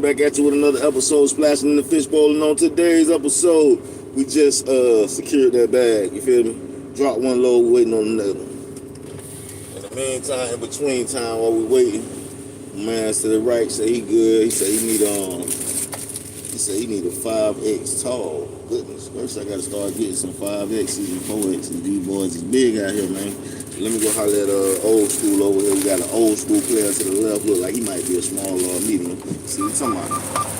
back at you with another episode, splashing in the fishbowl. And on today's episode, we just secured that bag. You feel me? Dropped one load, waiting on another. In the meantime, in between time while we waiting, man to the right said he good. He said he need a 5X tall. Goodness, first I gotta start getting some 5X's and 4X's. These boys is big out here, man. Let me go holler at old school over here. We got an old school player to the left. Look like he might be a small or medium. See what I'm talking about?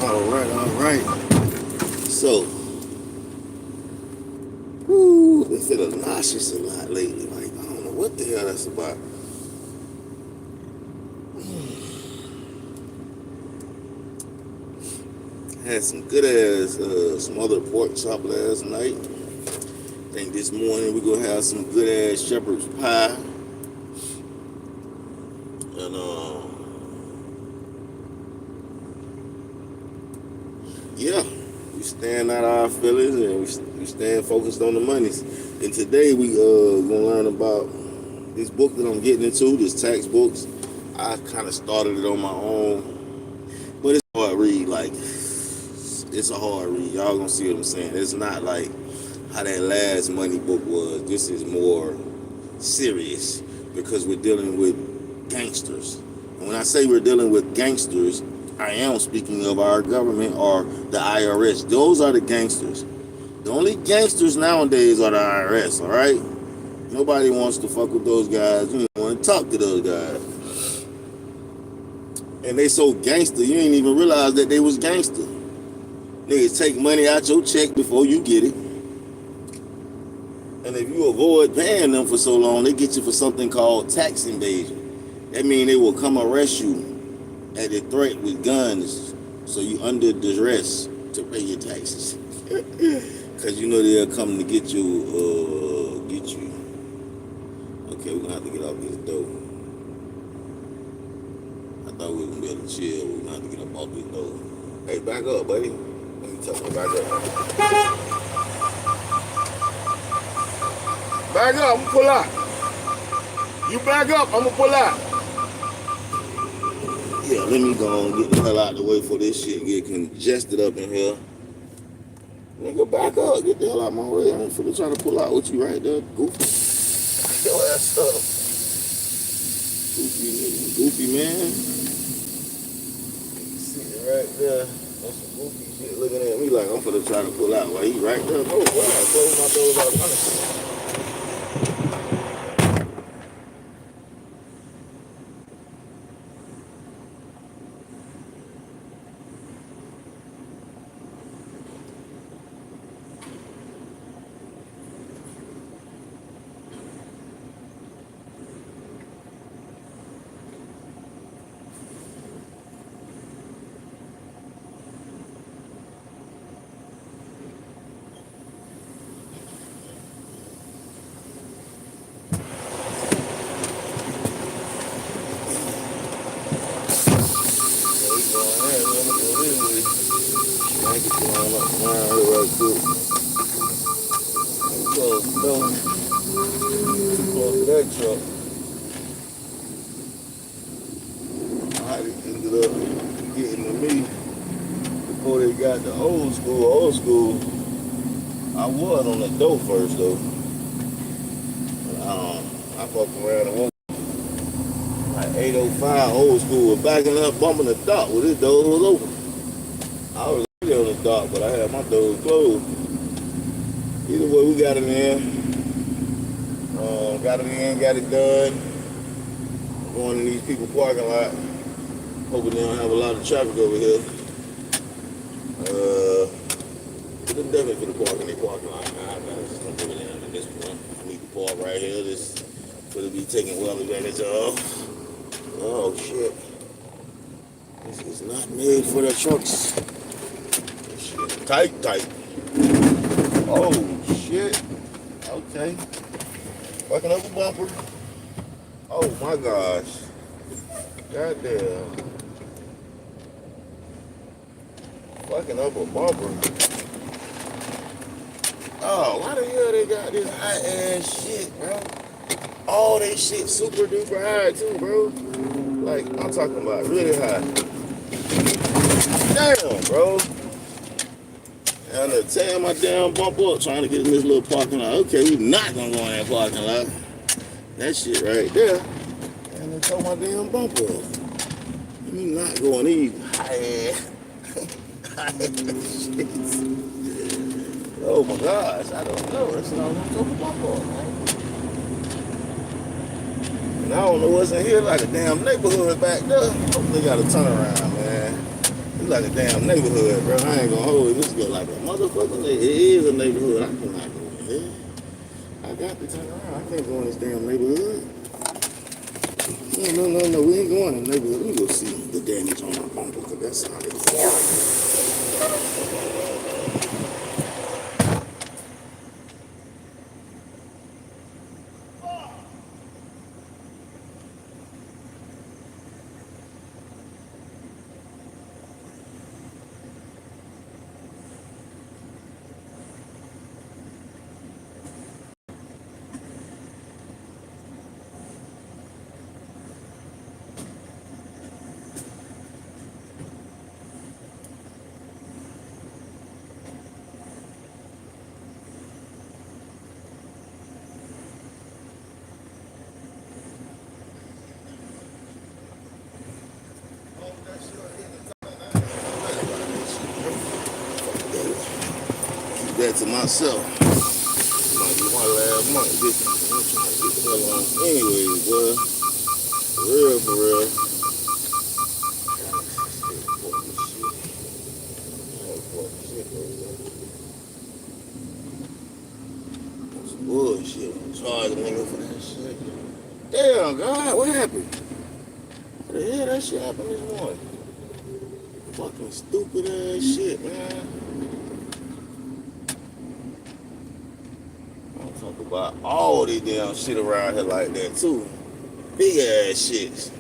All right. So, been feeling nauseous a lot lately. Like, I don't know what the hell that's about. Had some good ass smothered pork chop last night. I think this morning we're gonna have some good ass shepherd's pie. And yeah, we stand out our feelings and we stand focused on the monies. And today we gonna learn about this book that I'm getting into, this tax books. I kind of started it on my own, but it's a hard read. Like, it's a hard read. Y'all gonna see what I'm saying. It's not like how that last money book was. This is more serious because we're dealing with gangsters. And when I say we're dealing with gangsters, I am speaking of our government or the IRS. Those are the gangsters. The only gangsters nowadays are the IRS, all right? Nobody wants to fuck with those guys. You don't want to talk to those guys. And they so gangster, you ain't even realize that they was gangster. Niggas take money out your check before you get it. And if you avoid paying them for so long, they get you for something called tax evasion. That means they will come arrest you at the threat with guns, so you under duress to pay your taxes. Cause you know they'll come to get you, Okay, we're gonna have to get off this door. I thought we were gonna be able to chill. We're gonna have to get up off this door. Hey, back up, buddy. Let me tell you, back up. Back up, I'm gonna pull out. You back up, I'm gonna pull out. Yeah, let me go and get the hell out of the way before this shit get congested up in here. Nigga, back up. Get the hell out of my way. I ain't finna try to pull out with you right there. Goofy. Your ass up. Goofy, man. Sitting right there. That's some goofy shit looking at me like I'm finna try to pull out while he right there. Oh, wow. Close my doors out of punishment. Ended up getting to me before they got the old school. I was on the door first though. I fucked around and went like 805 old school was backing up, bumping the dock with his door was open. I was on the dock, but I had my doors closed. Either way, we got it in. Got it in, got it done. Going in these people parking lot. Hoping they don't have a lot of traffic over here. They're definitely for the park in their parking lot. I just don't give a damn at this point. I need to park right here. This could be taken well advantage of. Oh shit. This is not made for the trucks. This shit tight. Oh shit. Okay. Fucking up a bumper. Oh my gosh. Goddamn. Fucking up a bumper. Oh, why the hell they got this high ass shit, bro? All they shit super duper high too, bro. Like, I'm talking about really high. Damn, bro. And to tear my damn bumper up trying to get in this little parking lot. Okay, we not gonna go in that parking lot. That shit right there. And they tore my damn bumper up. We not going these high ass shit. Oh my gosh, I don't know. That's not gonna go bumper up, man. And I don't know what's in here, like a damn neighborhood back there. Hope they got a turnaround, man. It's like a damn neighborhood, bro. I ain't gonna hold it. This is like a motherfucking neighborhood. It is a neighborhood. I cannot go in here. I got to turn around. I can't go in this damn neighborhood. No. We ain't going in the neighborhood. We go see the damage on my bumper, because that sounded horrible. That to myself. Might be one last month. I'm trying to get the hell on. Anyways, boy. For real. That's bullshit. I'm charging nigga for that shit. Damn, God, what happened? What the hell that shit happened this morning? Fucking stupid ass shit, man. Talk about all these damn shit around here like that too. Big ass shits.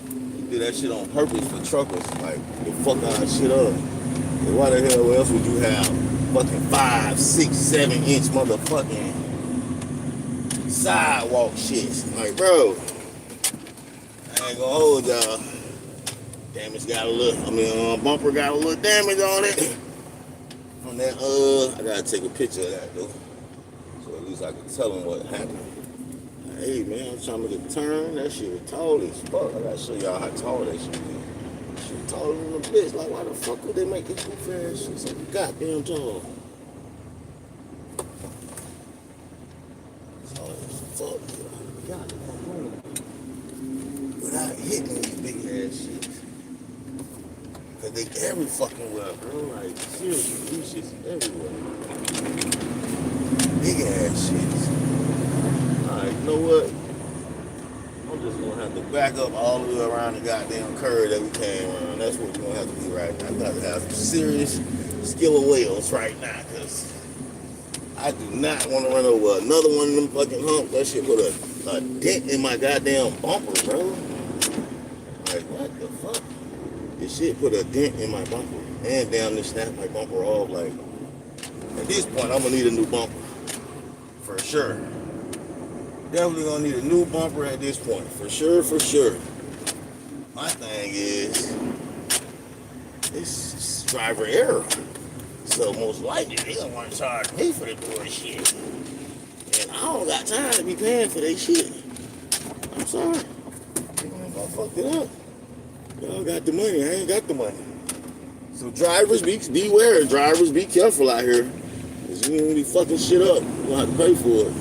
You do that shit on purpose for truckers, like to fuck our shit up. And why the hell else would you have fucking 5, 6, 7 inch motherfucking sidewalk shits? Like, bro, I ain't gonna hold y'all. Damage got a little, bumper got a little damage on it. On that, I gotta take a picture of that though. At least I can tell them what happened. Hey man, I'm trying to make a turn. That shit was tall as fuck. I gotta show y'all how tall that shit is. Shit taller than a bitch. Like, why the fuck would they make this goof ass shit so goddamn tall? Tall as fuck. God, the fuck on. Without hitting these big ass shit. Cause they every fucking well, bro. Like, seriously, these shits everywhere. Big ass shit. Alright, you know what? I'm just gonna have to back up all the way around the goddamn curve that we came around. That's what we're gonna have to do right now. I'm gonna have to have some serious skill of wheels right now, cause I do not want to run over another one of them fucking humps. That shit put a dent in my goddamn bumper, bro. Like, what the fuck? This shit put a dent in my bumper. And down to snap my bumper off. Like, at this point, I'm gonna need a new bumper. For sure. Definitely gonna need a new bumper at this point. For sure. My thing is, it's driver error. So most likely they gonna want to charge me for the bullshit. And I don't got time to be paying for that shit. I'm sorry. I fucked it up. Y'all got the money, I ain't got the money. So drivers, beware. Drivers, be careful out here. Cause you ain't gonna be fucking shit up. You're gonna have to pay for it.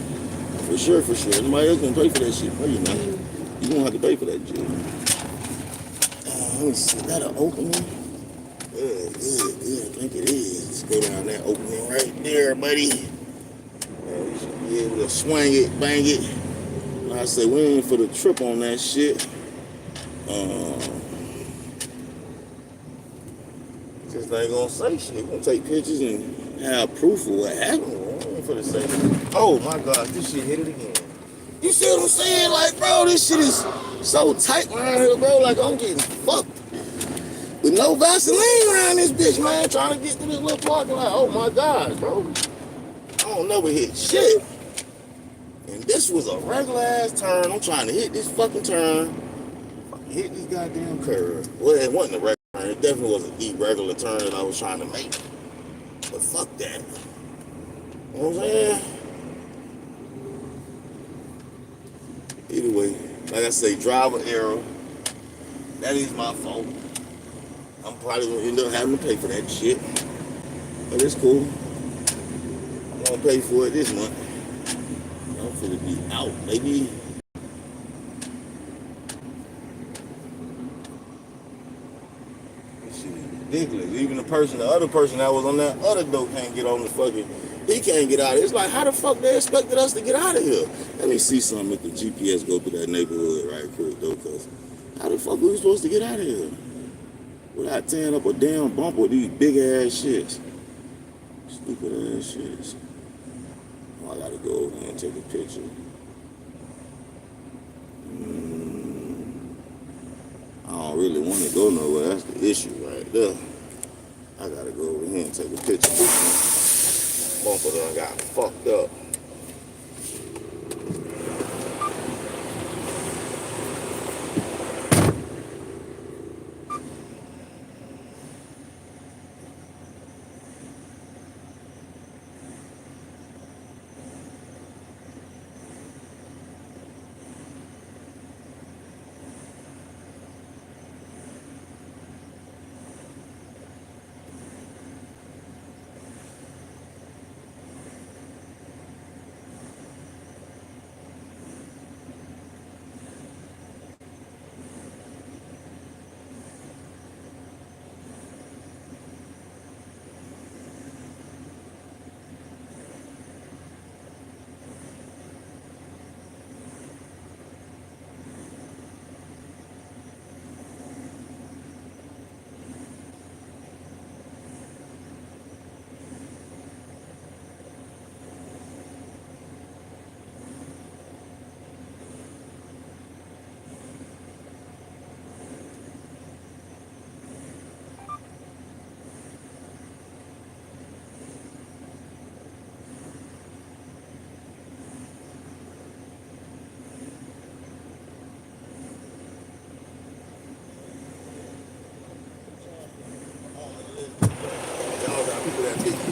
For sure. Nobody else gonna pay for that shit. No, you're not. You're gonna have to pay for that shit. Let me see, is that an opening? Good. I think it is. Let's go down that opening right there, buddy. And we should be able to swing it, bang it. Like I say, we ain't for the trip on that shit. Just ain't gonna say shit. We're gonna take pictures and have proof of what happened. We ain't for the sake of it. Oh my God, this shit hit it again. You see what I'm saying? Like, bro, this shit is so tight around here, bro. Like, I'm getting fucked. With no Vaseline around this bitch, man. Trying to get through this little parking lot. Oh my God, bro. I don't never hit shit. And this was a regular ass turn. I'm trying to hit this fucking turn. Fucking hit this goddamn curve. Well, it wasn't a regular turn. It definitely was an irregular turn that I was trying to make. But fuck that. You know what I'm saying? Either way, like I say, driver error. That is my fault. I'm probably gonna end up having to pay for that shit. But it's cool. I'm gonna pay for it this month. I'm finna be out, baby. This shit is ridiculous. Even the other person that was on that other dope can't get on the fucking, he can't get out of it. It's like, how the fuck they expected us to get out of here? Let me see something if the GPS go through that neighborhood right quick though, cause how the fuck we supposed to get out of here? Without tearing up a damn bump with these big ass shits. Stupid ass shits. Oh, I gotta go over there and take a picture. I don't really want to go nowhere. That's the issue right there. I gotta go over here and take a picture. Bumper done got fucked up.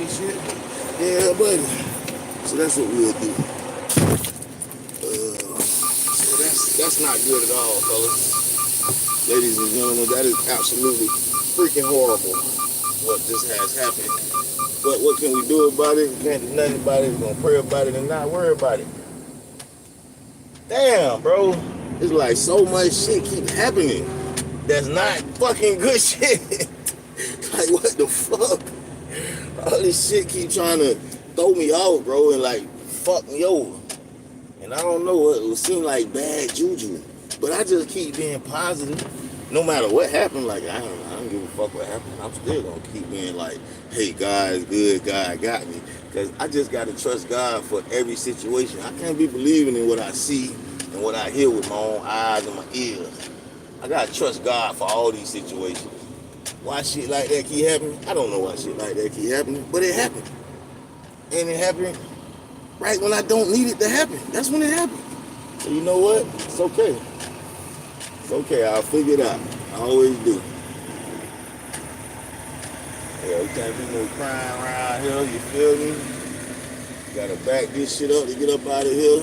Shit. Yeah, buddy. So that's what we'll do. So that's not good at all, fellas. Ladies and gentlemen, that is absolutely freaking horrible what just has happened. But what can we do about it? We can't do nothing about it. We're gonna pray about it and not worry about it. Damn, bro. It's like so much shit keep happening that's not fucking good shit. Like, what the fuck? All this shit keep trying to throw me off, bro, and like fuck me over. And I don't know, it would seem like bad juju. But I just keep being positive. No matter what happened, like I don't give a fuck what happened. I'm still gonna keep being like, hey, God is good, God got me. Cause I just gotta trust God for every situation. I can't be believing in what I see and what I hear with my own eyes and my ears. I gotta trust God for all these situations. Why shit like that keep happening? I don't know why shit like that keep happening, but it happened. And it happened right when I don't need it to happen. That's when it happened. So you know what? It's okay. It's okay, I'll figure it out. I always do. Yeah, we can't do no crying around here, you feel me? You gotta back this shit up to get up out of here.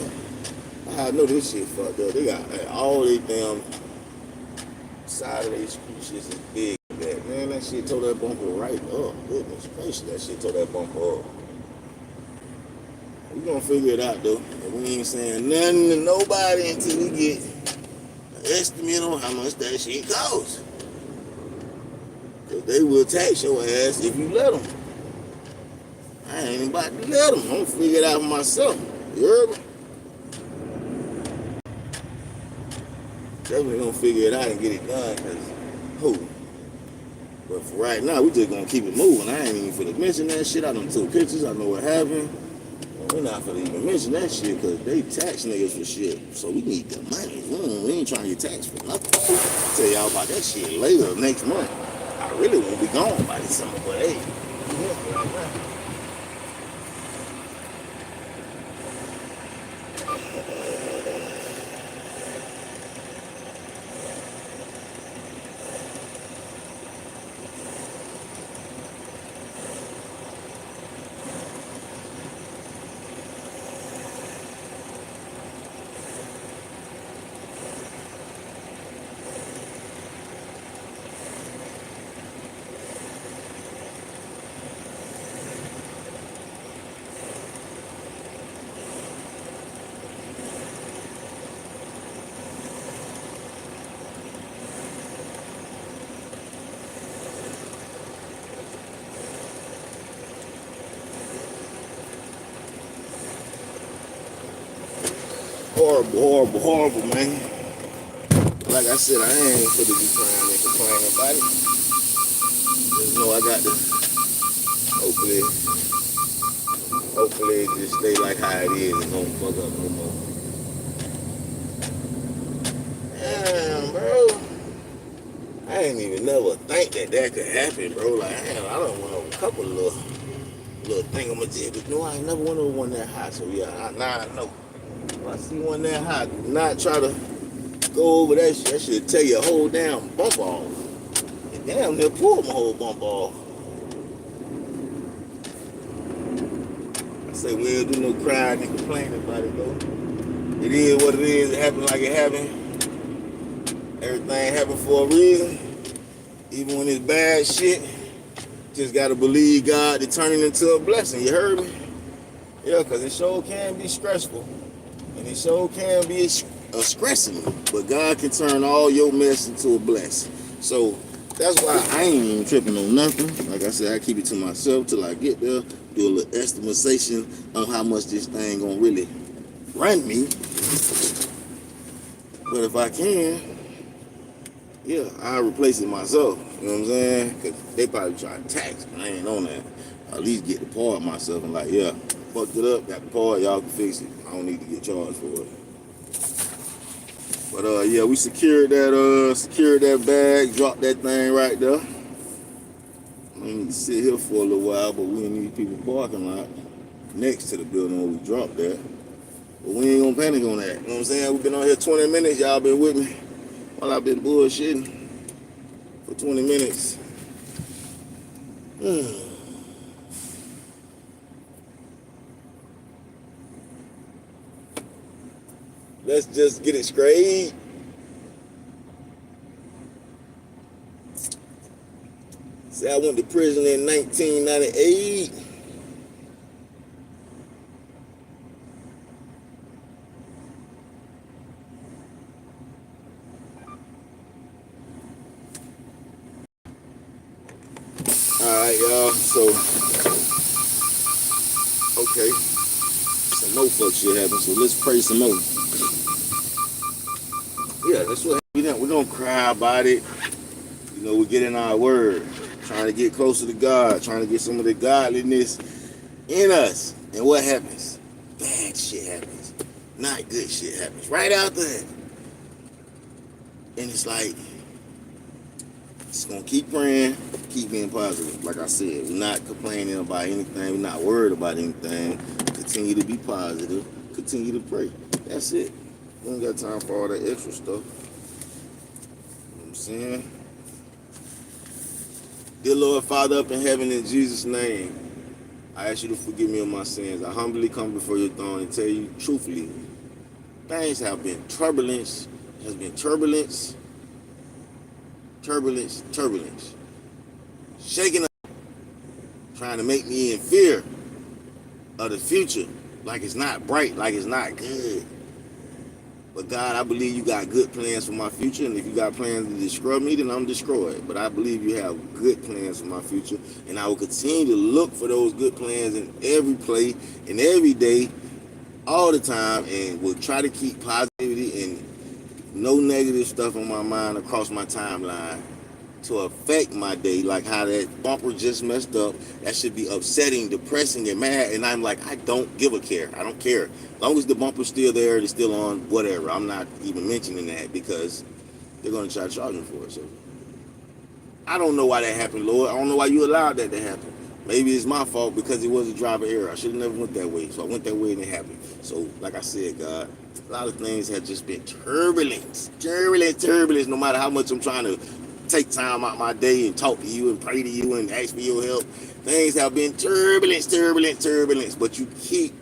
I know this shit fucked up. They got all they damn side of their street shit is big. Man, that shit tore that bumper right up. Goodness gracious, that shit tore that bumper up. We gonna figure it out though. And we ain't saying nothing to nobody until we get an estimate on how much that shit costs. Cause they will tax your ass if you let them. I ain't even about to let them. I'm gonna figure it out for myself. You heard me? Definitely gonna figure it out and get it done. Cause who? But for right now, we just gonna keep it moving. I ain't even finna mention that shit. I done took pictures. I know what happened. We're not finna even mention that shit because they tax niggas for shit. So we need the money. We ain't trying to get taxed for nothing. I'll tell y'all about that shit later next month. I really won't be gone by December, but hey, we here for right now. Horrible, horrible, horrible, man. Like I said, I ain't finna be crying and complaining about it. Just know I got to, hopefully, it just stay like how it is and don't fuck up no more. Damn, bro. I ain't even never think that could happen, bro. Like, damn, I done went over a couple of little thingamajig, but no, I ain't never went over one that high, so yeah, now I know. If I see one that high, do not try to go over that shit. That shit tell you a whole damn bump off. And damn near pulled my whole bump off. I say we ain't do no crying and complaining about it though. It is what it is. It happened like it happened. Everything happened for a reason. Even when it's bad shit, just gotta believe God to turn it into a blessing. You heard me? Yeah, cause it sure can be stressful. And it sure can be stressing. But God can turn all your mess into a blessing. So that's why I ain't even tripping on nothing. Like I said, I keep it to myself till I get there. Do a little estimation on how much this thing gonna really run me. But if I can, yeah, I'll replace it myself. You know what I'm saying? Because they probably try to tax me. I ain't on that. I'll at least get the part myself and like, yeah, fucked it up, got the part, y'all can fix it. I don't need to get charged for it. But yeah, we secured that bag, dropped that thing right there. We need to sit here for a little while, but we in these people parking lot next to the building where we dropped that. But we ain't gonna panic on that. You know what I'm saying? We've been on here 20 minutes, y'all been with me while I've been bullshitting for 20 minutes. Let's just get it straight. See, I went to prison in 1998. Alright, y'all, so, okay, some more fuck shit happened, so let's pray some more. Yeah, that's what we're gonna cry about it. You know, we get in our word, trying to get closer to God, trying to get some of the godliness in us. And what happens? Bad shit happens. Not good shit happens. Right out there. And it's like, just gonna keep praying, keep being positive. Like I said, we're not complaining about anything, we're not worried about anything. Continue to be positive, continue to pray. That's it. We ain't got time for all that extra stuff. You know what I'm saying? Dear Lord, Father up in heaven, in Jesus' name, I ask you to forgive me of my sins. I humbly come before your throne and tell you truthfully, things have been turbulence, shaking up, trying to make me in fear of the future, like it's not bright, like it's not good. But God, I believe you got good plans for my future, and if you got plans to destroy me, then I'm destroyed. But I believe you have good plans for my future, and I will continue to look for those good plans in every play, in every day, all the time, and will try to keep positivity and no negative stuff on my mind across my timeline to affect my day, like how that bumper just messed up. That should be upsetting, depressing, and mad. And I'm like, I don't give a care. I don't care. As long as the bumper's still there, it's still on, whatever. I'm not even mentioning that because they're going to try to charge me for it. So I don't know why that happened, Lord. I don't know why you allowed that to happen. Maybe it's my fault because it was a driver error. I should have never went that way. So I went that way and it happened. So like I said, God, a lot of things have just been turbulence. No matter how much I'm trying to take time out my day and talk to you and pray to you and ask for your help, things have been turbulence. But you keep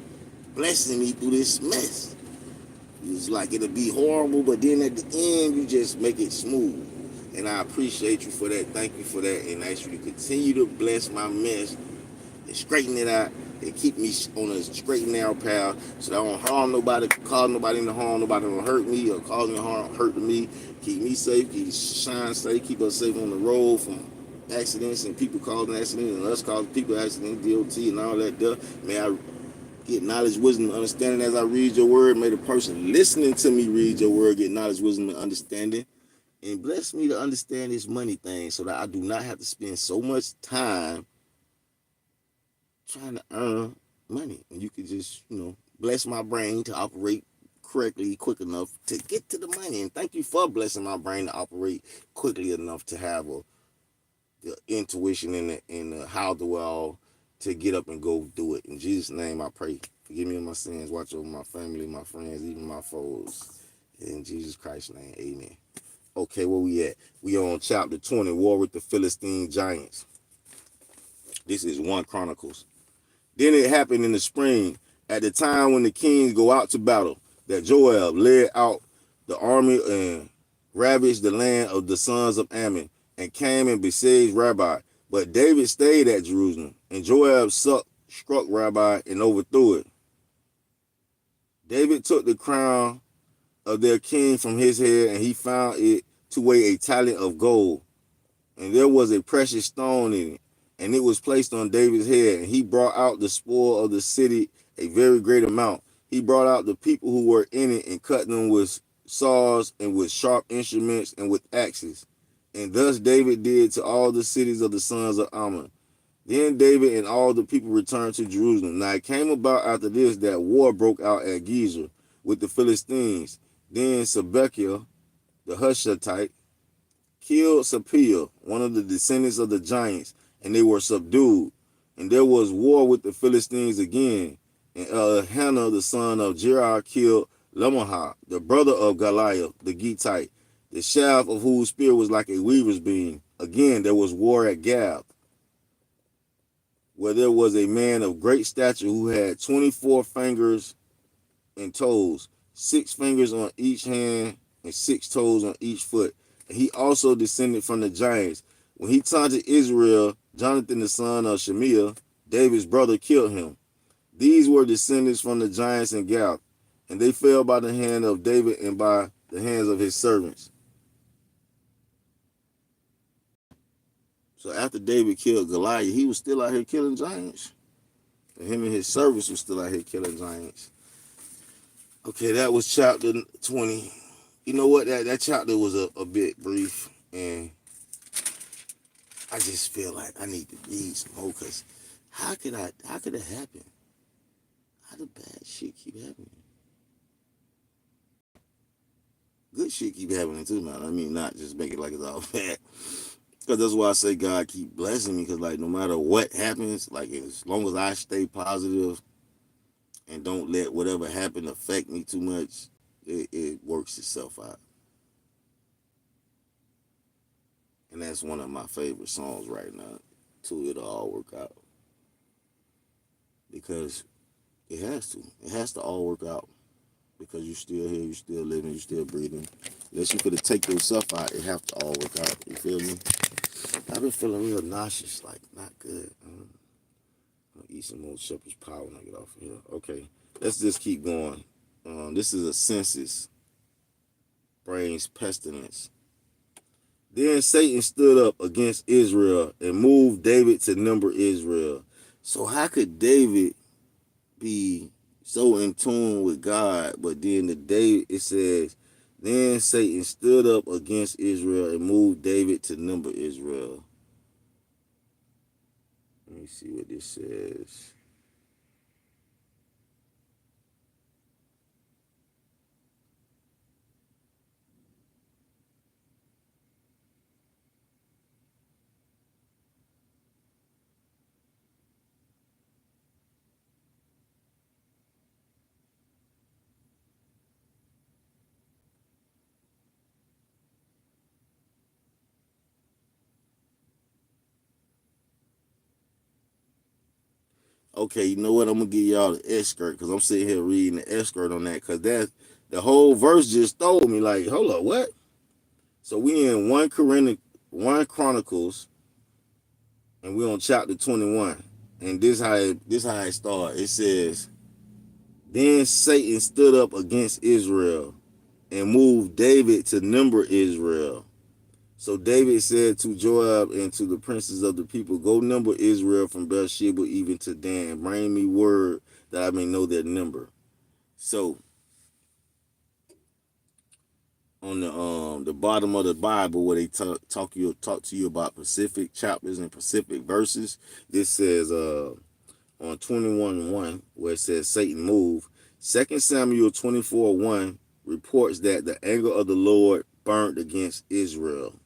blessing me through this mess. It's like it'll be horrible, but then at the end, you just make it smooth. And I appreciate you for that. Thank you for that. And I ask you to continue to bless my mess and straighten it out and keep me on a straight and narrow path so that I don't harm nobody, cause nobody in the harm, nobody don't hurt me or cause me harm, hurt to me. Keep me safe, keep Shine safe, keep us safe on the road from accidents and people causing accidents and us causing people accidents, DOT and all that stuff. May I get knowledge, wisdom, and understanding as I read your word. May the person listening to me read your word get knowledge, wisdom, and understanding. And bless me to understand this money thing so that I do not have to spend so much time trying to earn money. And you can just, bless my brain to operate correctly, quick enough to get to the money. And thank you for blessing my brain to operate quickly enough to have the intuition and the how do all to get up and go do it. In Jesus' name I pray. Forgive me of my sins. Watch over my family, my friends, even my foes. In Jesus Christ's name, amen. Okay, where we at? We on chapter 20, War with the Philistine Giants. This is 1 Chronicles. Then it happened in the spring, at the time when the kings go out to battle, that Joab led out the army and ravaged the land of the sons of Ammon, and came and besieged Rabbah. But David stayed at Jerusalem, and Joab struck Rabbah and overthrew it. David took the crown of their king from his head, and he found it to weigh a talent of gold. And there was a precious stone in it, and it was placed on David's head. And he brought out the spoil of the city, a very great amount. He brought out the people who were in it and cut them with saws and with sharp instruments and with axes. And thus David did to all the cities of the sons of Ammon. Then David and all the people returned to Jerusalem. Now it came about after this that war broke out at Gezer with the Philistines. Then Zebekiah, the Hushathite, killed Sapia, one of the descendants of the giants, and they were subdued. And there was war with the Philistines again. And Elhanan, the son of Jerah, killed Lemahah, the brother of Goliath, the Gittite, the shaft of whose spear was like a weaver's beam. Again, there was war at Gath, where there was a man of great stature who had 24 fingers and toes, 6 fingers on each hand and 6 toes on each foot. And he also descended from the giants. When he taunted Israel, Jonathan the son of Shemiah, David's brother, killed him. These were descendants from the giants in Gath, and they fell by the hand of David and by the hands of his servants. So after David killed Goliath, he was still out here killing giants. And him and his servants were still out here killing giants. Okay, that was chapter 20. You know what? That chapter was a bit brief, and I just feel like I need to read some more, because how could it happen? How the bad shit keep happening? Good shit keep happening too, man. I mean, not just make it like it's all bad. Because that's why I say God keep blessing me, because like no matter what happens, like as long as I stay positive and don't let whatever happen affect me too much, it works itself out. And that's one of my favorite songs right now, too. It'll all work out. Because it has to. It has to all work out. Because you're still here, you're still living, you're still breathing. Unless you could take yourself out, it have to all work out. You feel me? I've been feeling real nauseous, like not good. I'll eat some more shepherd's pie when I get off of here. Okay, let's just keep going. This is a census. brings pestilence. Then Satan stood up against Israel and moved David to number Israel. So how could David be so in tune with God? But then it says, then Satan stood up against Israel and moved David to number Israel. Let me see what this says. Okay, you know what? I'm gonna give y'all the excerpt because I'm sitting here reading the excerpt on that because that the whole verse just stole me. Like, hold up, what? So we in 1 Chronicles, and we on chapter 21, and this how it starts. It says, then Satan stood up against Israel and moved David to number Israel. So David said to Joab and to the princes of the people, go number Israel from Beersheba even to Dan, and bring me word that I may know their number. So on the bottom of the Bible where they talk to you about Pacific chapters and Pacific verses, this says on 21:1 where it says Satan moved. 2 Samuel 24:1 reports that the anger of the Lord burned against Israel.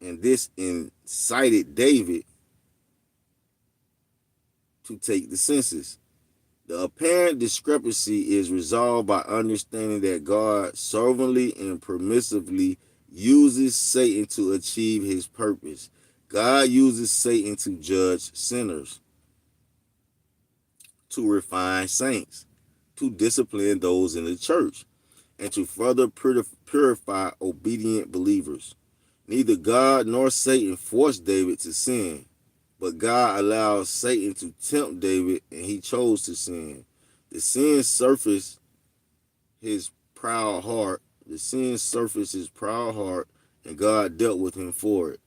And this incited David to take the census. The apparent discrepancy is resolved by understanding that God sovereignly and permissively uses Satan to achieve his purpose. God uses Satan to judge sinners, to refine saints, to discipline those in the church, and to further purify obedient believers. Neither God nor Satan forced David to sin, but God allowed Satan to tempt David, and he chose to sin. The sin surfaced his proud heart. The sin surfaced his proud heart, and God dealt with him for it.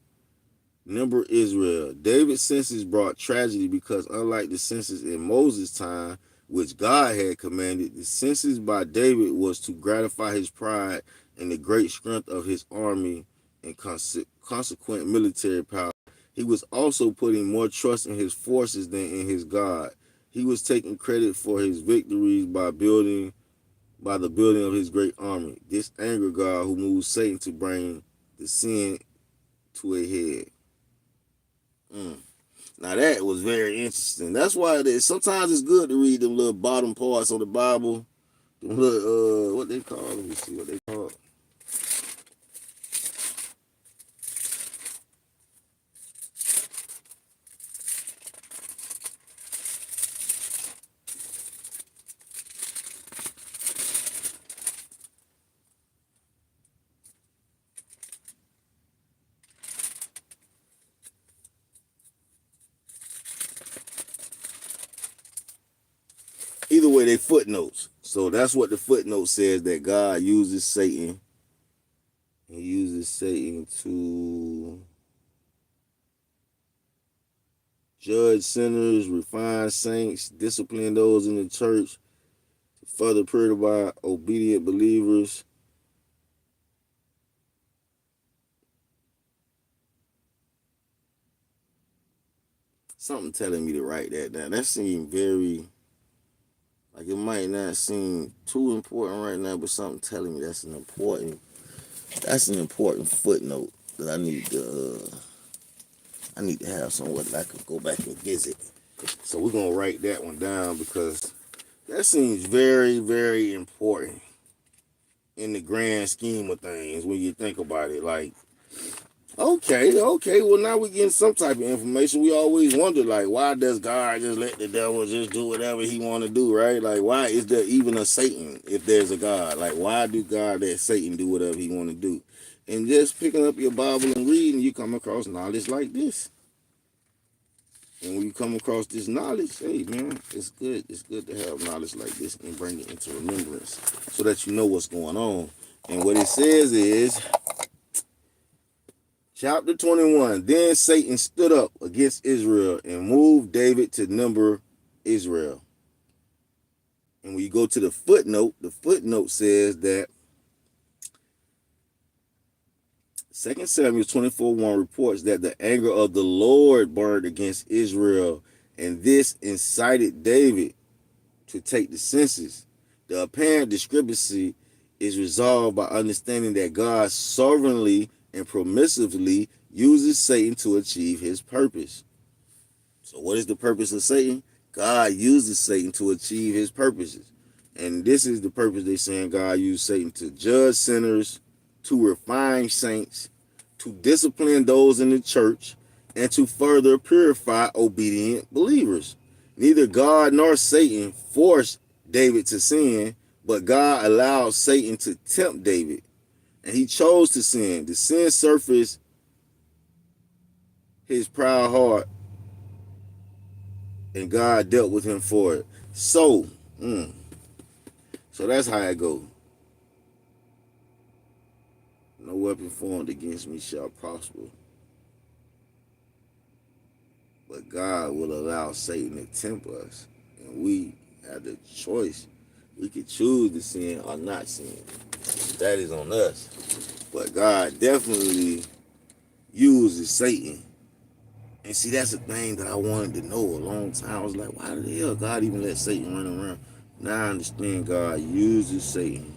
Number Israel. David's census brought tragedy because unlike the census in Moses' time, which God had commanded, the census by David was to gratify his pride and the great strength of his army and consequent military power. He was also putting more trust in his forces than in his God. He was taking credit for his victories by the building of his great army. This angered God, who moved Satan to bring the sin to a head. Now that was very interesting. That's why sometimes it's good to read them little bottom parts of the Bible. Them little, what they call? Let me see what they call. Either way, they footnotes. So that's what the footnote says, that God uses Satan. He uses Satan to judge sinners, refine saints, discipline those in the church, to further purify obedient believers. Something telling me to write that down. That seemed very, like, it might not seem too important right now, but something telling me that's an important footnote that I need to have somewhere that I can go back and visit. So we're gonna write that one down because that seems very, very important in the grand scheme of things when you think about it. Like, okay, well now we're getting some type of information. We always wonder, like, why does God just let the devil just do whatever he want to do, right? Like, why is there even a Satan if there's a God? Like, why do God let Satan do whatever he want to do? And just picking up your Bible and reading, you come across knowledge like this. And when you come across this knowledge, hey man, it's good. It's good to have knowledge like this and bring it into remembrance so that you know what's going on. And what it says is, chapter 21, then Satan stood up against Israel and moved David to number Israel. And when you go to the footnote says that 2 Samuel 24:1 reports that the anger of the Lord burned against Israel, and this incited David to take the census. The apparent discrepancy is resolved by understanding that God sovereignly and permissively uses Satan to achieve his purpose. So what is the purpose of Satan? God uses Satan to achieve his purposes. And this is the purpose they're saying God used Satan to judge sinners, to refine saints, to discipline those in the church, and to further purify obedient believers. Neither God nor Satan forced David to sin, but God allowed Satan to tempt David. And he chose to sin. The sin surfaced his proud heart, and God dealt with him for it. So that's how it goes. No weapon formed against me shall prosper. But God will allow Satan to tempt us. And we have the choice. We can choose to sin or not sin. That is on us. But God definitely uses Satan. And see, that's the thing that I wanted to know a long time. I was like, why the hell God even let Satan run around? Now I understand God uses Satan.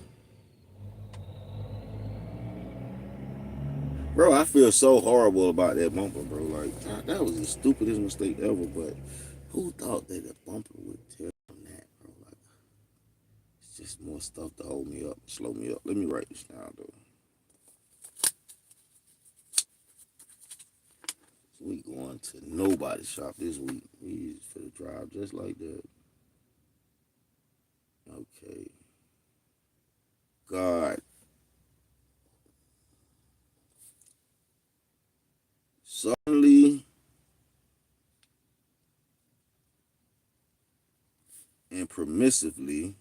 Bro, I feel so horrible about that bumper, bro. Like, God, that was the stupidest mistake ever, but who thought that the bumper would tell them that, bro? Like, it's just more stuff to hold me up, slow me up. Let me write this down, though. So we going to nobody's shop this week. We for the drive just like that. Okay. God suddenly and permissively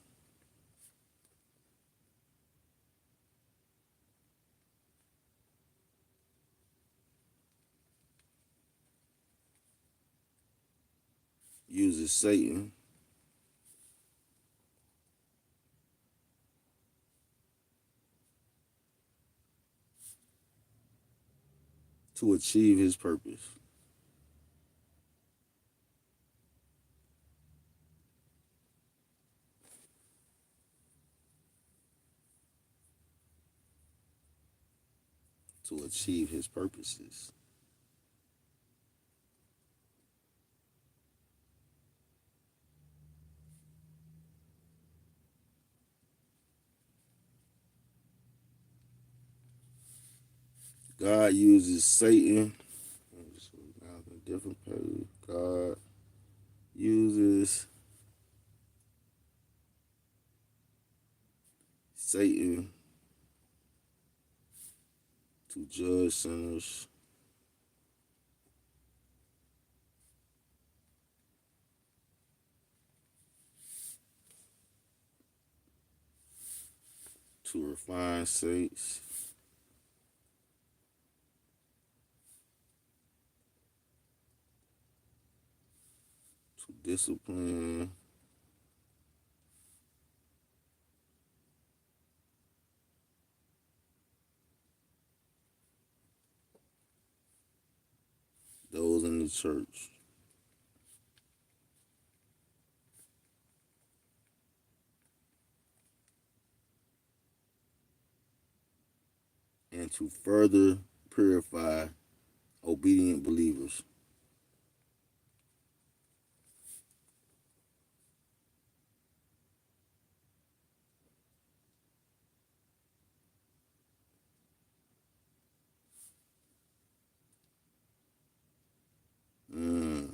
uses Satan to achieve his purpose. To achieve his purposes. God uses Satan. Different page. God uses Satan to judge sinners, to refine saints, to discipline those in the church, and to further purify obedient believers. Mm.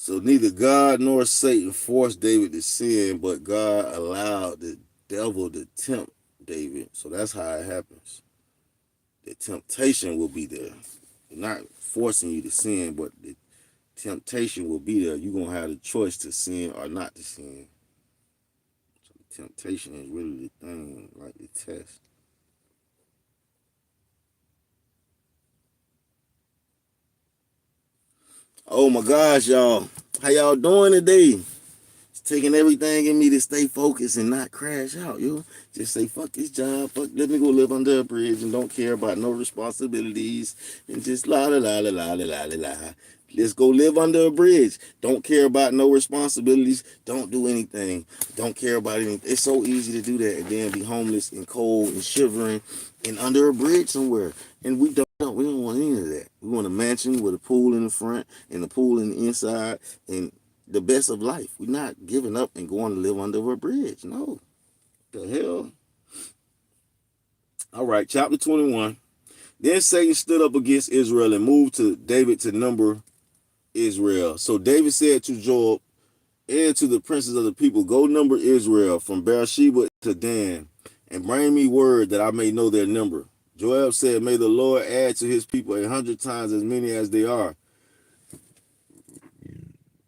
So neither God nor Satan forced David to sin, but God allowed the devil to tempt David. So that's how it happens. The temptation will be there. Not forcing you to sin, but the temptation will be there. You're going to have the choice to sin or not to sin. So the temptation is really the thing, like the test. Oh my gosh, y'all. How y'all doing today? It's taking everything in me to stay focused and not crash out, yo. Just say, fuck this job, fuck, let me go live under a bridge and don't care about no responsibilities and just la la la la la la la la. Let's go live under a bridge. Don't care about no responsibilities. Don't do anything. Don't care about anything. It's so easy to do that and then be homeless and cold and shivering and under a bridge somewhere. And we don't want any of that. We want a mansion with a pool in the front and a pool in the inside and the best of life. We're not giving up and going to live under a bridge. No. The hell? All right, chapter 21. Then Satan stood up against Israel and moved to David to number Israel. So David said to Joab and to the princes of the people, go number Israel from Beersheba to Dan, and bring me word that I may know their number. Joab said, may the Lord add to his people 100 times as many as they are.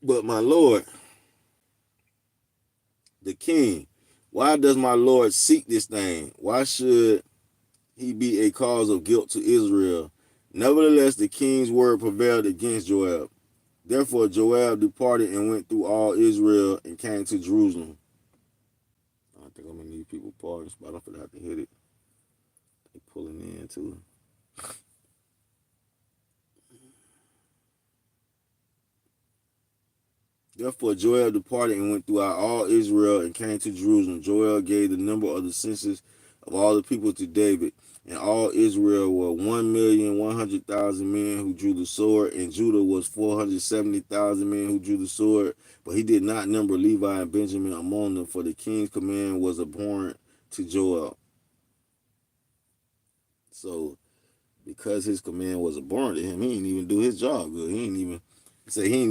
But my Lord, the king, why does my Lord seek this thing? Why should he be a cause of guilt to Israel? Nevertheless, the king's word prevailed against Joab. Therefore, Joab departed and went through all Israel and came to Jerusalem. I think I'm going to need people parking spot. I'm going to have to hit it. They pulling in too. Therefore, Joab departed and went throughout all Israel and came to Jerusalem. Joab gave the number of the census of all the people to David, and all Israel were 1,100,000 men who drew the sword, and Judah was 470,000 men who drew the sword. But he did not number Levi and Benjamin among them, for the king's command was abhorrent to Joab. So, because his command was abhorrent to him, he didn't even do his job good. He ain't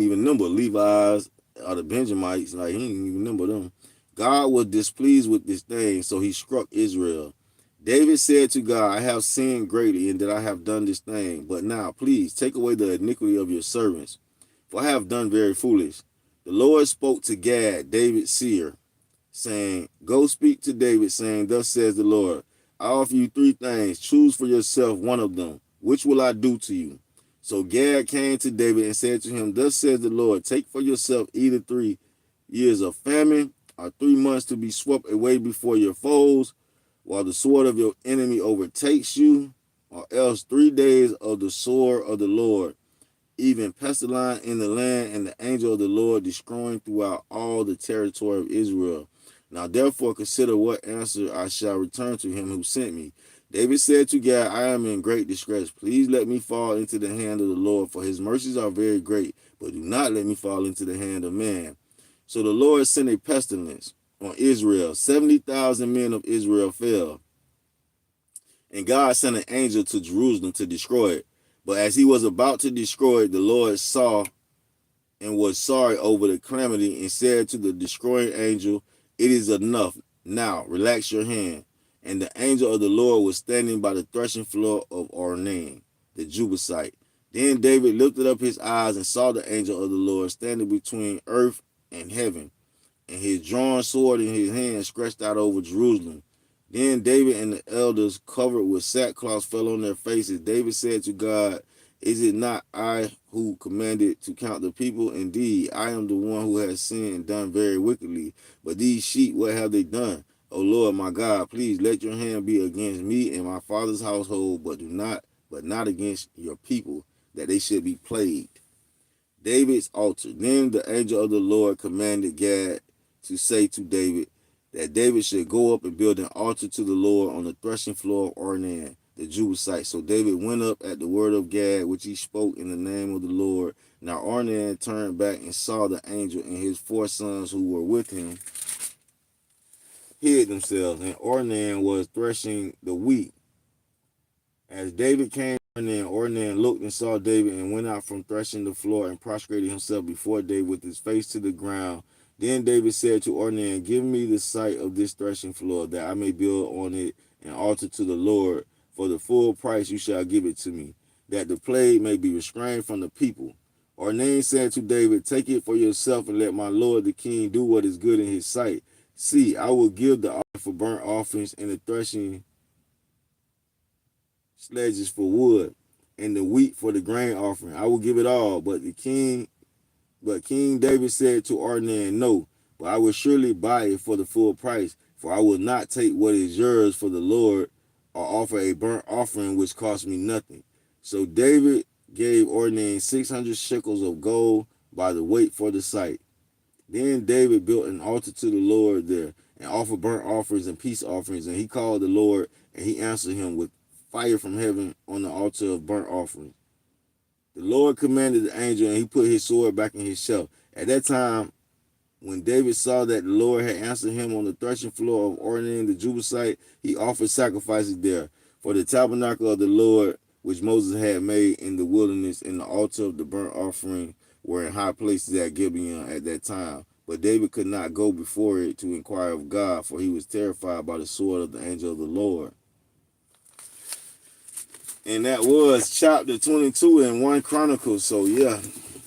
even number Levi's or the Benjamites. Like, he didn't even number them. God was displeased with this thing, so he struck Israel. David said to God, I have sinned greatly in that I have done this thing. But now, please, take away the iniquity of your servants, for I have done very foolish. The Lord spoke to Gad, David's seer, saying, go speak to David, saying, thus says the Lord, I offer you 3 things. Choose for yourself one of them. Which will I do to you? So Gad came to David and said to him, thus says the Lord, take for yourself either 3 years of famine or 3 months to be swept away before your foes, while the sword of your enemy overtakes you, or else 3 days of the sword of the Lord, even pestilence in the land, and the angel of the Lord destroying throughout all the territory of Israel. Now therefore consider what answer I shall return to him who sent me. David said to Gad, I am in great distress. Please let me fall into the hand of the Lord, for his mercies are very great, but do not let me fall into the hand of man. So the Lord sent a pestilence on Israel. 70,000 men of Israel fell. And God sent an angel to Jerusalem to destroy it. But as he was about to destroy it, the Lord saw and was sorry over the calamity and said to the destroying angel, it is enough. Now relax your hand. And the angel of the Lord was standing by the threshing floor of Ornan, the Jebusite. Then David lifted up his eyes and saw the angel of the Lord standing between earth and heaven, and his drawn sword in his hand stretched out over Jerusalem. Then David and the elders, covered with sackcloth, fell on their faces. David said to God, is it not I who commanded to count the people? Indeed, I am the one who has sinned and done very wickedly. But these sheep, what have they done? O Lord, my God, please let your hand be against me and my father's household, but not against your people, that they should be plagued. David's altar. Then the angel of the Lord commanded Gad to say to David that David should go up and build an altar to the Lord on the threshing floor of Ornan, the Jebusite. So David went up at the word of Gad, which he spoke in the name of the Lord. Now Ornan turned back and saw the angel, and his 4 sons who were with him hid themselves, and Ornan was threshing the wheat. As David came Ornan looked and saw David and went out from threshing the floor and prostrated himself before David with his face to the ground. Then David said to Ornan, give me the site of this threshing floor, that I may build on it an altar to the Lord. For the full price you shall give it to me, that the plague may be restrained from the people. Ornan said to David, take it for yourself, and let my lord the king do what is good in his sight. See, I will give the offering for burnt offerings and the threshing sledges for wood, and the wheat for the grain offering. I will give it all. But King David said to Ornan, no, but I will surely buy it for the full price, for I will not take what is yours for the Lord, or offer a burnt offering which cost me nothing. So David gave Ornan 600 shekels of gold by the weight for the site. Then David built an altar to the Lord there, and offered burnt offerings and peace offerings, and he called the Lord, and he answered him with fire from heaven on the altar of burnt offerings. The Lord commanded the angel, and he put his sword back in his shelf. At that time, when David saw that the Lord had answered him on the threshing floor of Ornan the Jebusite, he offered sacrifices there. For the tabernacle of the Lord, which Moses had made in the wilderness, and the altar of the burnt offering were in high places at Gibeon at that time. But David could not go before it to inquire of God, for he was terrified by the sword of the angel of the Lord. And that was chapter 22 in 1 Chronicles. So yeah,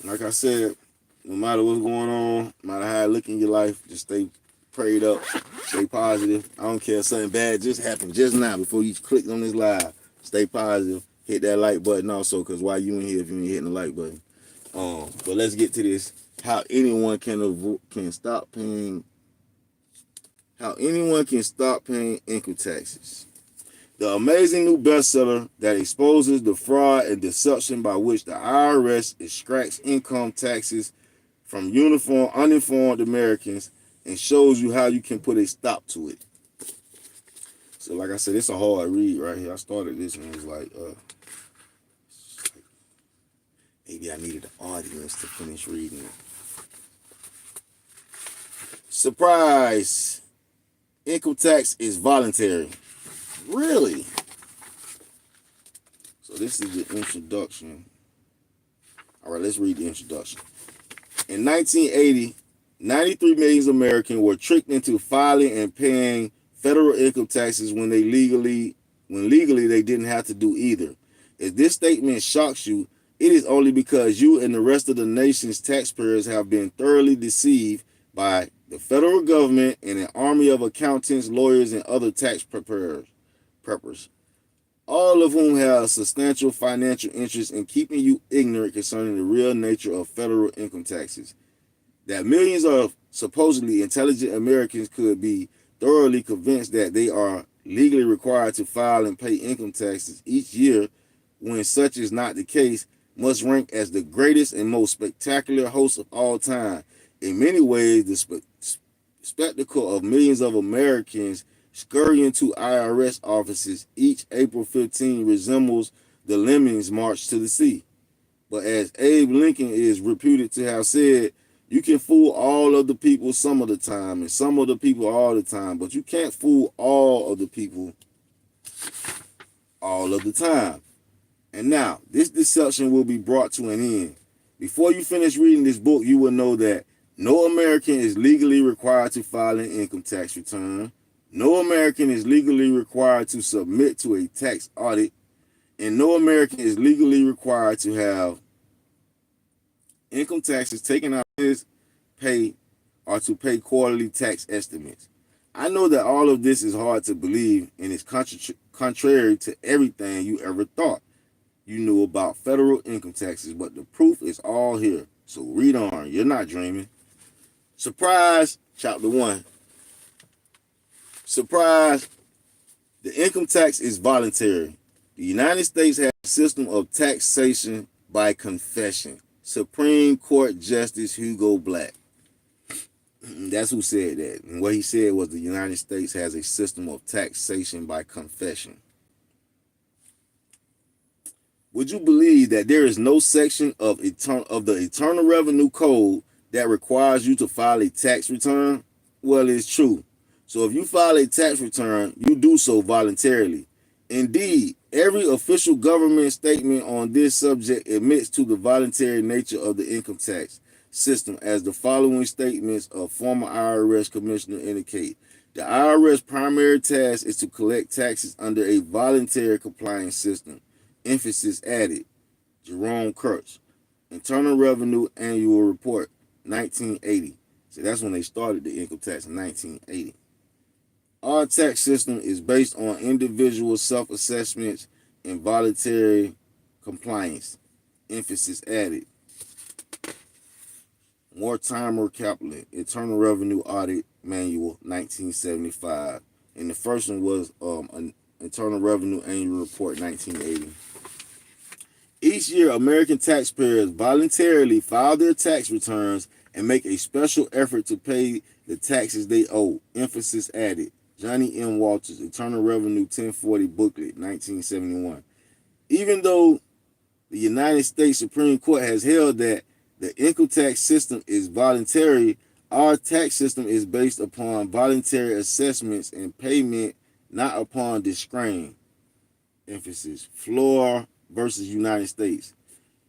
like I said, no matter what's going on, no matter how it look in your life, just stay prayed up, stay positive. I don't care if something bad just happened just now before you clicked on this live. Stay positive. Hit that like button also, because why you in here if you ain't hitting the like button? But let's get to this. How anyone can stop paying income taxes. The amazing new bestseller that exposes the fraud and deception by which the IRS extracts income taxes from uninformed Americans, and shows you how you can put a stop to it. So like I said, it's a hard read right here. I started this and it was like, maybe I needed an audience to finish reading it. Surprise! Income tax is voluntary. Really? So this is the introduction. All right, let's read the introduction. In 1980, 93 million Americans were tricked into filing and paying federal income taxes when legally they didn't have to do either. If this statement shocks you, it is only because you and the rest of the nation's taxpayers have been thoroughly deceived by the federal government and an army of accountants, lawyers, and other tax preppers, all of whom have substantial financial interest in keeping you ignorant concerning the real nature of federal income taxes. That millions of supposedly intelligent Americans could be thoroughly convinced that they are legally required to file and pay income taxes each year, when such is not the case, must rank as the greatest and most spectacular hoax of all time. In many ways, the spectacle of millions of Americans scurrying to IRS offices each April 15 resembles the lemmings march to the sea. But as Abe Lincoln is reputed to have said, you can fool all of the people some of the time and some of the people all the time, but you can't fool all of the people all of the time. And now, this deception will be brought to an end. Before you finish reading this book, you will know that no American is legally required to file an income tax return. No American is legally required to submit to a tax audit. And no American is legally required to have income taxes taken out of his pay or to pay quarterly tax estimates. I know that all of this is hard to believe and is contrary to everything you ever thought you knew about federal income taxes, but the proof is all here. So read on. You're not dreaming. Surprise, chapter 1. Surprise, the income tax is voluntary. The United States has a system of taxation by confession. Supreme Court Justice Hugo Black. That's who said that. And what he said was the United States has a system of taxation by confession. Would you believe that there is no section of the Internal Revenue Code that requires you to file a tax return? Well, it's true. So if you file a tax return, you do so voluntarily. Indeed, every official government statement on this subject admits to the voluntary nature of the income tax system, as the following statements of former IRS Commissioner indicate. The IRS primary task is to collect taxes under a voluntary compliance system. Emphasis added. Jerome Kurtz, Internal Revenue Annual Report, 1980. So that's when they started the income tax in 1980. Our tax system is based on individual self-assessments and voluntary compliance. Emphasis added. Mortimer Kaplan, Internal Revenue Audit Manual, 1975. And the first one was an Internal Revenue Annual Report, 1980. Each year, American taxpayers voluntarily file their tax returns and make a special effort to pay the taxes they owe. Emphasis added. Johnny M. Walters, Internal Revenue 1040 Booklet, 1971. Even though the United States Supreme Court has held that the income tax system is voluntary, our tax system is based upon voluntary assessments and payment, not upon discretion. Emphasis. Floor versus United States.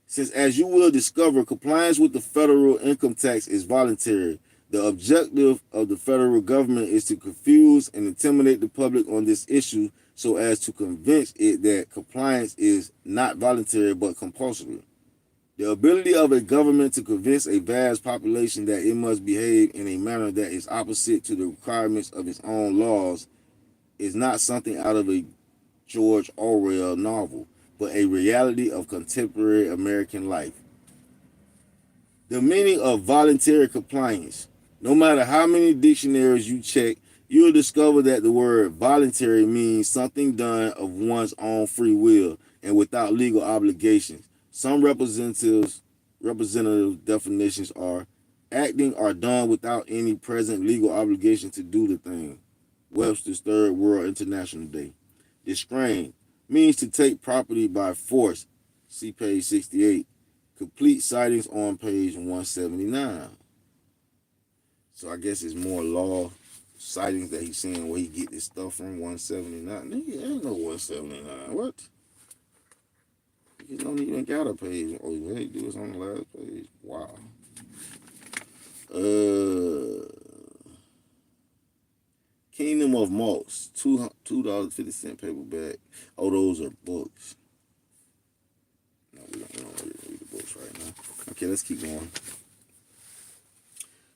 Since, as you will discover, compliance with the federal income tax is voluntary, the objective of the federal government is to confuse and intimidate the public on this issue so as to convince it that compliance is not voluntary but compulsory. The ability of a government to convince a vast population that it must behave in a manner that is opposite to the requirements of its own laws is not something out of a George Orwell novel, but a reality of contemporary American life. The meaning of voluntary compliance. No matter how many dictionaries you check, you'll discover that the word voluntary means something done of one's own free will and without legal obligations. Some representative definitions are acting or done without any present legal obligation to do the thing. Webster's Third World International Day. Distrain means to take property by force. See page 68. Complete sightings on page 179. So I guess it's more law sightings that he's saying where he get this stuff from. 179. Nigga, ain't no 179. What? You don't even got a page. Oh, yeah, he do this on the last page. Wow. Kingdom of Malts, $2.50 paperback. Oh, those are books. No, we don't read the books right now. Okay, let's keep going.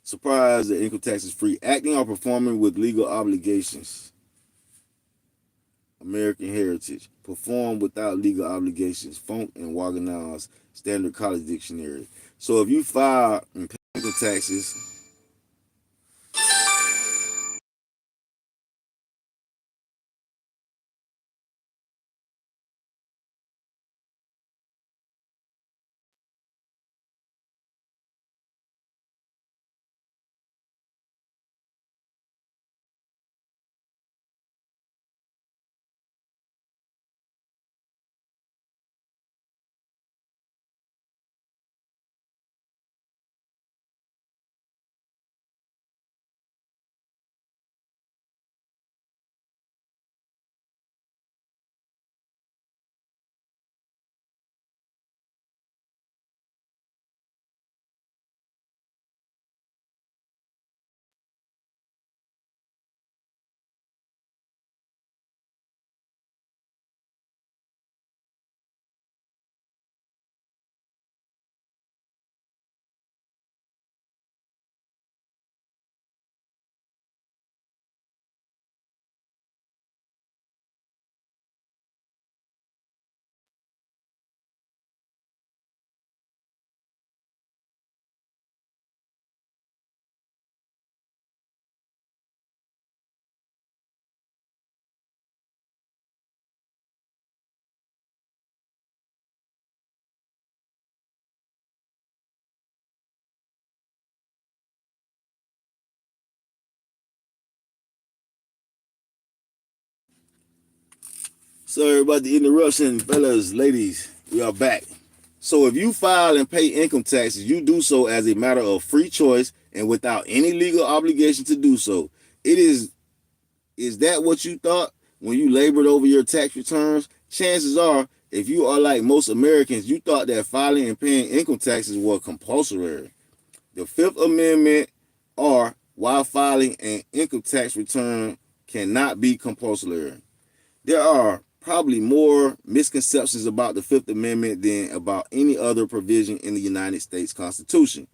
Surprise, the income tax is free. Acting or performing with legal obligations. American Heritage. Perform without legal obligations. Funk and Wagoner's Standard College Dictionary. So if you file and pay income taxes, sorry about the interruption, fellas, ladies. We are back. So if you file and pay income taxes, you do so as a matter of free choice and without any legal obligation to do so. Is that what you thought when you labored over your tax returns, chances are, if you are like most Americans, you thought that filing and paying income taxes were compulsory. The Fifth Amendment, or while filing an income tax return, cannot be compulsory. There are probably more misconceptions about the Fifth Amendment than about any other provision in the United States Constitution,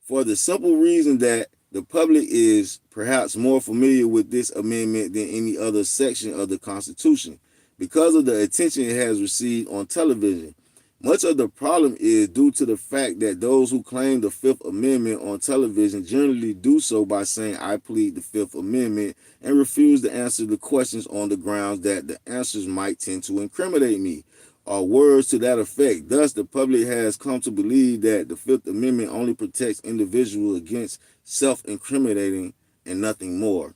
for the simple reason that the public is perhaps more familiar with this amendment than any other section of the Constitution because of the attention it has received on television. Much of the problem is due to the fact that those who claim the Fifth Amendment on television generally do so by saying, "I plead the Fifth Amendment," and refuse to answer the questions on the grounds that the answers might tend to incriminate me, or words to that effect. Thus, the public has come to believe that the Fifth Amendment only protects individuals against self-incriminating and nothing more.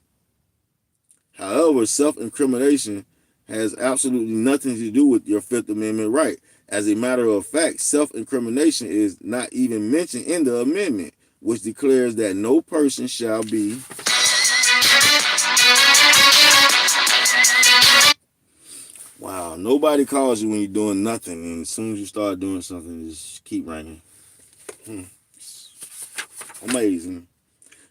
However, self-incrimination has absolutely nothing to do with your Fifth Amendment right. As a matter of fact, self-incrimination is not even mentioned in the amendment, which declares that no person shall be wow, nobody calls you when you're doing nothing, and as soon as you start doing something, just keep writing. Amazing.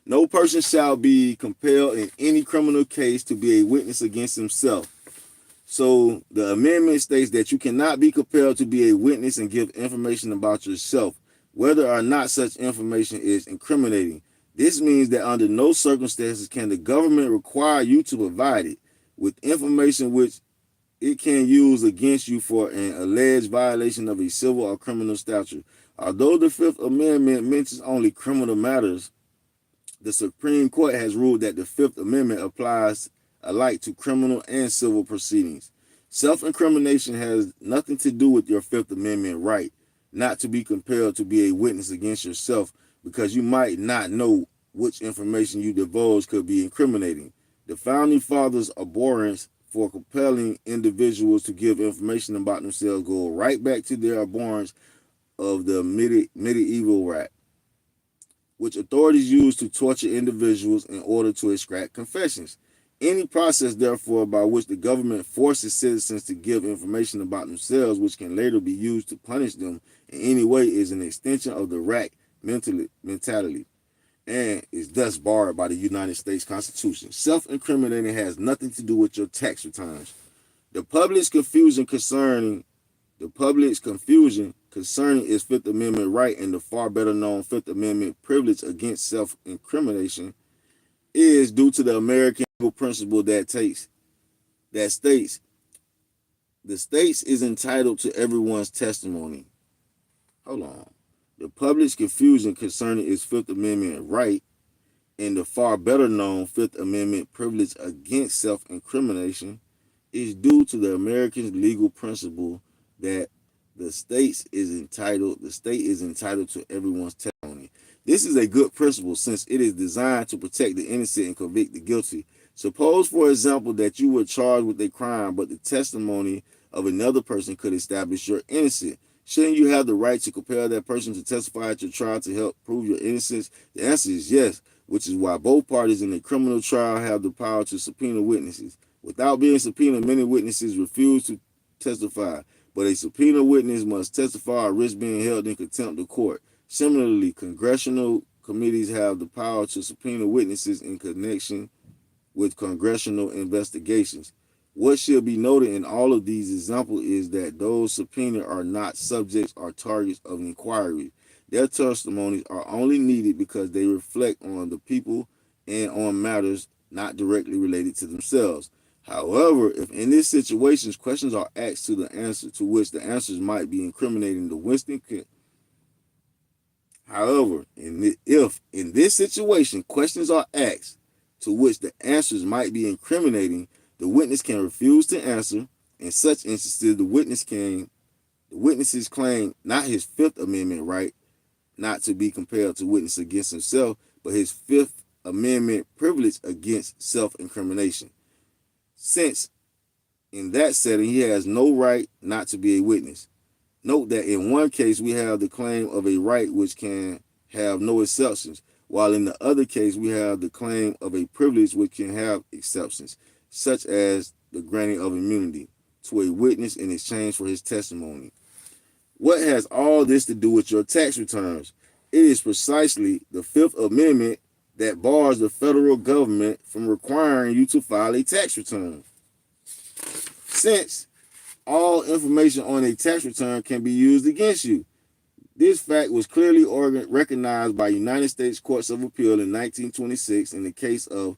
No person shall be compelled in any criminal case to be a witness against himself. So the amendment states that you cannot be compelled to be a witness and give information about yourself, whether or not such information is incriminating. This means that under no circumstances can the government require you to provide it with information which it can use against you for an alleged violation of a civil or criminal statute. Although the Fifth Amendment mentions only criminal matters, the Supreme Court has ruled that the Fifth Amendment applies alike to criminal and civil proceedings. Self-incrimination has nothing to do with your Fifth Amendment right not to be compelled to be a witness against yourself, because you might not know which information you divulge could be incriminating. The Founding Fathers' abhorrence for compelling individuals to give information about themselves go right back to their abhorrence of the medieval right, which authorities use to torture individuals in order to extract confessions. Any process, therefore, by which the government forces citizens to give information about themselves, which can later be used to punish them in any way, is an extension of the rack mentality, and is thus barred by the United States Constitution. Self-incriminating has nothing to do with your tax returns. The public's confusion concerning its Fifth Amendment right and the far better known Fifth Amendment privilege against self-incrimination is due to the American legal principle that states the states is entitled to everyone's testimony. Hold on. The public's confusion concerning its Fifth Amendment right and the far better known Fifth Amendment privilege against self-incrimination is due to the American legal principle that the state is entitled to everyone's testimony. This is a good principle since it is designed to protect the innocent and convict the guilty. Suppose, for example, that you were charged with a crime, but the testimony of another person could establish your innocence. Shouldn't you have the right to compel that person to testify at your trial to help prove your innocence? The answer is yes, which is why both parties in a criminal trial have the power to subpoena witnesses. Without being subpoenaed, many witnesses refuse to testify, but a subpoena witness must testify or risk being held in contempt of court. Similarly, congressional committees have the power to subpoena witnesses in connection with congressional investigations. What should be noted in all of these examples is that those subpoenaed are not subjects or targets of inquiry. Their testimonies are only needed because they reflect on the people and on matters not directly related to themselves. However, if in these situations questions are asked to the answer to which the answers might be incriminating, if in this situation questions are asked to which the answers might be incriminating, the witness can refuse to answer. In such instances, the witness's claim not his Fifth Amendment right not to be compelled to witness against himself, but his Fifth Amendment privilege against self-incrimination, since in that setting he has no right not to be a witness. Note that in one case we have the claim of a right which can have no exceptions, while in the other case we have the claim of a privilege which can have exceptions, such as the granting of immunity to a witness in exchange for his testimony. What has all this to do with your tax returns? It is precisely the Fifth Amendment that bars the federal government from requiring you to file a tax return. Since all information on a tax return can be used against you. This fact was clearly recognized by United States Courts of Appeal in 1926 in the case of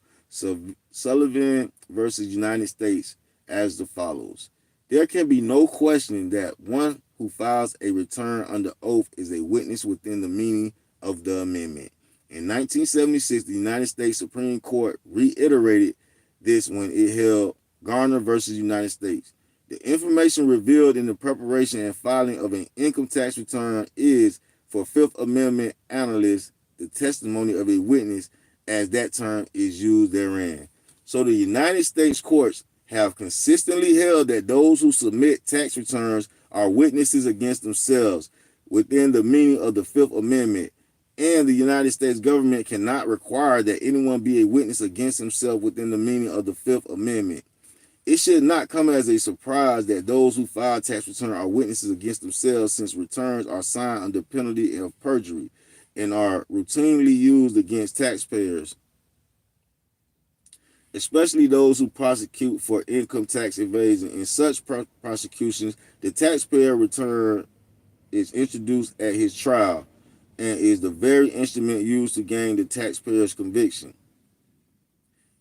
Sullivan versus United States as follows. There can be no question that one who files a return under oath is a witness within the meaning of the amendment. In 1976, the United States Supreme Court reiterated this when it held Garner versus United States. The information revealed in the preparation and filing of an income tax return is, for Fifth Amendment analysts, the testimony of a witness as that term is used therein. So the United States courts have consistently held that those who submit tax returns are witnesses against themselves within the meaning of the Fifth Amendment, and the United States government cannot require that anyone be a witness against himself within the meaning of the Fifth Amendment. It should not come as a surprise that those who file tax returns are witnesses against themselves, since returns are signed under penalty of perjury and are routinely used against taxpayers, especially those who prosecute for income tax evasion. In such prosecutions, the taxpayer return is introduced at his trial and is the very instrument used to gain the taxpayer's conviction.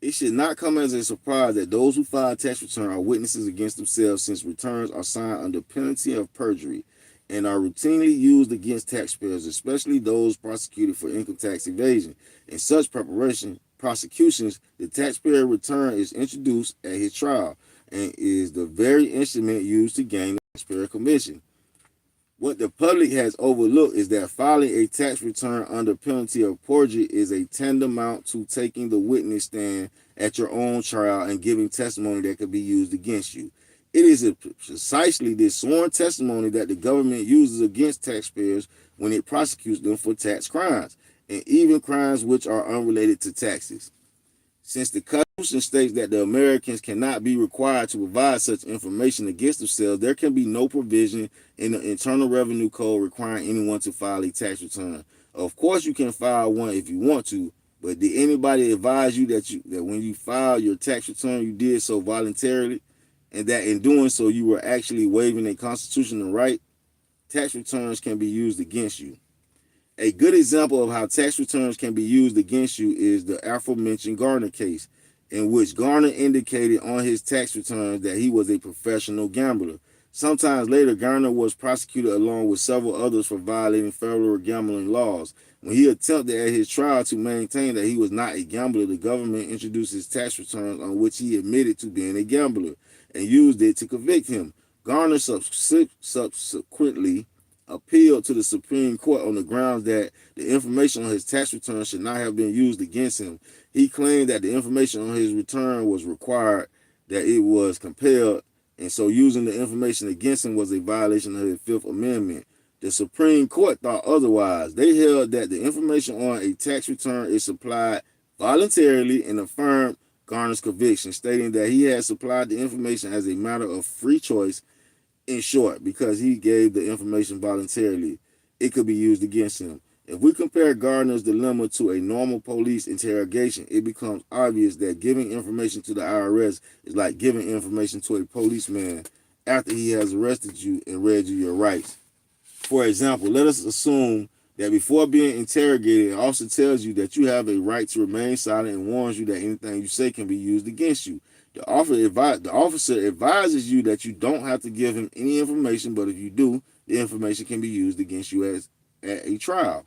It should not come as a surprise that those who file tax return are witnesses against themselves, since returns are signed under penalty of perjury and are routinely used against taxpayers, especially those prosecuted for income tax evasion. In such prosecutions, the taxpayer return is introduced at his trial and is the very instrument used to gain the taxpayer conviction. What the public has overlooked is that filing a tax return under penalty of perjury is a tantamount to taking the witness stand at your own trial and giving testimony that could be used against you. It is precisely this sworn testimony that the government uses against taxpayers when it prosecutes them for tax crimes, and even crimes which are unrelated to taxes. Since the Constitution states that the Americans cannot be required to provide such information against themselves, there can be no provision in the Internal Revenue Code requiring anyone to file a tax return. Of course, you can file one if you want to, but did anybody advise you that when you file your tax return, you did so voluntarily, and that in doing so, you were actually waiving a constitutional right? Tax returns can be used against you. A good example of how tax returns can be used against you is the aforementioned Garner case, in which Garner indicated on his tax returns that he was a professional gambler. Sometimes later, Garner was prosecuted along with several others for violating federal gambling laws. When he attempted at his trial to maintain that he was not a gambler, the government introduced his tax returns on which he admitted to being a gambler and used it to convict him. Garner subsequently appealed to the Supreme Court on the grounds that the information on his tax return should not have been used against him. He claimed that the information on his return was required, that it was compelled, and so using the information against him was a violation of the Fifth Amendment. The Supreme Court thought otherwise. They held that the information on a tax return is supplied voluntarily and affirmed Garner's conviction, stating that he had supplied the information as a matter of free choice. In short, because he gave the information voluntarily, it could be used against him. If we compare Garner's dilemma to a normal police interrogation, it becomes obvious that giving information to the IRS is like giving information to a policeman after he has arrested you and read you your rights. For example, let us assume that before being interrogated, an officer tells you that you have a right to remain silent and warns you that anything you say can be used against you. The officer advises you that you don't have to give him any information, but if you do, the information can be used against you at a trial.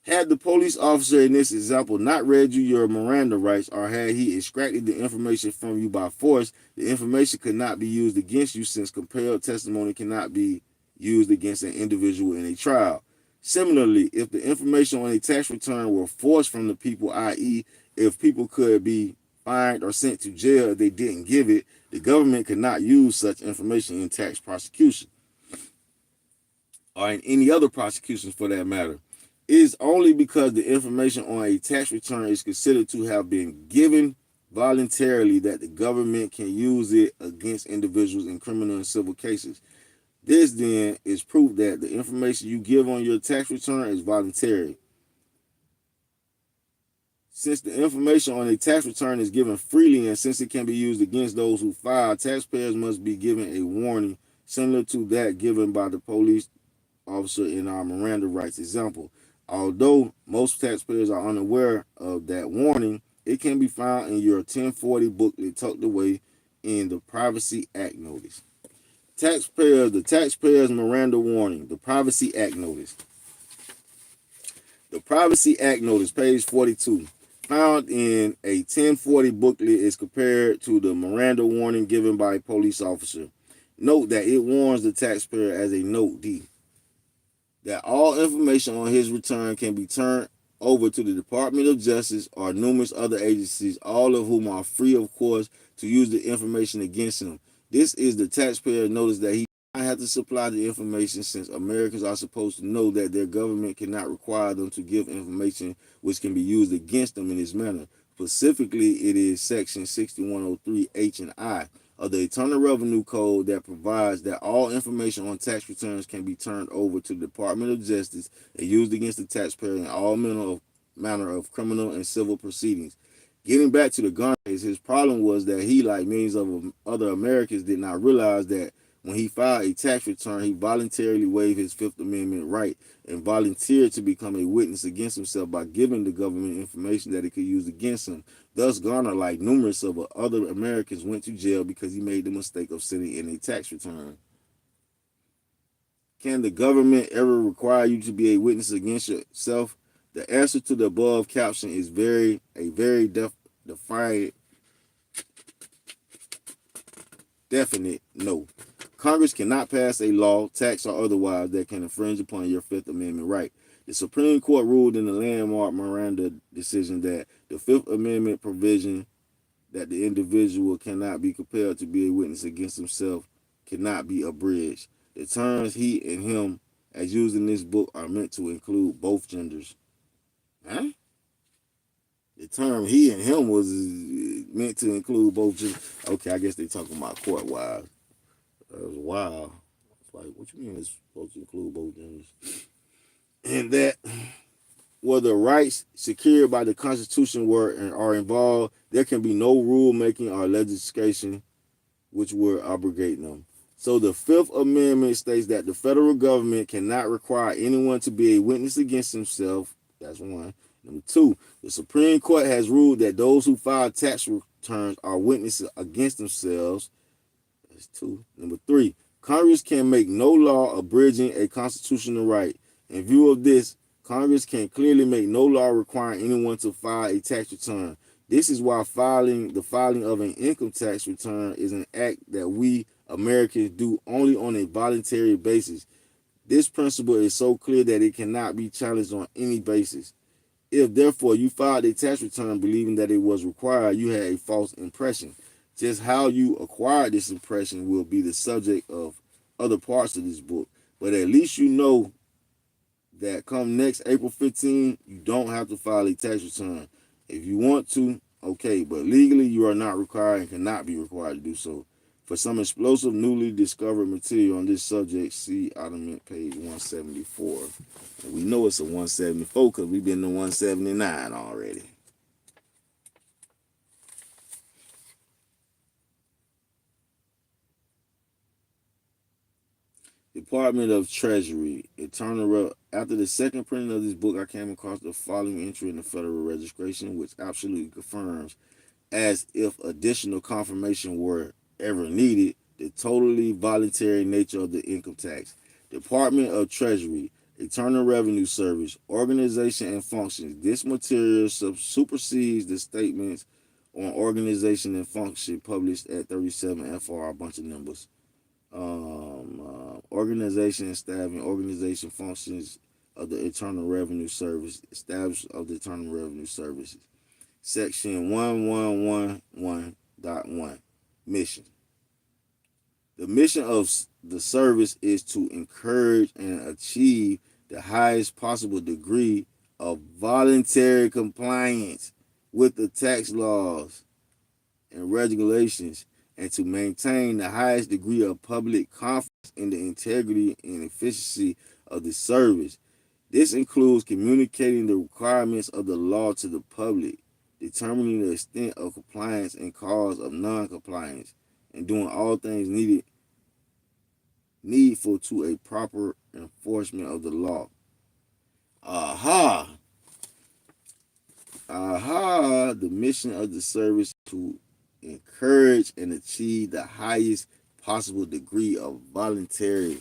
Had the police officer in this example not read you your Miranda rights, or had he extracted the information from you by force, the information could not be used against you, since compelled testimony cannot be used against an individual in a trial. Similarly, if the information on a tax return were forced from the people, i.e., if people could be fined or sent to jail if they didn't give it, the government could not use such information in tax prosecution or in any other prosecutions for that matter. It is only because the information on a tax return is considered to have been given voluntarily that the government can use it against individuals in criminal and civil cases. This then is proof that the information you give on your tax return is voluntary. Since the information on a tax return is given freely and since it can be used against those who file, taxpayers must be given a warning similar to that given by the police officer in our Miranda rights example. Although most taxpayers are unaware of that warning, it can be found in your 1040 booklet tucked away in the Privacy Act notice. The taxpayer's Miranda warning, the Privacy Act notice. The Privacy Act notice, page 42, found in a 1040 booklet is compared to the Miranda warning given by a police officer. Note that it warns the taxpayer as a note D that all information on his return can be turned over to the Department of Justice or numerous other agencies, all of whom are free, of course, to use the information against him. This is the taxpayer notice that he does not have to supply the information, since Americans are supposed to know that their government cannot require them to give information which can be used against them in this manner. Specifically, it is Section 6103 H and I of the Internal Revenue Code that provides that all information on tax returns can be turned over to the Department of Justice and used against the taxpayer in all manner of criminal and civil proceedings. Getting back to the gun case, his problem was that he, like millions of other Americans, did not realize that when he filed a tax return, he voluntarily waived his Fifth Amendment right and volunteered to become a witness against himself by giving the government information that it could use against him. Thus, Garner, like numerous of other Americans, went to jail because he made the mistake of sending in a tax return. Can the government ever require you to be a witness against yourself? The answer to the above caption is very definite no. Congress cannot pass a law, tax or otherwise, that can infringe upon your Fifth Amendment right. The Supreme Court ruled in the landmark Miranda decision that the Fifth Amendment provision that the individual cannot be compelled to be a witness against himself cannot be abridged. The terms he and him, as used in this book, are meant to include both genders. Huh? The term he and him was meant to include both genders. Okay, I guess they talking about court-wise. That was wild. It's like, what you mean it's supposed to include both genders? And that where the rights secured by the Constitution are involved, there can be no rulemaking or legislation which would abrogate them. So the Fifth Amendment states that the federal government cannot require anyone to be a witness against himself. That's one. Number two, the Supreme Court has ruled that those who file tax returns are witnesses against themselves. That's two. Number three, Congress can make no law abridging a constitutional right. In view of this, Congress can clearly make no law requiring anyone to file a tax return. This is why the filing of an income tax return is an act that we Americans do only on a voluntary basis. This principle is so clear that it cannot be challenged on any basis. If, therefore, you filed a tax return believing that it was required, you had a false impression. Just how you acquired this impression will be the subject of other parts of this book. But at least you know that come next April 15, you don't have to file a tax return. If you want to, okay, but legally you are not required and cannot be required to do so. For some explosive newly discovered material on this subject, see Ottoman page 174. And we know it's a 174 because we've been to 179 already. Department of Treasury, after the second printing of this book, I came across the following entry in the Federal Registration, which absolutely confirms, as if additional confirmation were ever needed, the totally voluntary nature of the income tax. Department of Treasury, Internal Revenue Service, organization and functions. This material supersedes the statements on organization and function published at 37 FR, a bunch of numbers. Organization and staffing, organization functions of the Internal Revenue Service, establishment of the Internal Revenue Services. Section 1111.1, mission. The mission of the service is to encourage and achieve the highest possible degree of voluntary compliance with the tax laws and regulations, and to maintain the highest degree of public confidence in the integrity and efficiency of the service. This includes communicating the requirements of the law to the public, determining the extent of compliance and cause of non-compliance, and doing all things needful to a proper enforcement of the law. Aha! Aha! The mission of the service to encourage and achieve the highest possible degree of voluntary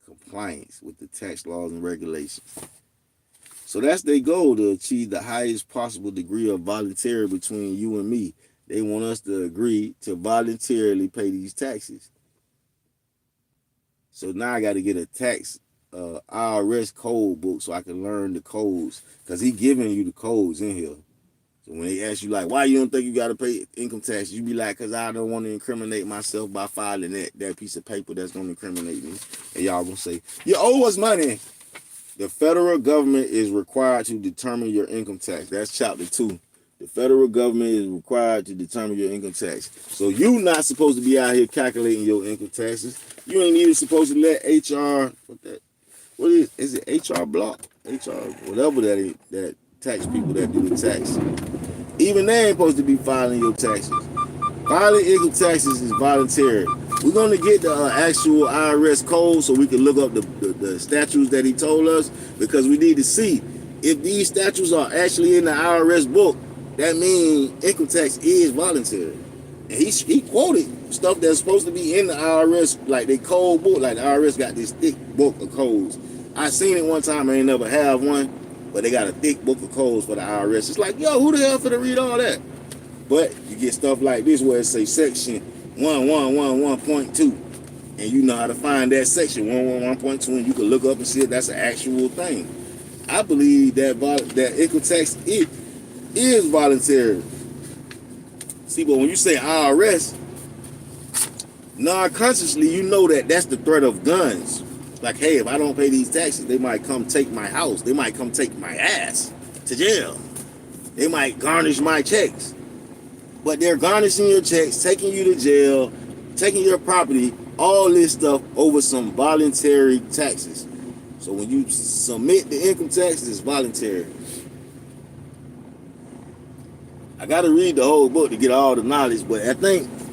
compliance with the tax laws and regulations. So that's their goal, to achieve the highest possible degree of voluntary between you and me. They want us to agree to voluntarily pay these taxes. So now I got to get a tax IRS code book so I can learn the codes, because he giving you the codes in here. So when they ask you, like, why you don't think you got to pay income tax, you be like, because I don't want to incriminate myself by filing that piece of paper that's going to incriminate me. And y'all going to say, you owe us money. The federal government is required to determine your income tax. That's chapter 2. The federal government is required to determine your income tax. So you not supposed to be out here calculating your income taxes. You ain't even supposed to let HR, what is it HR block? HR, whatever that tax people that do the tax. Even they ain't supposed to be filing your taxes. Filing income taxes is voluntary. We're going to get the actual IRS code so we can look up the statutes that he told us, because we need to see if these statutes are actually in the IRS book. That means income tax is voluntary. And he quoted stuff that's supposed to be in the IRS, like they code book, like the IRS got this thick book of codes. I seen it one time, I ain't never have one, but they got a thick book of codes for the IRS. It's like, yo, who the hell finna read all that? But you get stuff like this where it say section 1111.2, and you know how to find that section 111.2, and you can look up and see if that's an actual thing. I believe that income tax is voluntary. See, but when you say IRS, non-consciously you know that that's the threat of guns. Like, hey, if I don't pay these taxes, they might come take my house. They might come take my ass to jail. They might garnish my checks. But they're garnishing your checks, taking you to jail, taking your property, all this stuff over some voluntary taxes. So when you submit the income taxes, it's voluntary. I got to read the whole book to get all the knowledge, but I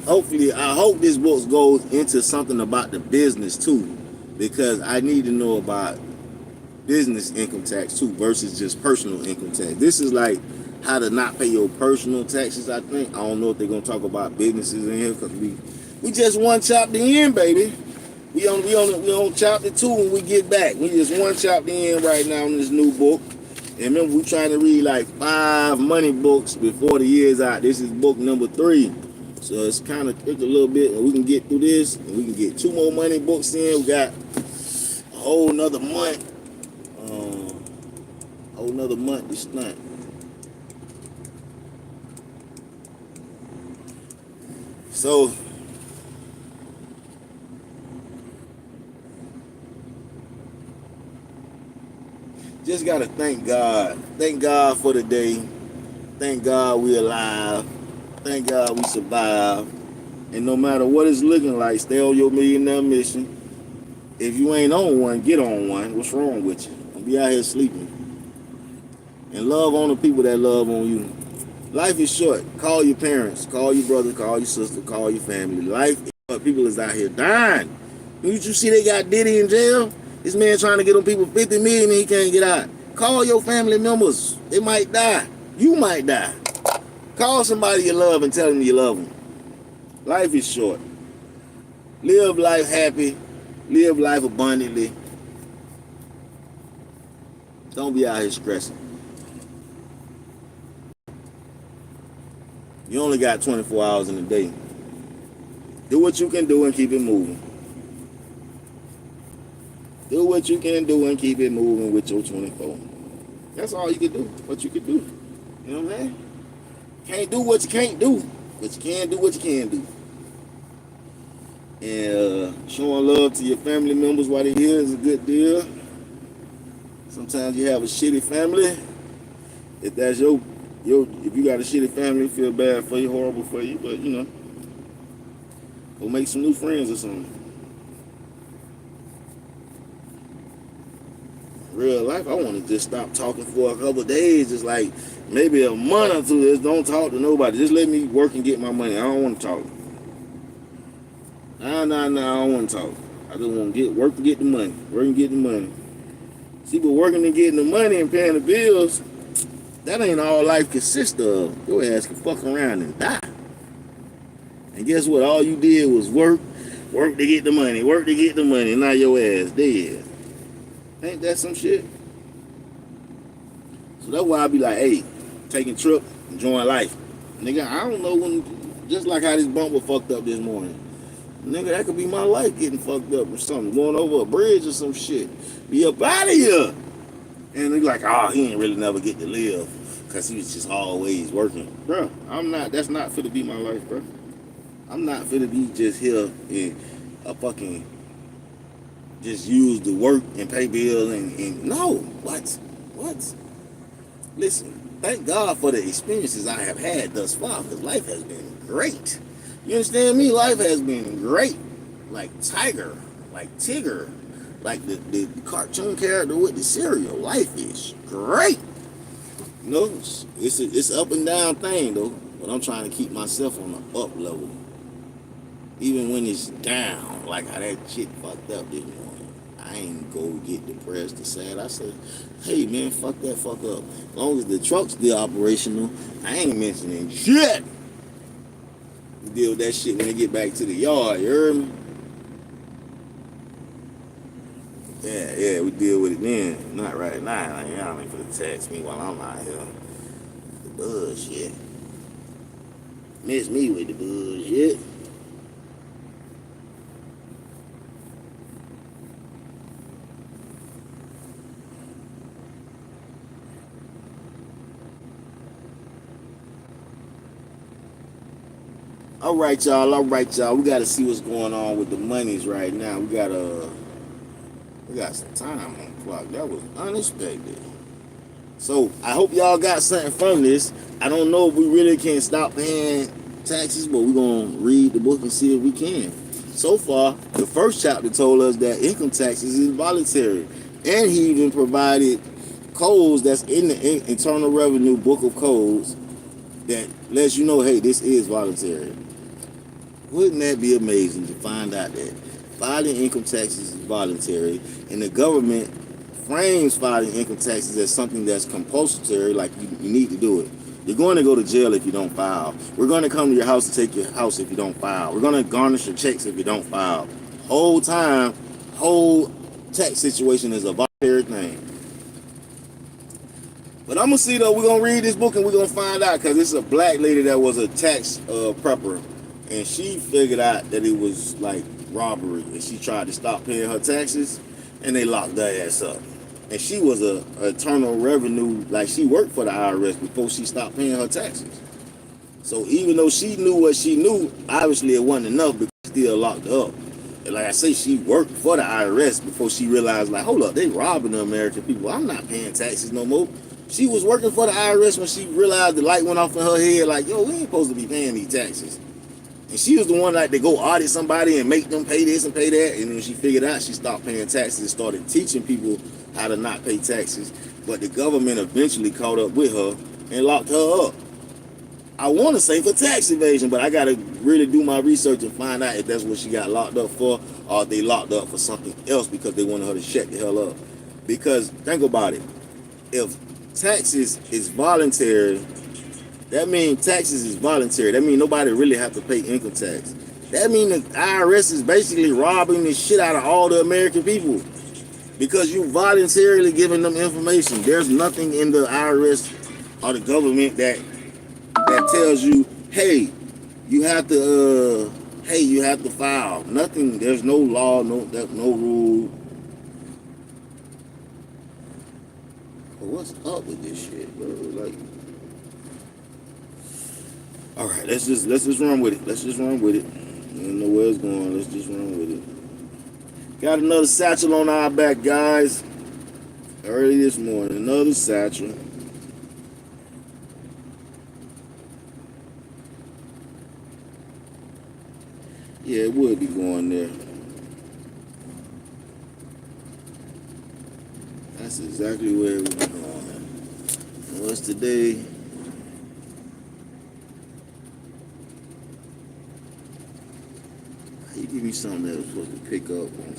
hope this book goes into something about the business too, because I need to know about business income tax too versus just personal income tax. This is like how to not pay your personal taxes, I think. I don't know if they're going to talk about businesses in here, because we just one chapter in, baby. We on chapter 2 when we get back. We just one chapter in right now in this new book. And remember, we're trying to read like 5 money books before the year's out. This is book number 3. So it's kind of quick a little bit, and we can get through this, and we can get 2 more money books in. We got a whole nother month. This night. So just gotta thank God. Thank God for the day. Thank God we alive. Thank God we survived. And no matter what it's looking like, stay on your millionaire mission. If you ain't on one, get on one. What's wrong with you? Don't be out here sleeping. And love on the people that love on you. Life is short. Call your parents, call your brother, call your sister, call your family. Life is short. People is out here dying. Did you see they got Diddy in jail? This man trying to get them people $50 million and he can't get out. Call your family members. They might die. You might die. Call somebody you love and tell them you love them. Life is short. Live life happy. Live life abundantly. Don't be out here stressing. You only got 24 hours in a day. Do what you can do and keep it moving. Do what you can do and keep it moving with your 24. That's all you can do. What you can do. You know what I'm saying? Can't do what you can't do, but you can do what you can do. And showing love to your family members while they're here is a good deal. Sometimes you have a shitty family. If that's your if you got a shitty family, feel bad for you, horrible for you, but go make some new friends or something. Real life, I want to just stop talking for a couple of days, just like maybe a month or two. Just don't talk to nobody. Just let me work and get my money. I don't want to talk. Nah, I don't want to talk. I just want to work and get the money. Work and get the money. See, but working and getting the money and paying the bills, that ain't all life consists of. Your ass can fuck around and die. And guess what? All you did was work to get the money, work to get the money. Now your ass dead. Ain't that some shit? So that's why I be like, hey, taking trip, enjoying life. Nigga, I don't know when, just like how this bumper fucked up this morning. Nigga, that could be my life getting fucked up or something, going over a bridge or some shit. Be up out of here. And they like, oh, he ain't really never get to live because he was just always working. Bro, that's not fit to be my life, bro. I'm not fit to be just here in a fucking, just use the work and pay bills and no, what? Listen, thank God for the experiences I have had thus far because life has been great. You understand me? Life has been great. Like Tiger, like Tigger, like the cartoon character with the cereal. Life is great. You know, it's up and down thing though, but I'm trying to keep myself on the up level. Even when it's down, like how that shit fucked up this morning. I ain't go get depressed or sad. I said, hey man, fuck that fuck up. As long as the truck's still operational, I ain't mentioning shit. We deal with that shit when they get back to the yard, you heard me? Yeah, we deal with it then. Not right now. Like, y'all ain't finna text me while I'm out here. The bullshit. Miss me with the bullshit. All right, y'all. We got to see what's going on with the monies right now. We got some time on the clock. That was unexpected. So I hope y'all got something from this. I don't know if we really can stop paying taxes, but we're gonna read the book and see if we can. So far, the first chapter told us that income taxes is voluntary, and he even provided codes that's in the Internal Revenue Book of Codes that lets you know, hey, this is voluntary. Wouldn't that be amazing to find out that filing income taxes is voluntary, and the government frames filing income taxes as something that's compulsory, like you need to do it. You're going to go to jail if you don't file. We're going to come to your house to take your house if you don't file. We're going to garnish your checks if you don't file. Whole tax situation is a voluntary thing. But I'm going to see, though, we're going to read this book and we're going to find out, because it's a black lady that was a tax prepper, and she figured out that it was like robbery, and she tried to stop paying her taxes, and they locked her ass up. And she was a Internal Revenue, like she worked for the IRS before she stopped paying her taxes. So even though she knew what she knew, obviously it wasn't enough because she still locked her up. And like I say, she worked for the IRS before she realized, like, hold up, they robbing the American people. I'm not paying taxes no more. She was working for the IRS when she realized the light went off in her head, like, yo, we ain't supposed to be paying these taxes. And she was the one like to go audit somebody and make them pay this and pay that. And when she figured out, she stopped paying taxes and started teaching people how to not pay taxes. But the government eventually caught up with her and locked her up. I want to say for tax evasion, but I got to really do my research and find out if that's what she got locked up for, or if they locked her up for something else because they wanted her to shut the hell up. Because think about it. If taxes is voluntary, that means taxes is voluntary. That means nobody really have to pay income tax. That means the IRS is basically robbing the shit out of all the American people because you voluntarily giving them information. There's nothing in the IRS or the government that tells you, hey, you have to file. Nothing. There's no law, no rule. But what's up with this shit, bro? Like. All right, let's just run with it. Let's just run with it. I don't know where it's going. Let's just run with it. Got another satchel on our back, guys. Early this morning, another satchel. Yeah, it would be going there. That's exactly where it would be going. And what's today? You give me something that was supposed to pick up on.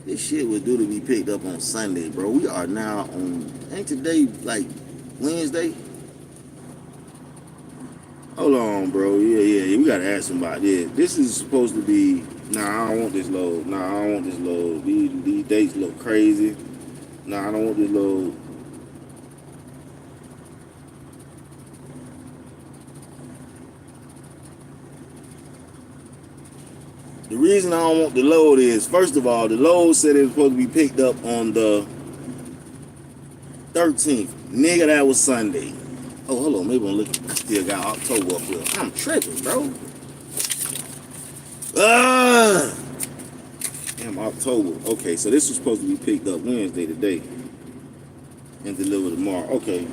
This shit was due to be picked up on Sunday, bro. We are now on. Ain't today like Wednesday? Hold on, bro. Yeah. We gotta ask somebody. Yeah, this is supposed to be. Nah, I don't want this load. Nah, I don't want this load. These dates look crazy. Nah, I don't want this load. The reason I don't want the load is, first of all, the load said it was supposed to be picked up on the 13th. Nigga, that was Sunday. Oh, hold on. Maybe I'm looking. I still got October up here. I'm tripping, bro. Ah! Damn, October. Okay, so this was supposed to be picked up Wednesday today and delivered tomorrow. Okay.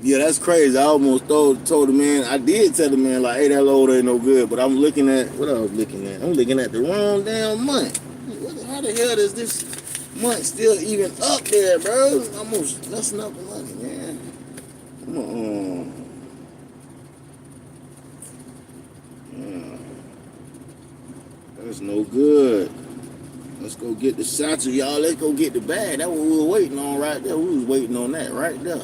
Yeah, that's crazy. I almost told the man. I did tell the man like, "Hey, that load ain't no good." But I'm looking at what I was looking at. I'm looking at the wrong damn month. How the hell is this month still even up there, bro? Almost messing up the money, man. Come on. Yeah, that's no good. Let's go get the satchel, y'all. Let's go get the bag. That's what we were waiting on right there. We was waiting on that right there.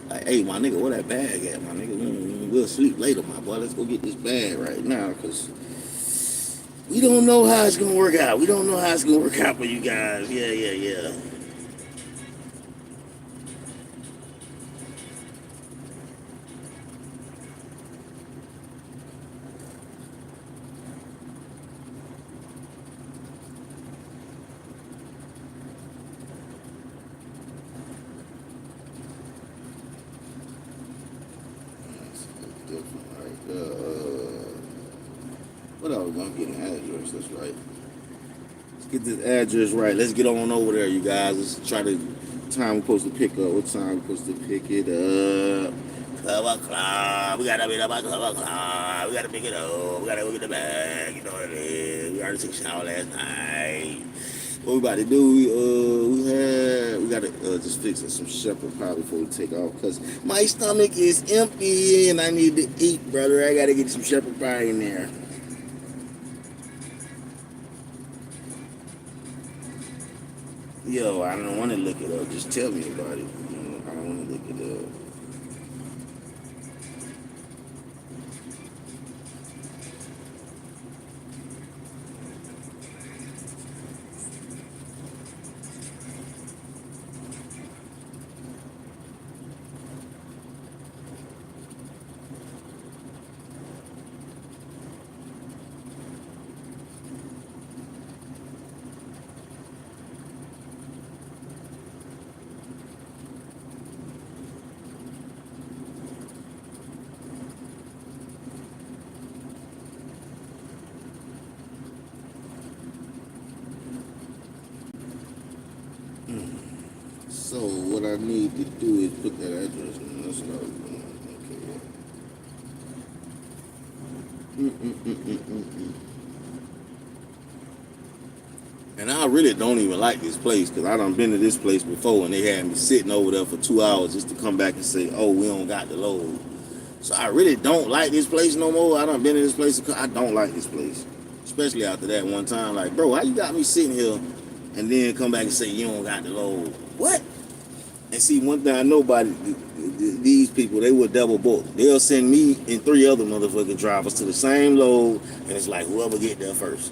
Like, hey, my nigga, where that bag at, my nigga? We'll sleep later, my boy. Let's go get this bag right now, because we don't know how it's going to work out. We don't know how it's going to work out for you guys. Yeah. What else? I'm getting an address. That's right. Let's get this address right. Let's get on over there, you guys. Let's try to time we're supposed to pick up. What time we're supposed to pick it up? 12 o'clock. We gotta be about 12 o'clock. We gotta pick it up. We gotta go get the bag. You know what it is. We already took a shower last night. What we about to do? We gotta just fix some shepherd pie before we take off, cause my stomach is empty and I need to eat, brother. I gotta get some shepherd pie in there. Yo, I don't want to look it up. Just tell me about it. I don't want to look it up. So what I need to do is put that address in. That's what I was doing. Okay. Mm-mm-mm-mm-mm. And I really don't even like this place because I done been to this place before and they had me sitting over there for 2 hours just to come back and say, oh, we don't got the load. So I really don't like this place no more. I done been to this place. I don't like this place. Especially after that one time. Like, bro, how you got me sitting here and then come back and say you don't got the load? What? And see, one thing I know about these people, they would double book. They'll send me and 3 other motherfucking drivers to the same load and it's like whoever get there first.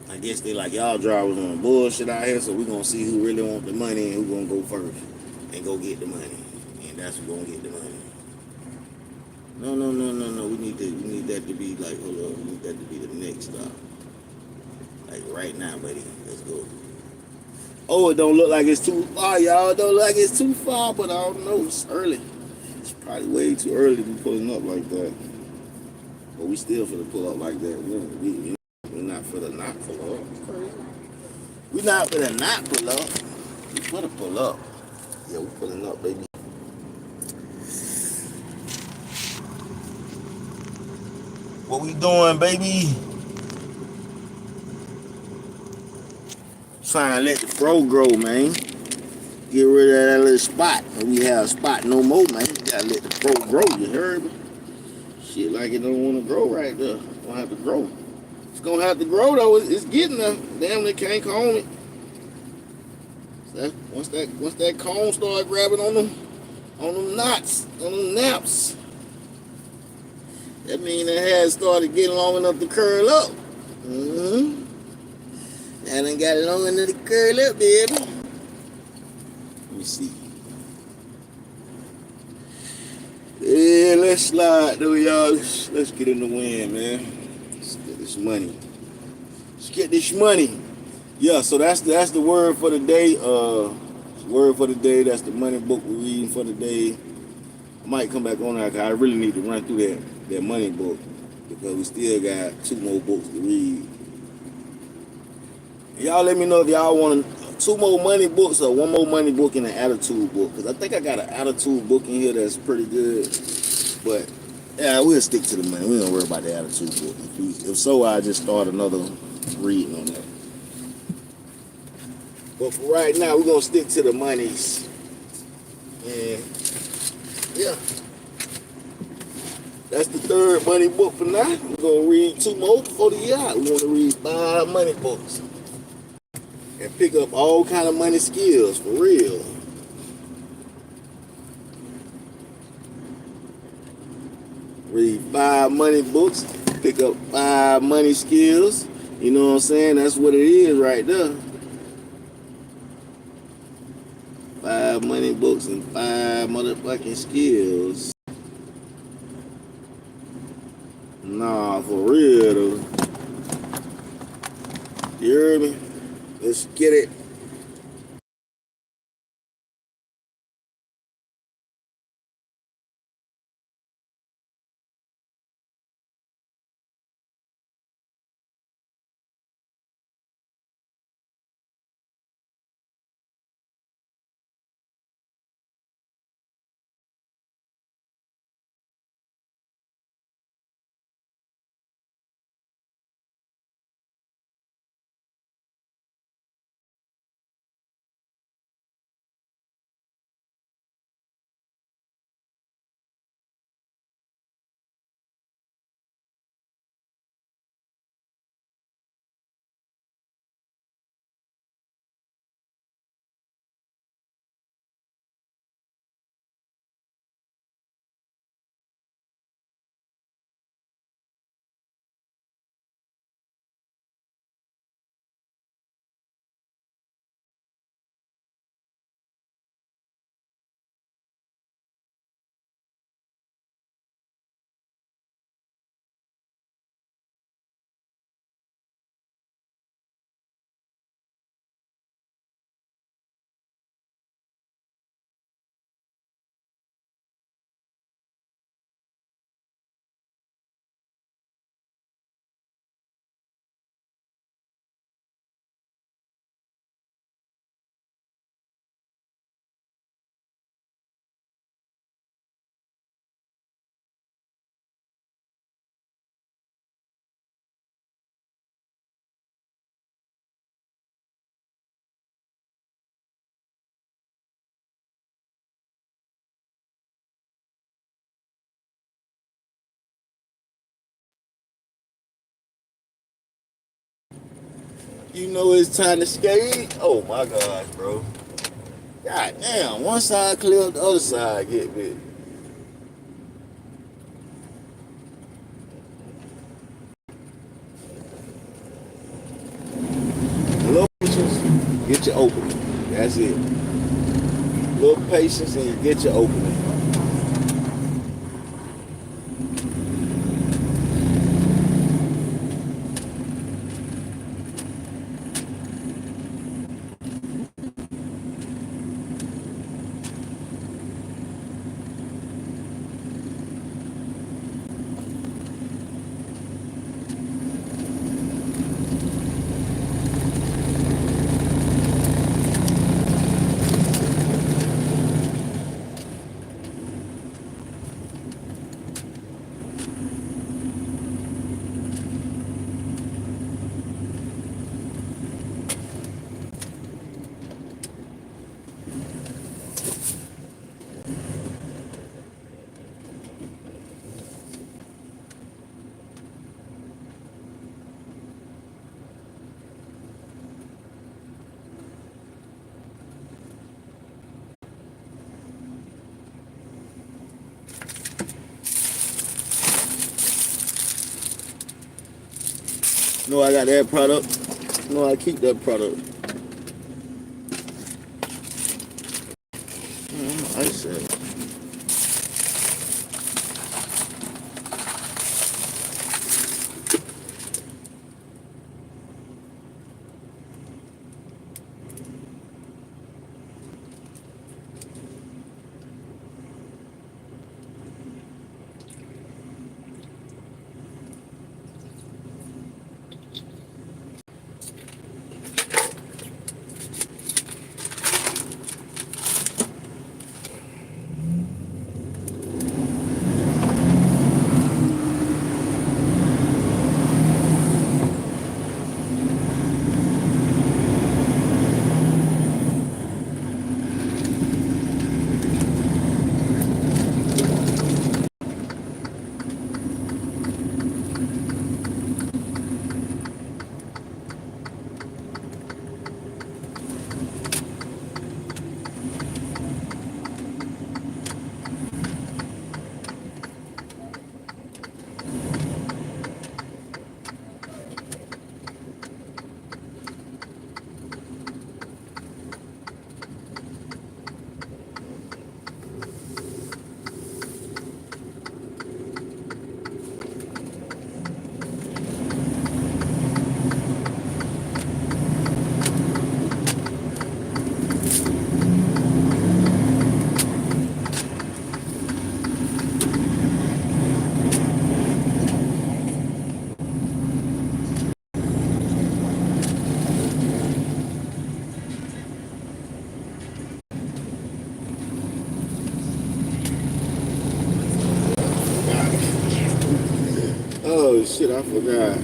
I guess they like y'all drivers on bullshit out here, so we gonna see who really want the money and who gonna go first and go get the money, and that's who gonna get the money. No, no, no, no, no. We need that to be like, hold on, we need that to be the next stop. Like right now, buddy. Let's go. Oh, it don't look like it's too far, y'all. It don't look like it's too far, but I don't know. It's early. It's probably way too early to be pulling up like that. But we still finna pull up like that. We're not for the not pull up. We not for the not pull up. We finna pull up. Yeah, we pulling up, baby. What we doing, baby? Trying to let the fro grow, man. Get rid of that little spot. We have a spot no more, man. You gotta let the fro grow, you heard me? Shit like it don't wanna grow right there. It's gonna have to grow. It's gonna have to grow though. It's getting there. Damn, they can't comb it. So once that comb start grabbing on them knots, on them naps, that means that hair started getting long enough to curl up. Mm-hmm. I done got long enough to curl up, baby. Let me see. Yeah, let's slide though, y'all. Let's get in the wind, man. Let's get this money. Let's get this money. Yeah, so that's the word for the day. Word for the day. That's the money book we're reading for the day. I might come back on that because I really need to run through that money book because we still got 2 more books to read. Y'all let me know if y'all want 2 more money books or 1 more money book and an attitude book. Because I think I got an attitude book in here that's pretty good. But, yeah, we'll stick to the money. We don't worry about the attitude book. If so, I'll just start another reading on that. But for right now, we're going to stick to the monies. And, yeah. That's the 3rd money book for now. We're going to read 2 more before the year out. We want to read 5 money books. And pick up all kind of money skills, for real. Read 5 money books, pick up 5 money skills. You know what I'm saying? That's what it is right there. 5 money books and 5 motherfucking skills. Nah, for real though. You heard me? Let's get it. You know it's time to skate. Oh my gosh, bro. God damn, one side clear up, the other side get bit. Little patience, get your opening. That's it. Little patience and you get your opening. You know I got that product. You know I keep that product. I said. Oh shit, I forgot.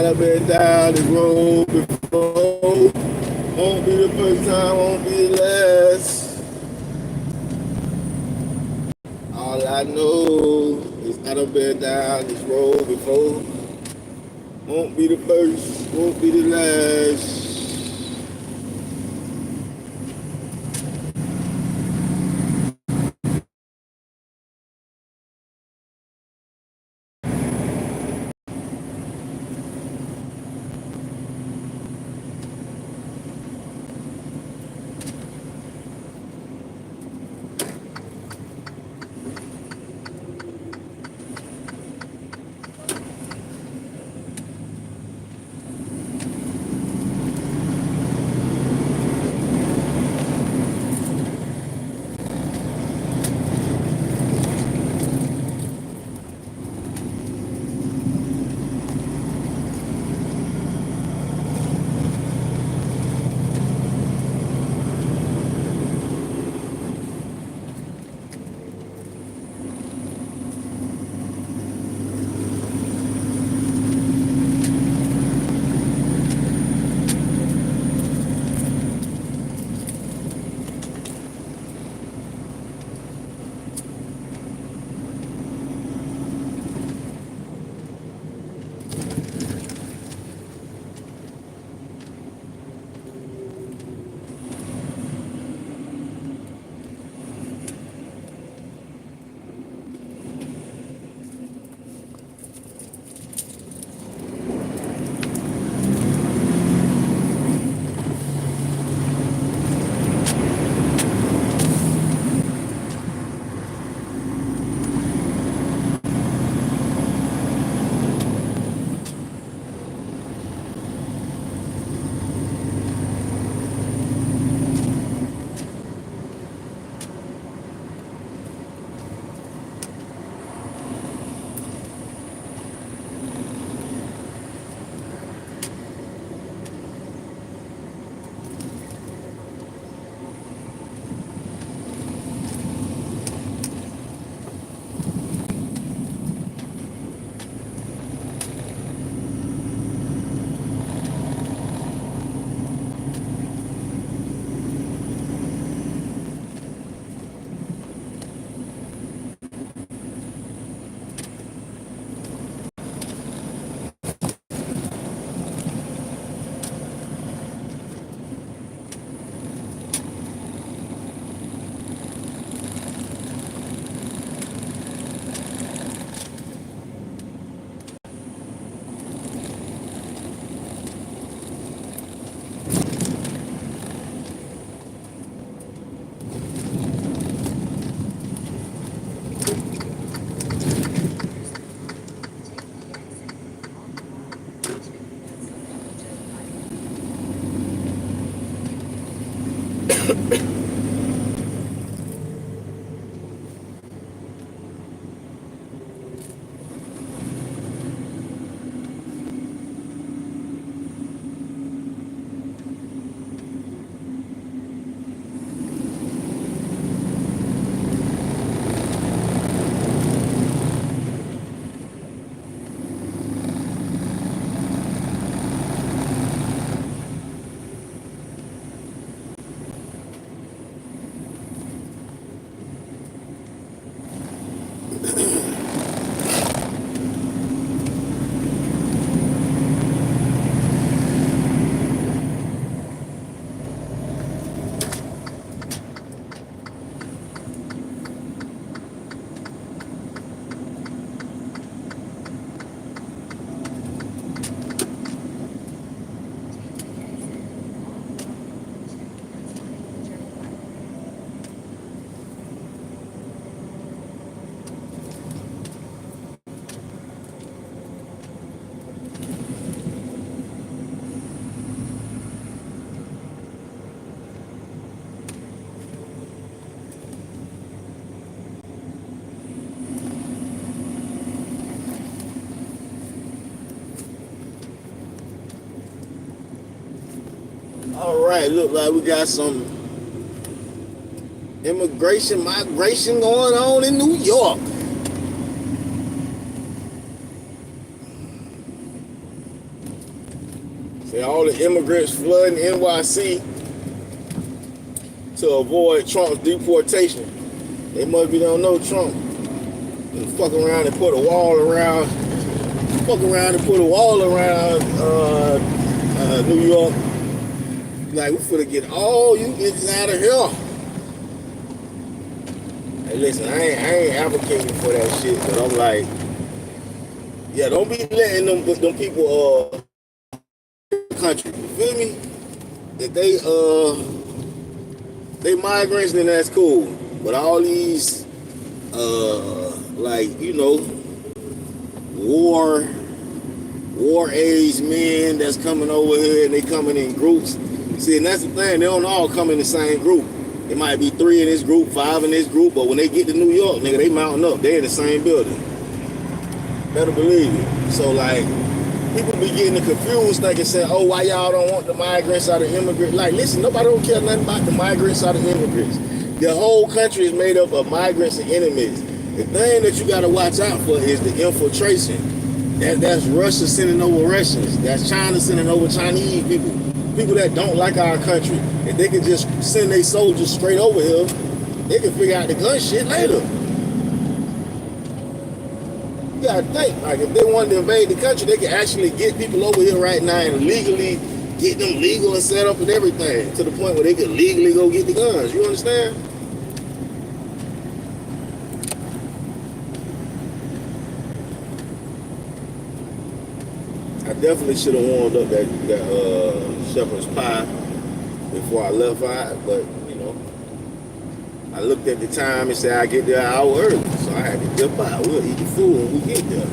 I've been down this road before. Won't be the first time, won't be the last. All I know is I done been down this road before. Won't be the first, won't be the last. All right, look like we got some migration going on in New York. And all the immigrants flooding NYC to avoid Trump's deportation. They must be don't know Trump. And fuck around and put a wall around. Fuck around and put a wall around New York. Like, we finna get all you niggas out of here. Hey, listen, I ain't advocating for that shit, but I'm like, yeah, don't be letting them people country. You feel me? If they migrants, then that's cool. But all these like, you know, war age men that's coming over here and they coming in groups. See, and that's the thing, they don't all come in the same group. It might be 3 in this group, 5 in this group, but when they get to New York, nigga, they mounting up. They in the same building. Better believe it. So, like, people be getting confused, thinking, saying, oh, why y'all don't want the migrants or the immigrants? Like, listen, nobody don't care nothing about the migrants or the immigrants. The whole country is made up of migrants and enemies. The thing that you got to watch out for is the infiltration. That's Russia sending over Russians. That's China sending over Chinese people. People that don't like our country. If they could just send their soldiers straight over here, they can figure out the gun shit later. You gotta think, like, if they wanted to invade the country, they can actually get people over here right now and legally get them legal and set up and everything to the point where they can legally go get the guns. You understand? I definitely should have warmed up that shepherd's pie before I left out, but you know, I looked at the time and said I get there an hour early, so I had to dip out. We'll eat the food when we get there.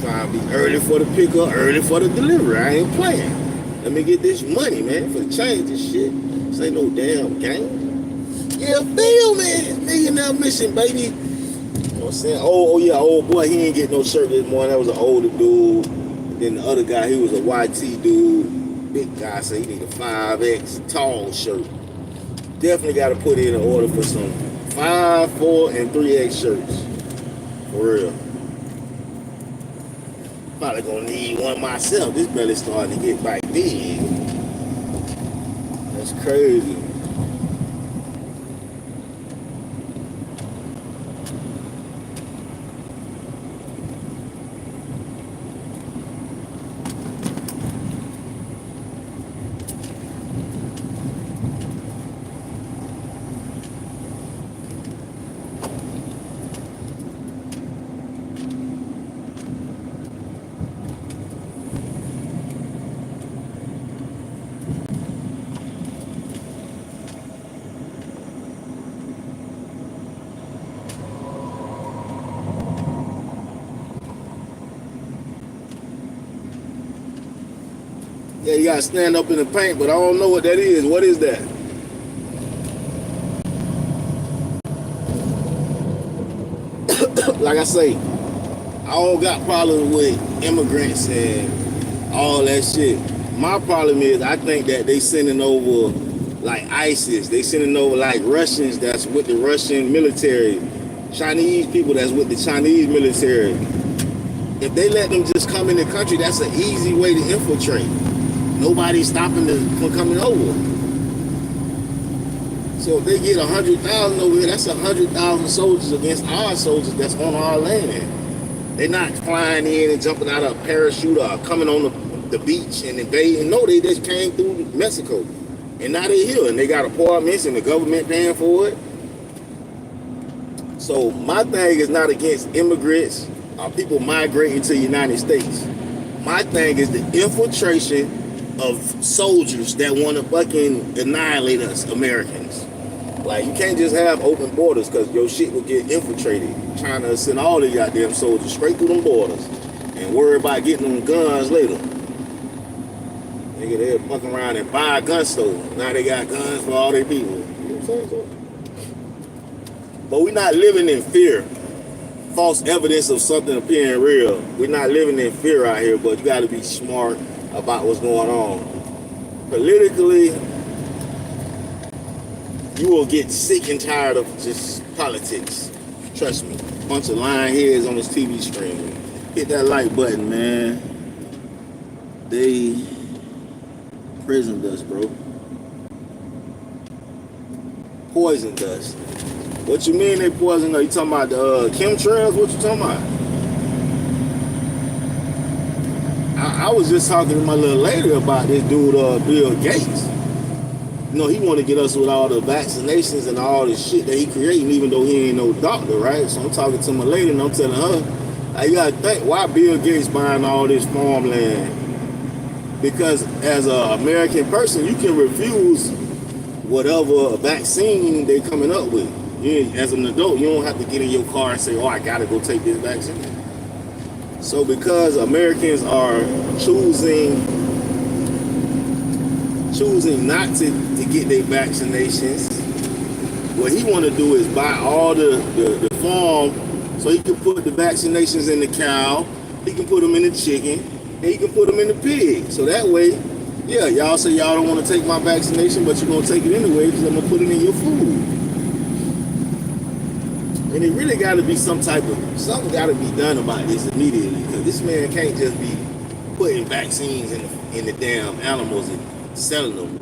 Trying to be early for the pickup, early for the delivery. I ain't playing. Let me get this money, man, for the change this shit. This ain't no damn game. Yeah, Bill, man, millionaire mission, baby. You know what I'm saying? Oh yeah, old boy, he ain't get no shirt this morning. That was an older dude. Then the other guy, he was a YT dude. Big guy, so he need a 5X tall shirt. Definitely got to put in an order for some 5, 4, and 3X shirts. For real. Probably gonna need one myself. This belly starting to get back big. That's crazy. Yeah, you gotta stand up in the paint, but I don't know what that is. What is that? Like I say, I don't got problems with immigrants and all that shit. My problem is I think that they sending over like ISIS. They sending over like Russians that's with the Russian military. Chinese people that's with the Chinese military. If they let them just come in the country, that's an easy way to infiltrate. Nobody's stopping them from coming over. So if they get 100,000 over here, that's 100,000 soldiers against our soldiers that's on our land. They're not flying in and jumping out of a parachute or coming on the beach and invading. No, they just came through Mexico. And now they're here and they got apartments and the government paying for it. So my thing is not against immigrants or people migrating to the United States. My thing is the infiltration of soldiers that want to fucking annihilate us Americans. Like, you can't just have open borders because your shit will get infiltrated. Trying to send all the goddamn soldiers straight through them borders and worry about getting them guns later. Nigga, they're fucking around and buy a gun store. Now they got guns for all their people. You know what I'm saying? So, but we're not living in fear. False evidence of something appearing real. We're not living in fear out here, but you got to be smart about what's going on. Politically, you will get sick and tired of just politics. Trust me. Bunch of lying heads on this TV screen. Hit that like button, man. Prison dust, bro. Poison dust. What you mean they poison? Are you talking about the chemtrails? What you talking about? I was just talking to my little lady about this dude, Bill Gates. You know, he want to get us with all the vaccinations and all the shit that he creating, even though he ain't no doctor, right? So I'm talking to my lady and I'm telling her, you gotta think, why Bill Gates buying all this farmland? Because as an American person, you can refuse whatever vaccine they coming up with. As an adult, you don't have to get in your car and say, oh, I gotta go take this vaccine. So because Americans are choosing not to get their vaccinations, what he want to do is buy all the farm so he can put the vaccinations in the cow, he can put them in the chicken, and he can put them in the pig. So that way, yeah, y'all say y'all don't want to take my vaccination, but you're going to take it anyway because I'm going to put it in your food. And it really got to be something got to be done about this immediately, because this man can't just be putting vaccines in the damn animals and selling them.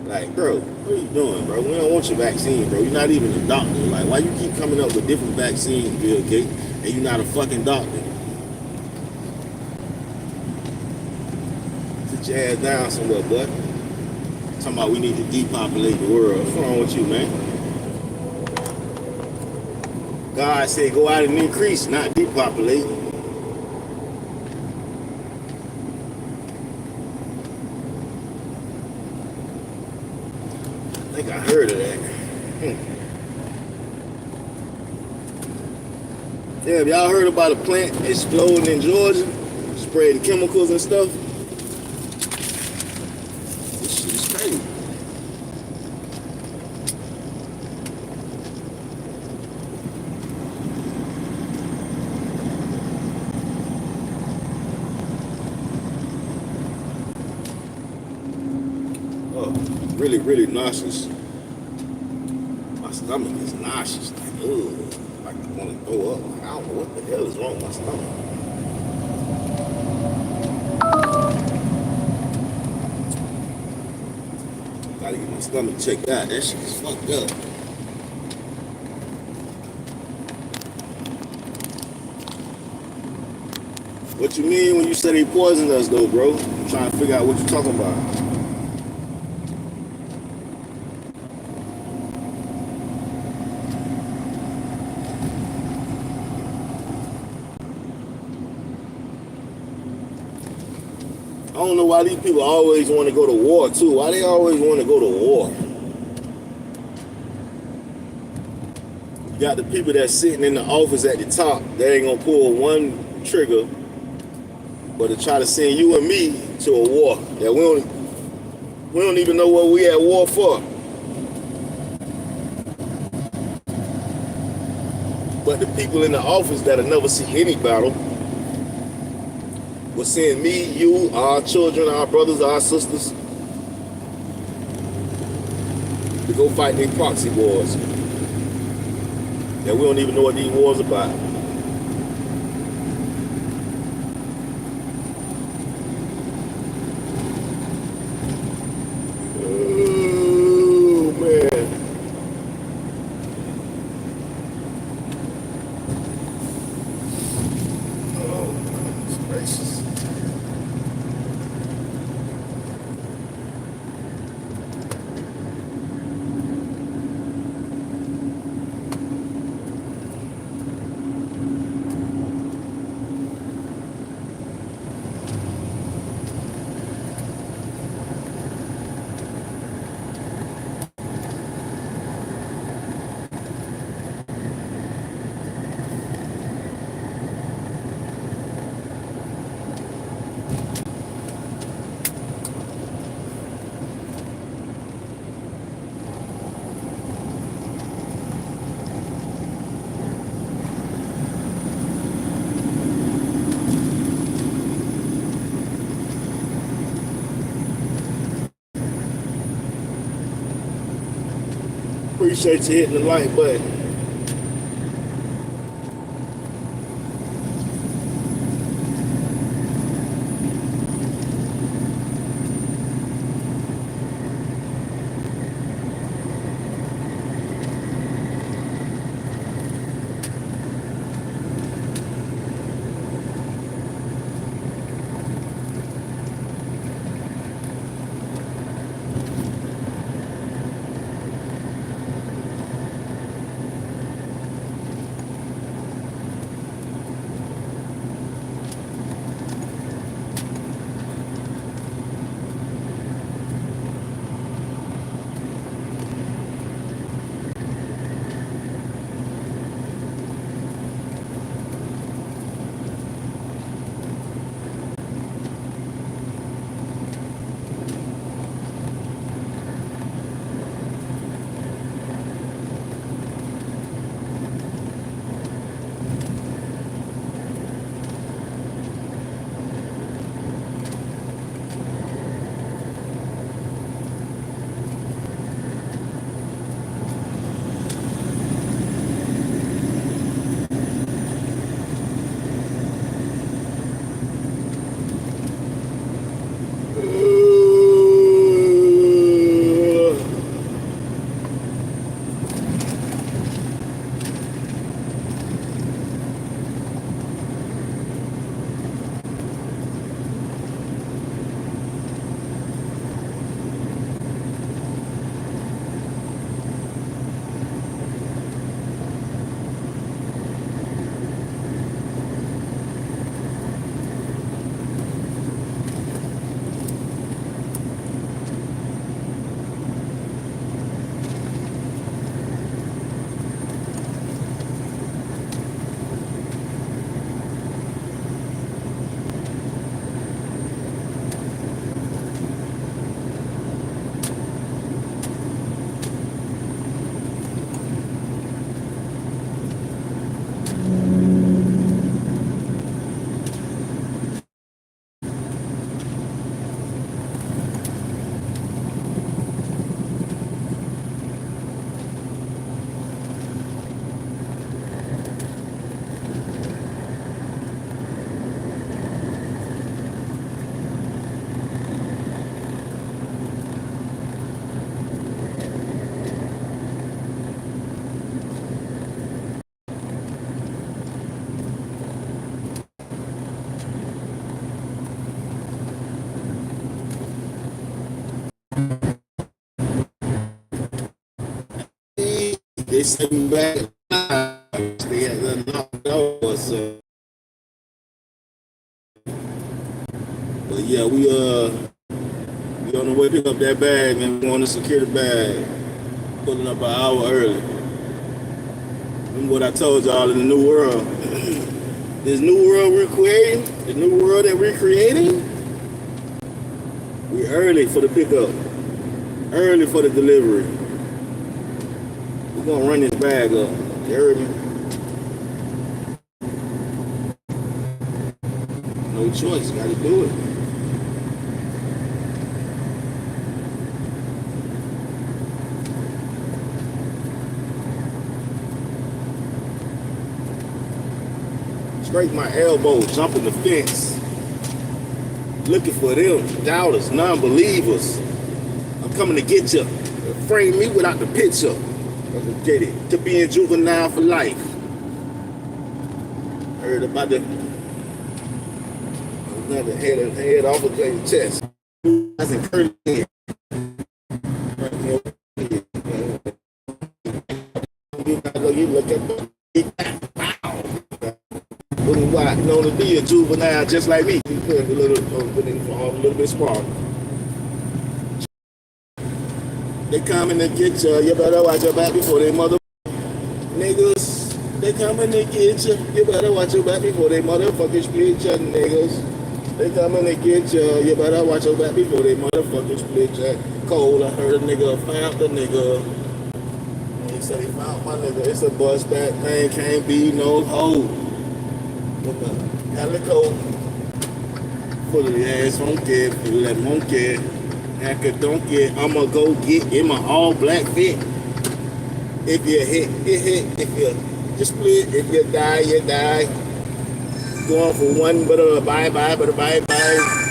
Like, bro, what are you doing, bro? We don't want your vaccine, bro. You're not even a doctor. Like, why you keep coming up with different vaccines, Bill Gates, and you're not a fucking doctor? Sit your ass down somewhere, bud. Talking about we need to depopulate the world. What's wrong with you, man? God said go out and increase, not depopulate. I think I heard of that. Yeah, have y'all heard about a plant exploding in Georgia? Spraying chemicals and stuff? This shit is crazy. Really, really nauseous. My stomach is nauseous. Like, ugh. Like I want to throw up. Like, I don't know what the hell is wrong with my stomach. Gotta get my stomach checked out. That shit is fucked up. What you mean when you say they poisoned us, though, bro? I'm trying to figure out what you're talking about. I don't know why these people always want to go to war, too. Why they always want to go to war? You got the people that's sitting in the office at the top, they ain't gonna pull one trigger, but to try to send you and me to a war that we don't even know what we at war for. But the people in the office that'll never see any battle will send me, you, our children, our brothers, our sisters to go fight their proxy wars that we don't even know what these wars about. Oh, man. Oh, goodness gracious. Appreciate you hitting the like button. They sent me back. They had to knock over. So, but yeah, we on the way to pick up that bag and we want to secure the bag. Pulling up an hour early. Remember what I told y'all in the new world? This new world we're creating, the new world that we're creating, we early for the pickup, early for the delivery. We're gonna run this bag up. You heard me? No choice, gotta do it. Scrape my elbow, jumping the fence. Looking for them doubters, non-believers. I'm coming to get you. Frame me without the picture. Get it. To be in juvenile for life. Heard about the head off of the chest. That's encouraging. You look at why known to be a juvenile just like me. You put a little bit smart. They coming to get you. You better watch your back before they mother niggas. They coming to get you. You better watch your back before they motherfucking split you, niggas. They coming to get you. You better watch your back before they motherfucking split you. Cole, I heard a nigga found the nigga. He said he found my nigga. It's a bust back thing. Can't be no hoe. With the calico full of the ass funky, full of that monkey. Acadonky, I'ma go get in my all black fit. If you hit, you hit. If you just split, if you die, you die. Going for one, but a bye bye, but a bye bye.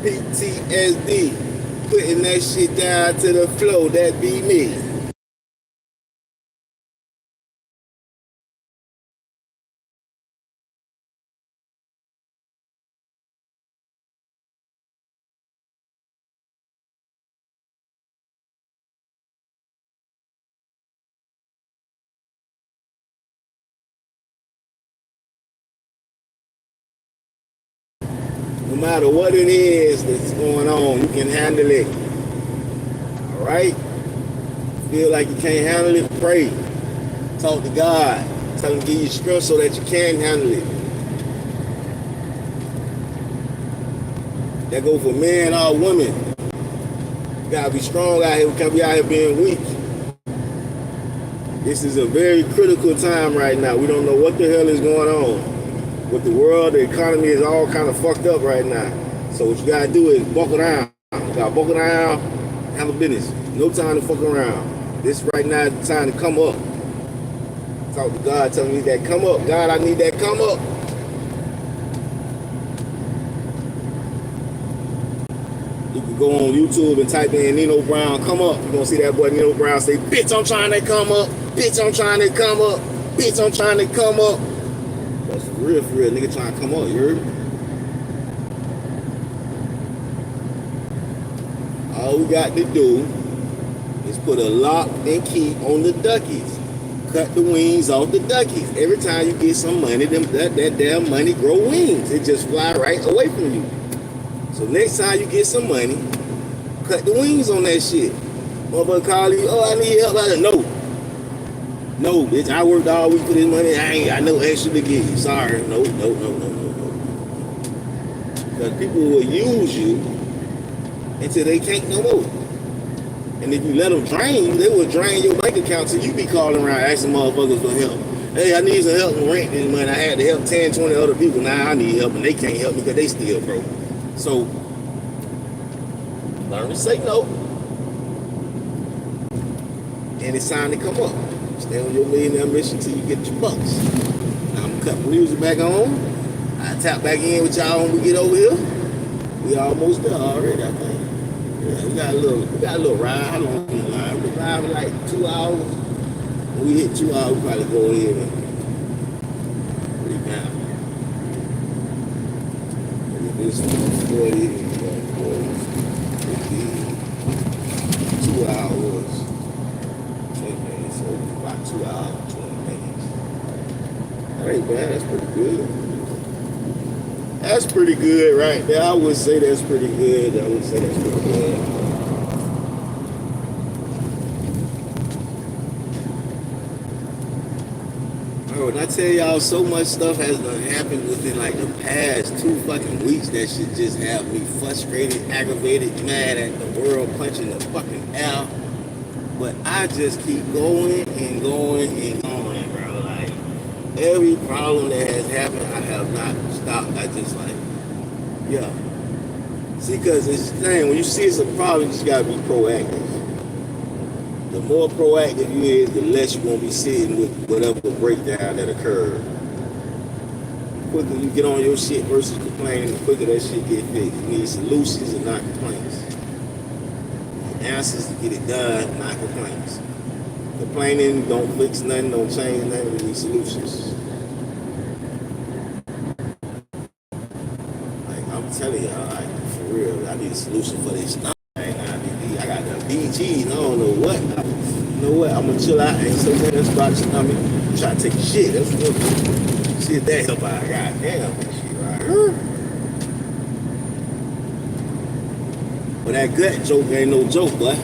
PTSD. Putting that shit down to the flow, that be me. No matter what it is that's going on, you can handle it. Alright? Feel like you can't handle it, pray. Talk to God. Tell him to give you strength so that you can handle it. That go for men or women. You gotta be strong out here. We can't be out here being weak. This is a very critical time right now. We don't know what the hell is going on. With the world, the economy is all kind of fucked up right now. So what you gotta do is buckle down. You gotta buckle down, handle business. No time to fuck around. This right now is the time to come up. Talk to God, tell me that come up. God, I need that come up. You can go on YouTube and type in Nino Brown, come up. You're gonna see that boy Nino Brown say, bitch, I'm trying to come up. Bitch, I'm trying to come up. Bitch, I'm trying to come up. That's for real, nigga trying to come up, you heard? All we got to do is put a lock and key on the duckies. Cut the wings off the duckies. Every time you get some money, that damn money grow wings. It just fly right away from you. So next time you get some money, cut the wings on that shit. Motherfucker call you, oh, I need help. I said, no, bitch, I worked all week for this money. I ain't got no extra to give you. Sorry. No. Because people will use you until they can't no more. And if you let them drain you, they will drain your bank account till you be calling around asking motherfuckers for help. Hey, I need some help with rent this month. I had to help 10, 20 other people. Now I need help and they can't help me because they still broke. So, learn to say no. And it's time to come up. Stay on your millionaire mission till you get your bucks. Now I'm gonna cut the music back on. I tap back in with y'all when we get over here. We almost there already, I think. Yeah, we got a little ride. How long we ride? We ride for like 2 hours. When we hit 2 hours, we probably go ahead and rebound. This 40, 50, 2 hours, 20 minutes. So about 2 hours, 20 minutes. That ain't bad. That's pretty good. That's pretty good right there. I would say that's pretty good. Bro, when I tell y'all so much stuff has done happened within like the past 2 fucking weeks that should just have me frustrated, aggravated, mad at the world, punching the fucking air. But I just keep going and going and going, bro. Like, every problem that has happened, I have not stopped. I just like, yeah. See, because it's the thing, when you see it's a problem, you just gotta be proactive. The more proactive you is, the less you're gonna be sitting with whatever breakdown that occurred. The quicker you get on your shit versus complaining, the quicker that shit get fixed. You need solutions and not complaints. Answers to get it done, not complaints. Complaining don't fix nothing, don't change nothing. We need solutions. Like, I'm telling y'all, like, for real, I need a solution for this stuff. I got the BG, I don't know what. You know what? I'm gonna chill out and say that's about your stomach. I'm trying to take a shit. That's what. See if that help out. God damn, that shit right here. But that gut joke ain't no joke, boy.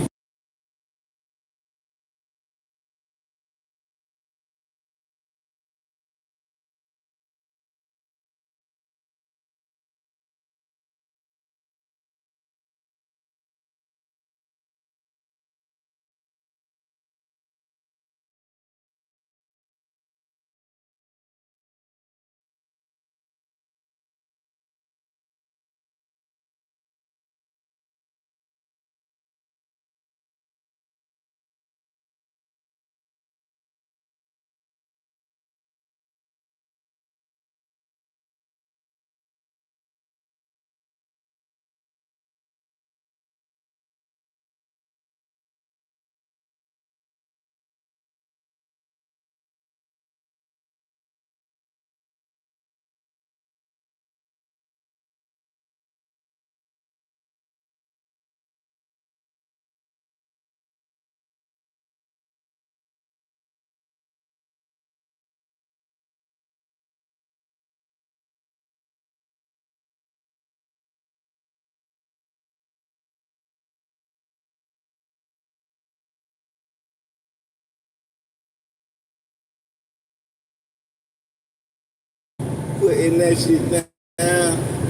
Putting that shit down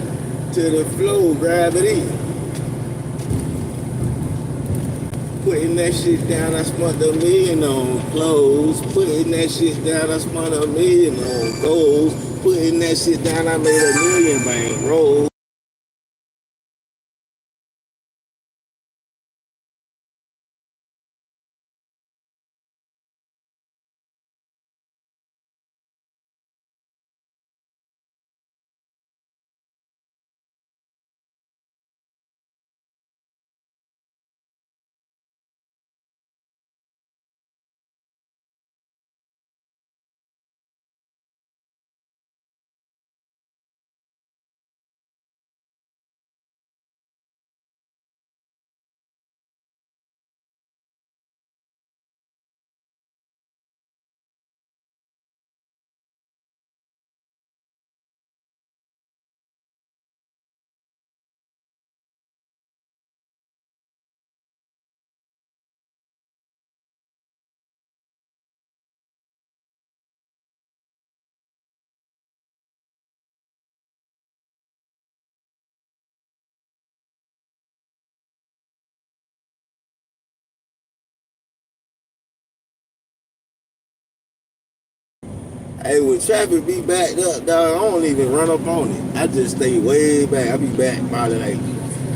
to the flow, gravity. Putting that shit down, I spent $1 million on clothes. Putting that shit down, I spent $1 million on goals. Putting that shit down, I made $1 million bank rolls. Hey, when traffic be backed up, dog, I don't even run up on it. I just stay way back. I be back probably like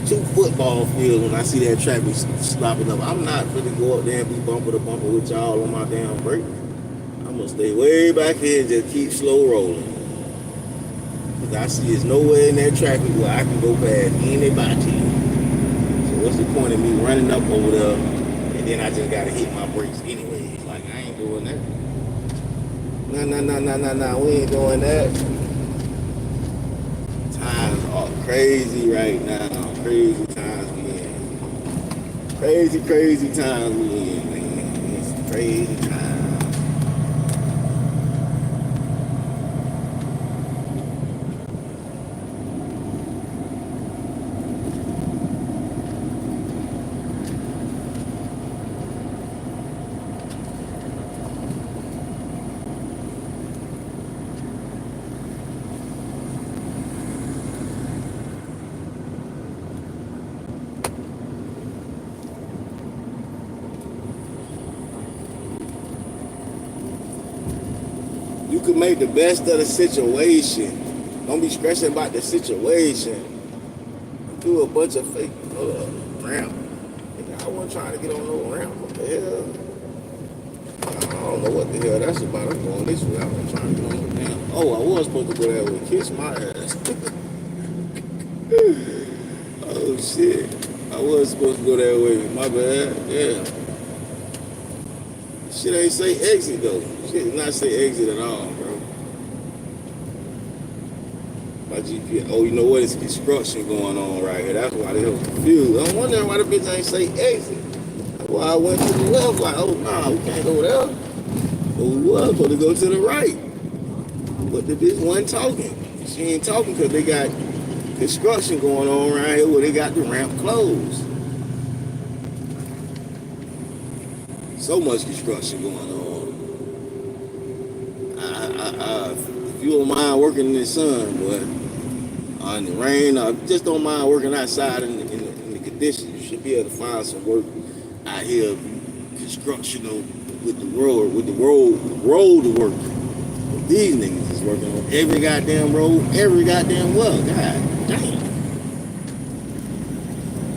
2 football fields when I see that traffic stopping up. I'm not finna go up there and be bumper to bumper with y'all on my damn brake. I'm gonna stay way back here and just keep slow rolling. Cause I see there's nowhere in that traffic where I can go past anybody. So what's the point of me running up over there and then I just gotta hit my brakes anyway? Like I ain't doing that. Nah, we ain't doing that. Times are crazy right now. Crazy times we in. Crazy times we in, man. It's crazy times. You can make the best of the situation. Don't be stressing about the situation. Do a bunch of fake ramp. I wasn't trying to get on no ramp. What the hell? I don't know what the hell that's about. I'm going this way. I'm trying to get on the ramp. Oh, I was supposed to go that way. Kiss my ass. Oh shit. I was supposed to go that way. My bad. Yeah. Shit ain't say exit though. Shit did not say exit at all, bro. My GPS. Oh, you know what? It's construction going on right here. That's why they was confused. I'm wondering why the bitch ain't say exit. That's why I went to the left. Like, oh nah, we can't go there. But we was supposed to go to the right. But the bitch wasn't talking. She ain't talking because they got construction going on around here where they got the ramp closed. So much construction going on. If you don't mind working in the sun, boy, in the rain, just don't mind working outside in the conditions. You should be able to find some work out here, construction with the road work. But these niggas is working on every goddamn road, every goddamn well. God damn.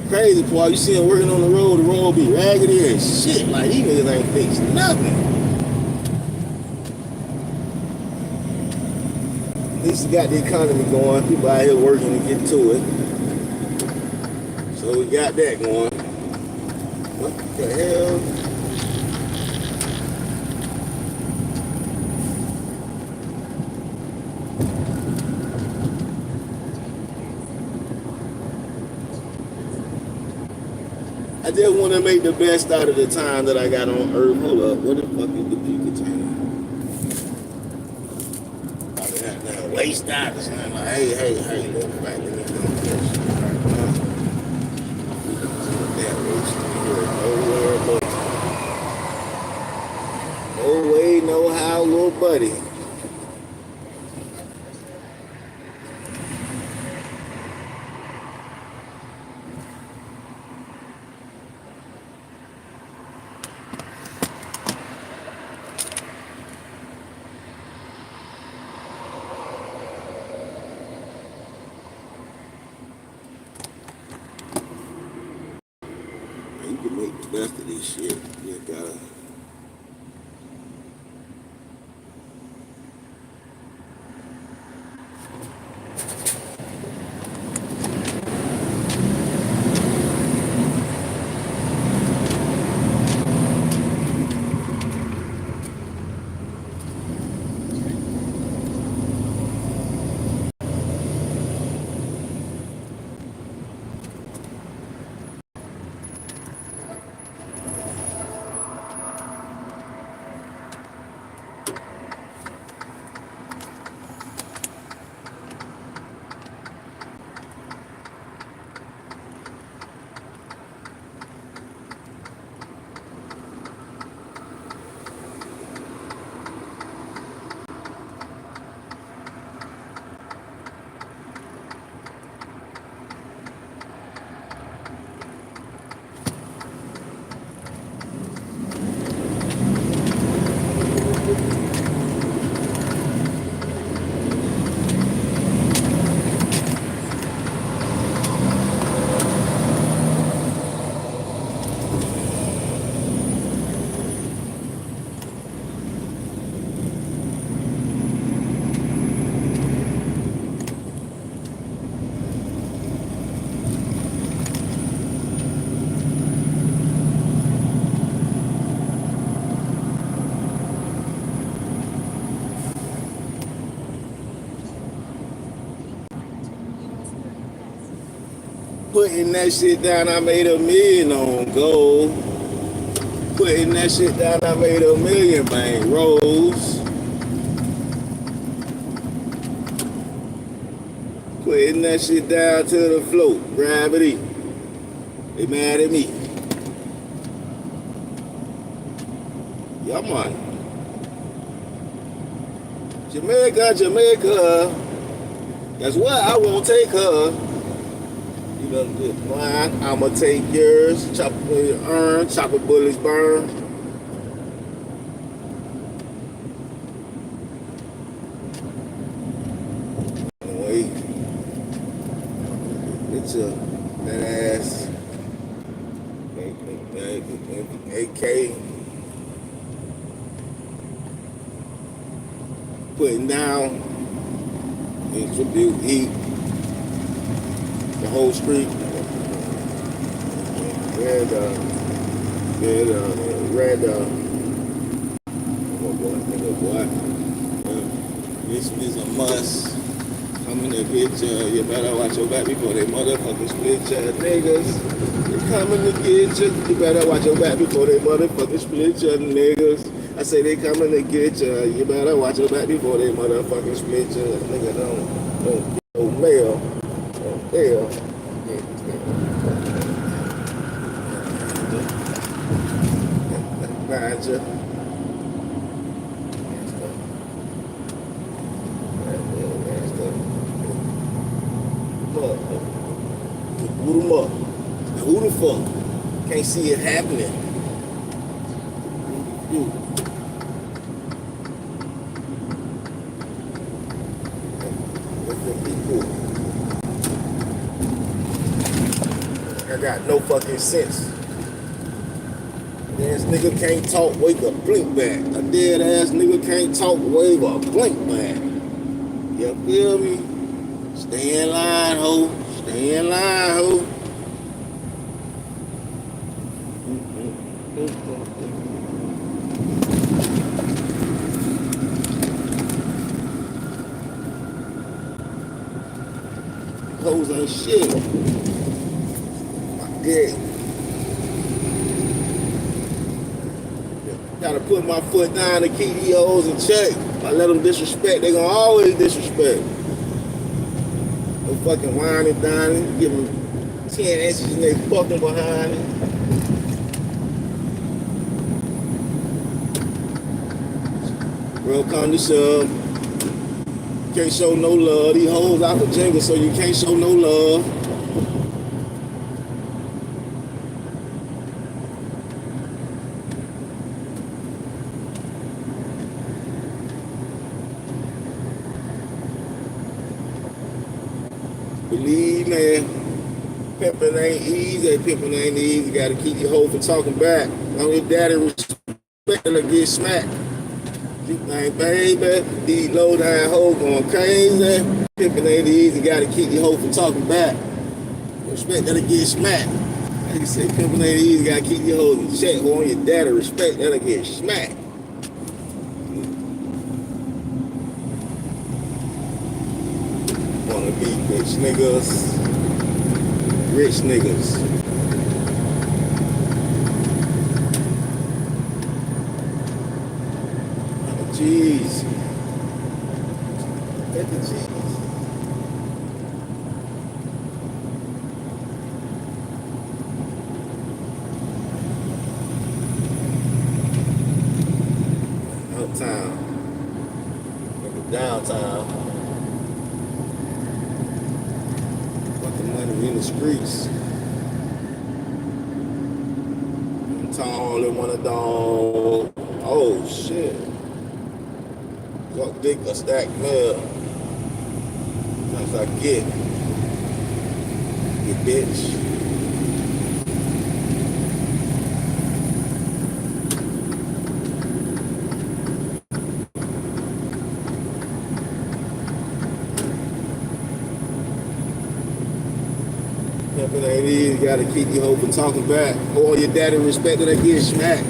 Crazy part, you see them working on the road be raggedy as shit. Like these niggas ain't fixed nothing. At least you got the economy going. People out here working and getting to it. So we got that going. What the hell? I just want to make the best out of the time that I got on Earth. Hold up, what the fuck is the peak container? Now waste out or something. Like, hey, look back in the no way, no how, little buddy. you can make the best of this shit. You gotta. Putting that shit down, I made $1 million on gold. Putting that shit down, I made $1 million bank rolls. Putting that shit down to the float, gravity. They mad at me. Yeah, man. Jamaica, Jamaica. Guess what? I won't take her. You know, mine, I'ma take yours. Chop earn, chopper bullets burn. Wait. It's that ass. AK. Putting down in tribute heat. The whole street. Red, boy. This is a must. Come in the picture. You better watch your back before they motherfucking split your niggas. They coming to get you. You better watch your back before they motherfucking split your niggas. I say they coming to get you. You better watch your back before they motherfucking split your nigga. Don't mail. Hell. Mind you. Who them up? Who the fuck? Can't see it happening. I got no fucking sense. Ass nigga can't talk, wake up, blink back. A dead ass nigga can't talk, wave a blink back. You feel me? Stay in line, ho. Stay in line, ho. Hoes ain't shit. My dick. Gotta put my foot down to keep these hoes in check. If I let them disrespect, they gonna always disrespect. No fucking whining, dining, give them 10 inches and they fucking behind it. Real come to shove. Can't show no love. These hoes out the jingle, so you can't show no love. Believe me, Pimping ain't easy, pimping ain't easy. Gotta keep your hoe from talking back. Long as daddy respect her, get smacked. You think, baby, these low down hoes going crazy. Pimping ain't easy, gotta keep your hoe from talking back. Respect her, get smacked. Like you say, pimping ain't easy, gotta keep your hoes in check. On your daddy, respect her, get smacked. Wanna be rich niggas, rich niggas. Jeez. Get the cheese. Uptown. Downtown. Put the money in the streets. Tall and want a dog. Oh shit. Got dick a stack mail. That's I get. You bitch. Pimpin' ain't easy, gotta keep your hoe from talking back. Or your daddy respected, I get smacked.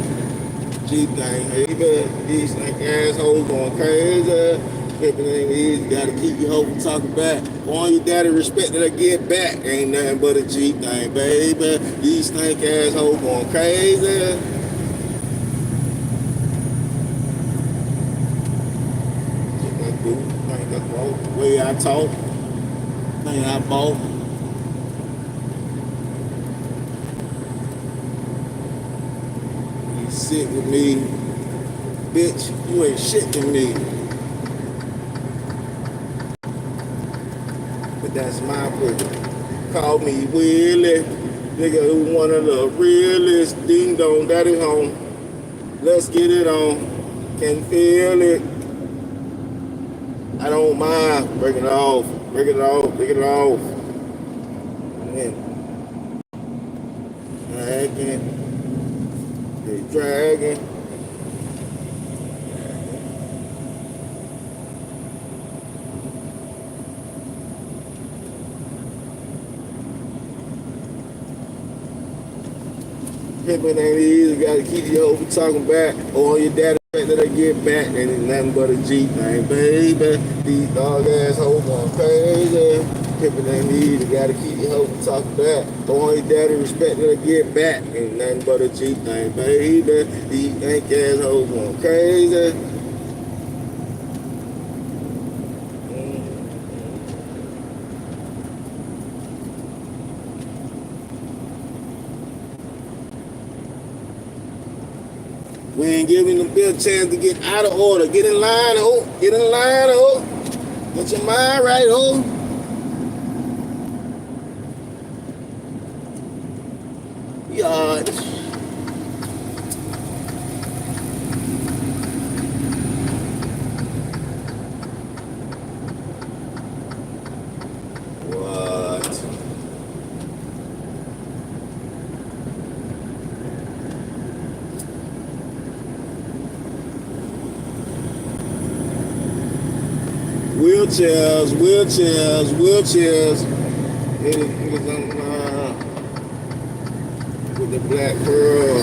G thing, baby. These like assholes going crazy. Pimpin' ain't easy, gotta keep your hoe from talking back. Or your daddy respected, I get back. Ain't nothing but a G thing, baby. These stank assholes going crazy. Just like dude, think that's wrong. The way I talk, thing I bought. You sit with me, bitch, you ain't shit to me. But that's my opinion. Call me Willie, nigga who one of the realest. Ding dong, daddy home. Let's get it on. Can feel it. I don't mind. Break it off. Break it off. Break it off. Man, dragging. They dragging. Pimpin' ain't easy, gotta keep your hoe from talking back. Or your daddy that I get back, ain't nothing but a G thing, baby. These dog ass hoes going crazy. Pimpin' ain't easy, gotta keep your hoe from talking back. Or your daddy respect that I get back, ain't nothing but a G thing, baby. These stank ass hoes going crazy. We ain't giving them bill a chance to get out of order. Get in line, ho. Get in line, ho. Get your mind right, ho. Yard. What? Wheelchairs, wheelchairs, wheelchairs. Niggas with the black girl.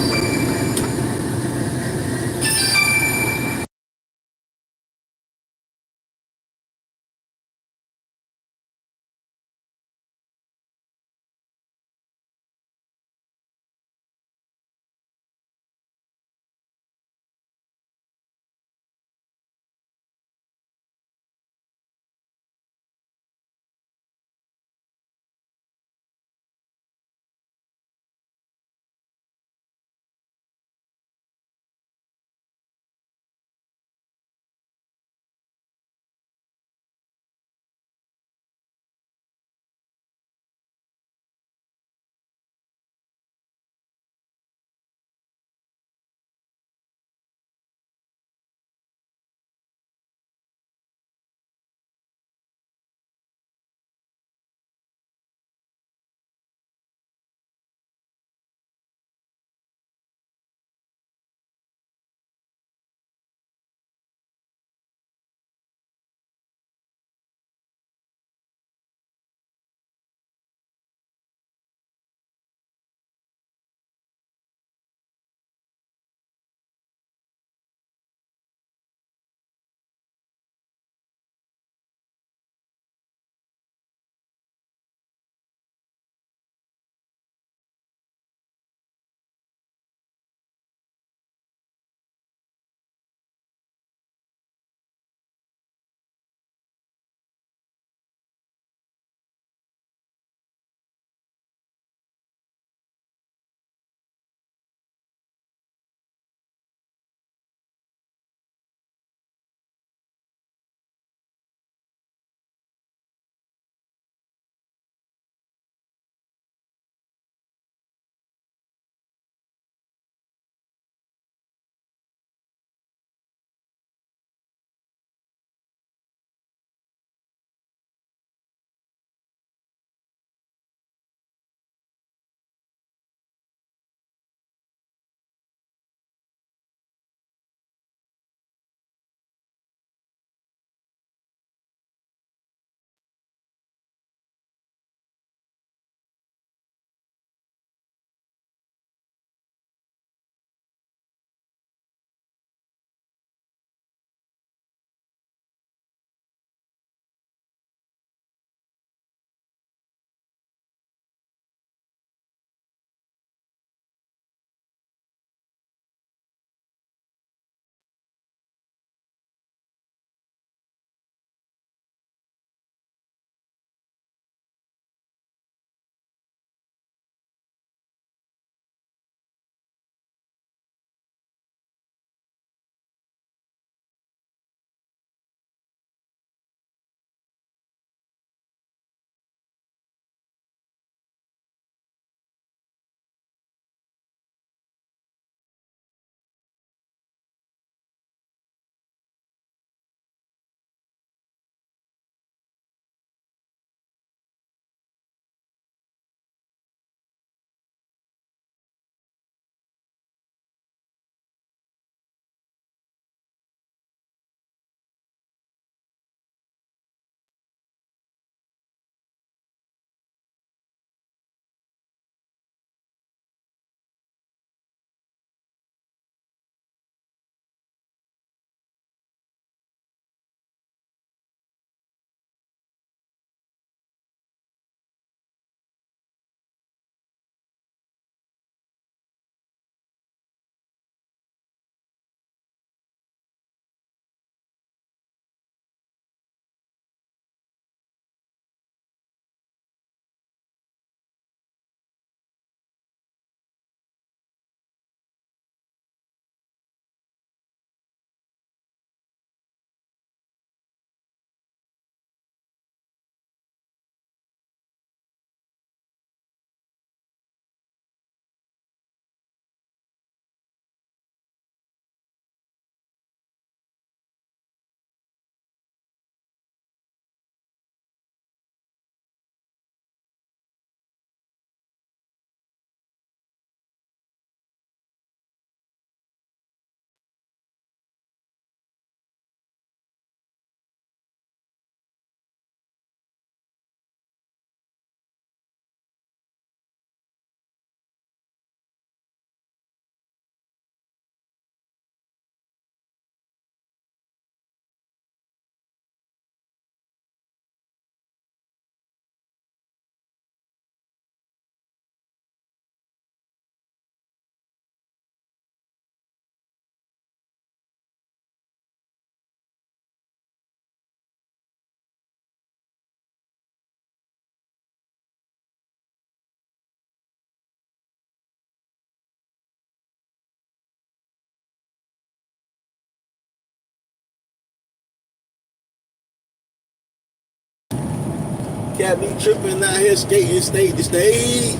Cat be tripping out here skating state to state.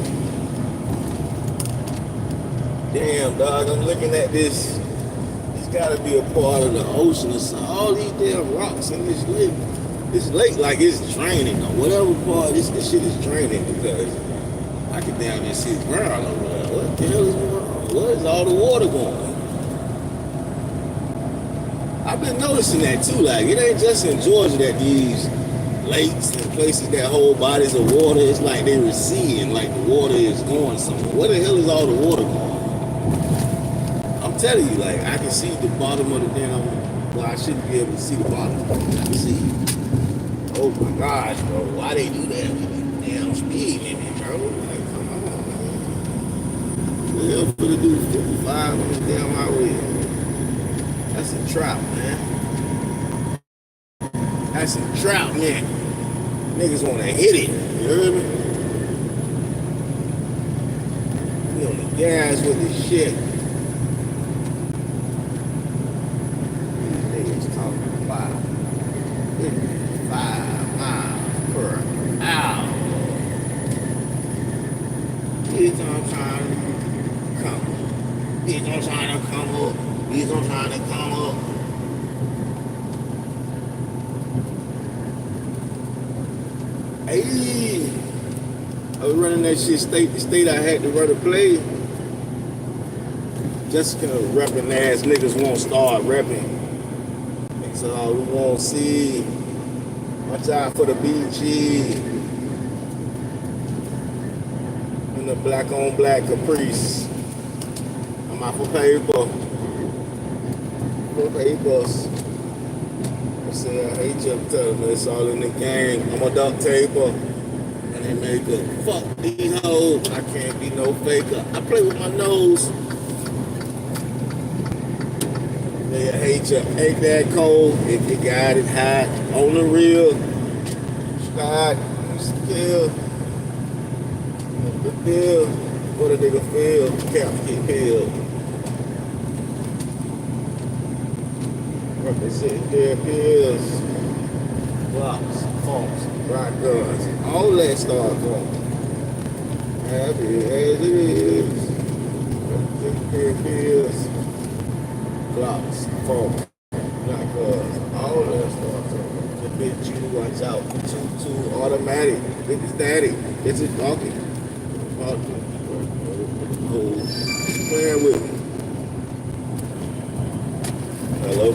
Damn, dog, I'm looking at this. It's gotta be a part of the ocean or something. All these damn rocks in this lake. This lake like it's draining or whatever part this shit is draining because I can damn near see the ground over there. What the hell is going on? Where is all the water going? I've been noticing that too. Like it ain't just in Georgia that these lakes and places that hold bodies of water, it's like they receding, like the water is going somewhere. Where the hell is all the water going? I'm telling you, like I can see the bottom of the damn. Well, I shouldn't be able to see the bottom. I can see. Oh my gosh, bro! Why they do that with the damn speed limit, bro? Like, come on, man. What the hell for to do 55 on the damn highway? That's a trap, man. That's a trap, man. Niggas wanna hit it. You heard me? We on the gas with this shit. These niggas talking about 55 miles per hour. Bitch, I'm trying to come up. Bitch, I'm trying to come up. Bitch, I'm trying to come up. Hey, I was running that shit state to state. I had to run a play. Just because repping ass niggas won't start repping. So we won't see. Watch out for the BG and the black on black Caprice. I'm out for paper. For papers. I say I hate you, telling me it's all in the game. I'm a duct taper. And they make a fuck these hoes. I can't be no faker. I play with my nose. They hate you. Ain't that cold if you got it hot on the real. Scott, still. The deal. What a nigga feel. Caps get peeled. Representing their peers. Blocks, pumps, rock guns. All that start going. Happy as it is. Representing their peers. Blocks, pumps, rock guns. All that start going. The bitch you watch out. 2-2 automatic. It's static. It's a talking. Playing with me. Hello?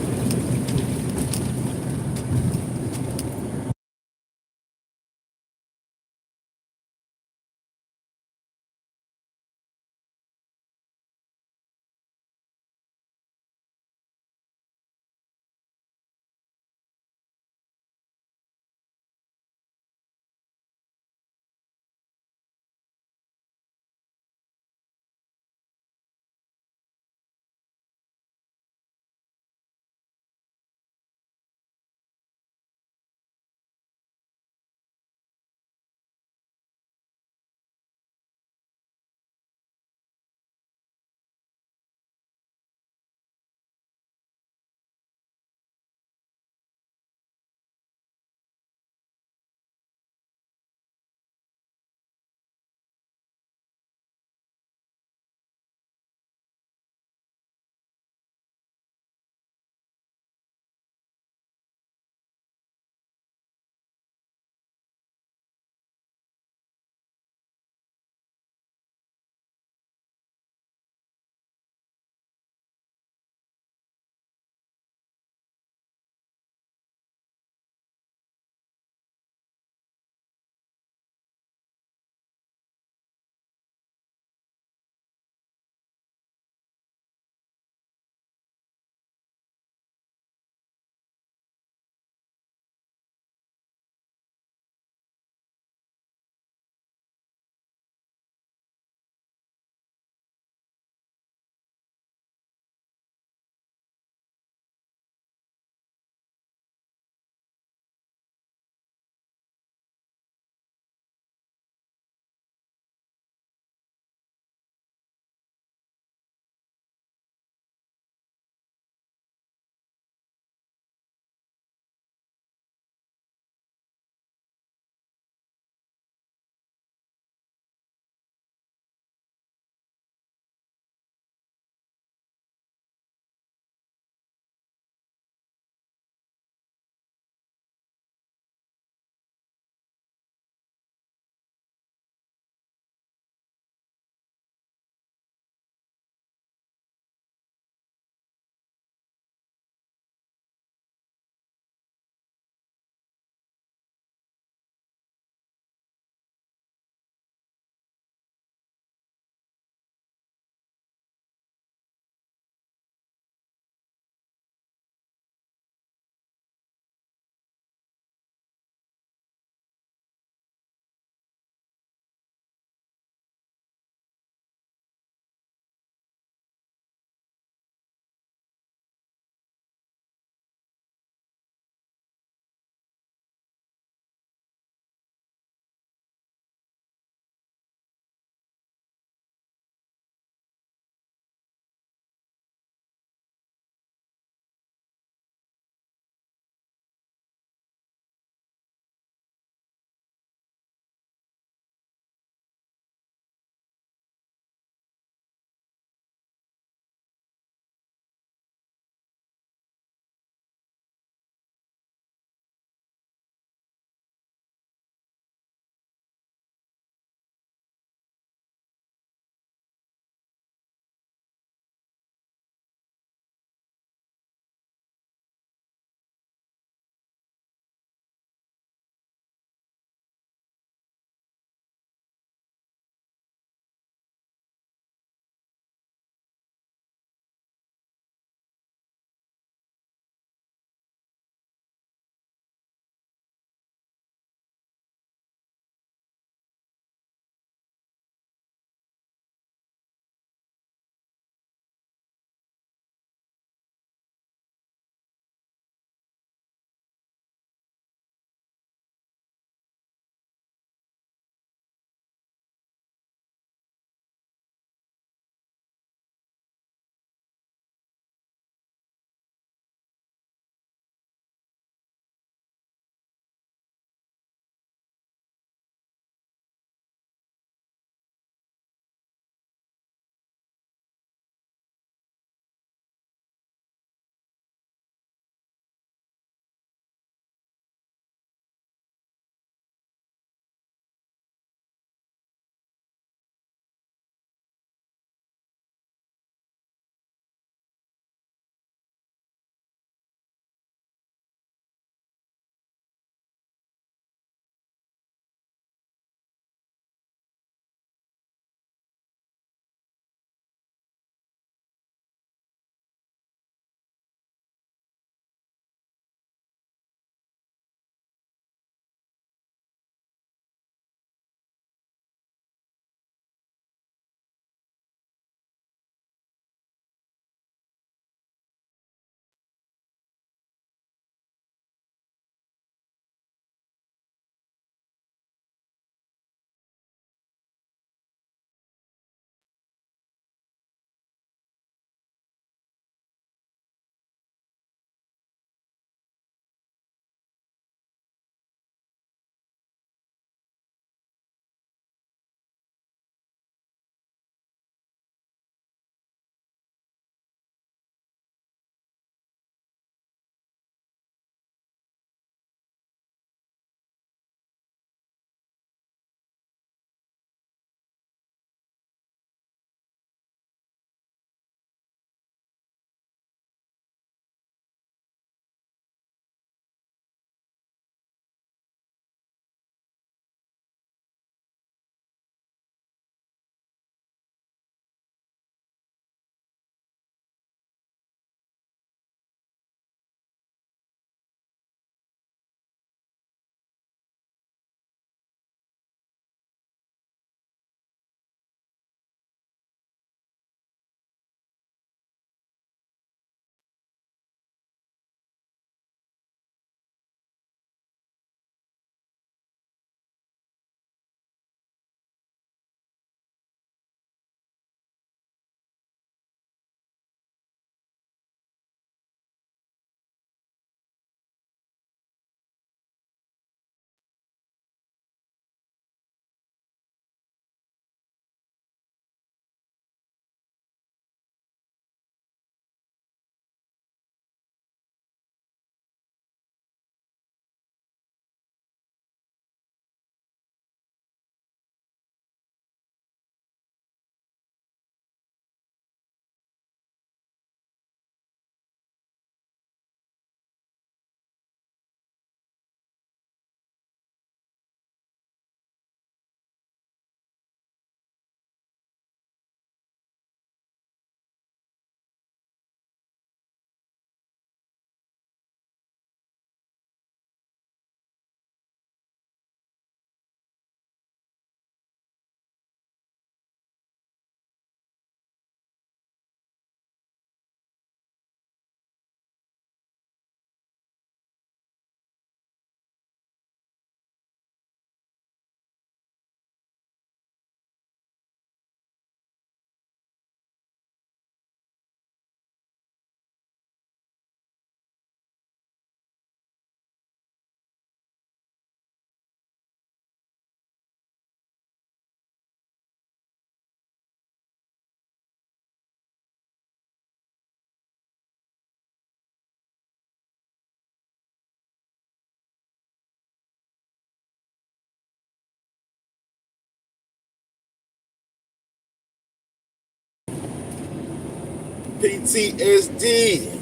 PTSD.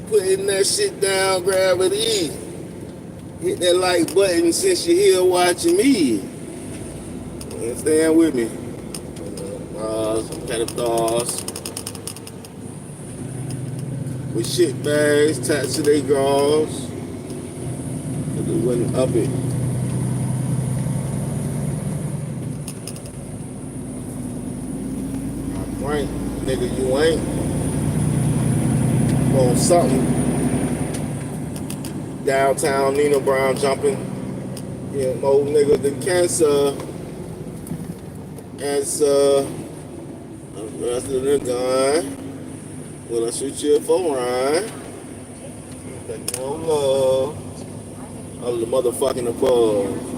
Putting that shit down, gravity. Hit that like button since you're here watching me. Stand with me. Some catapults with shit bags attached to their drawers. But they wouldn't up it. Right, nigga, you ain't on something. Downtown Nino Brown jumping. Yeah, more niggas than cancer. Answer. I'm resting the gun. Will I shoot you for rhyme? Take no love. Of the motherfucking above.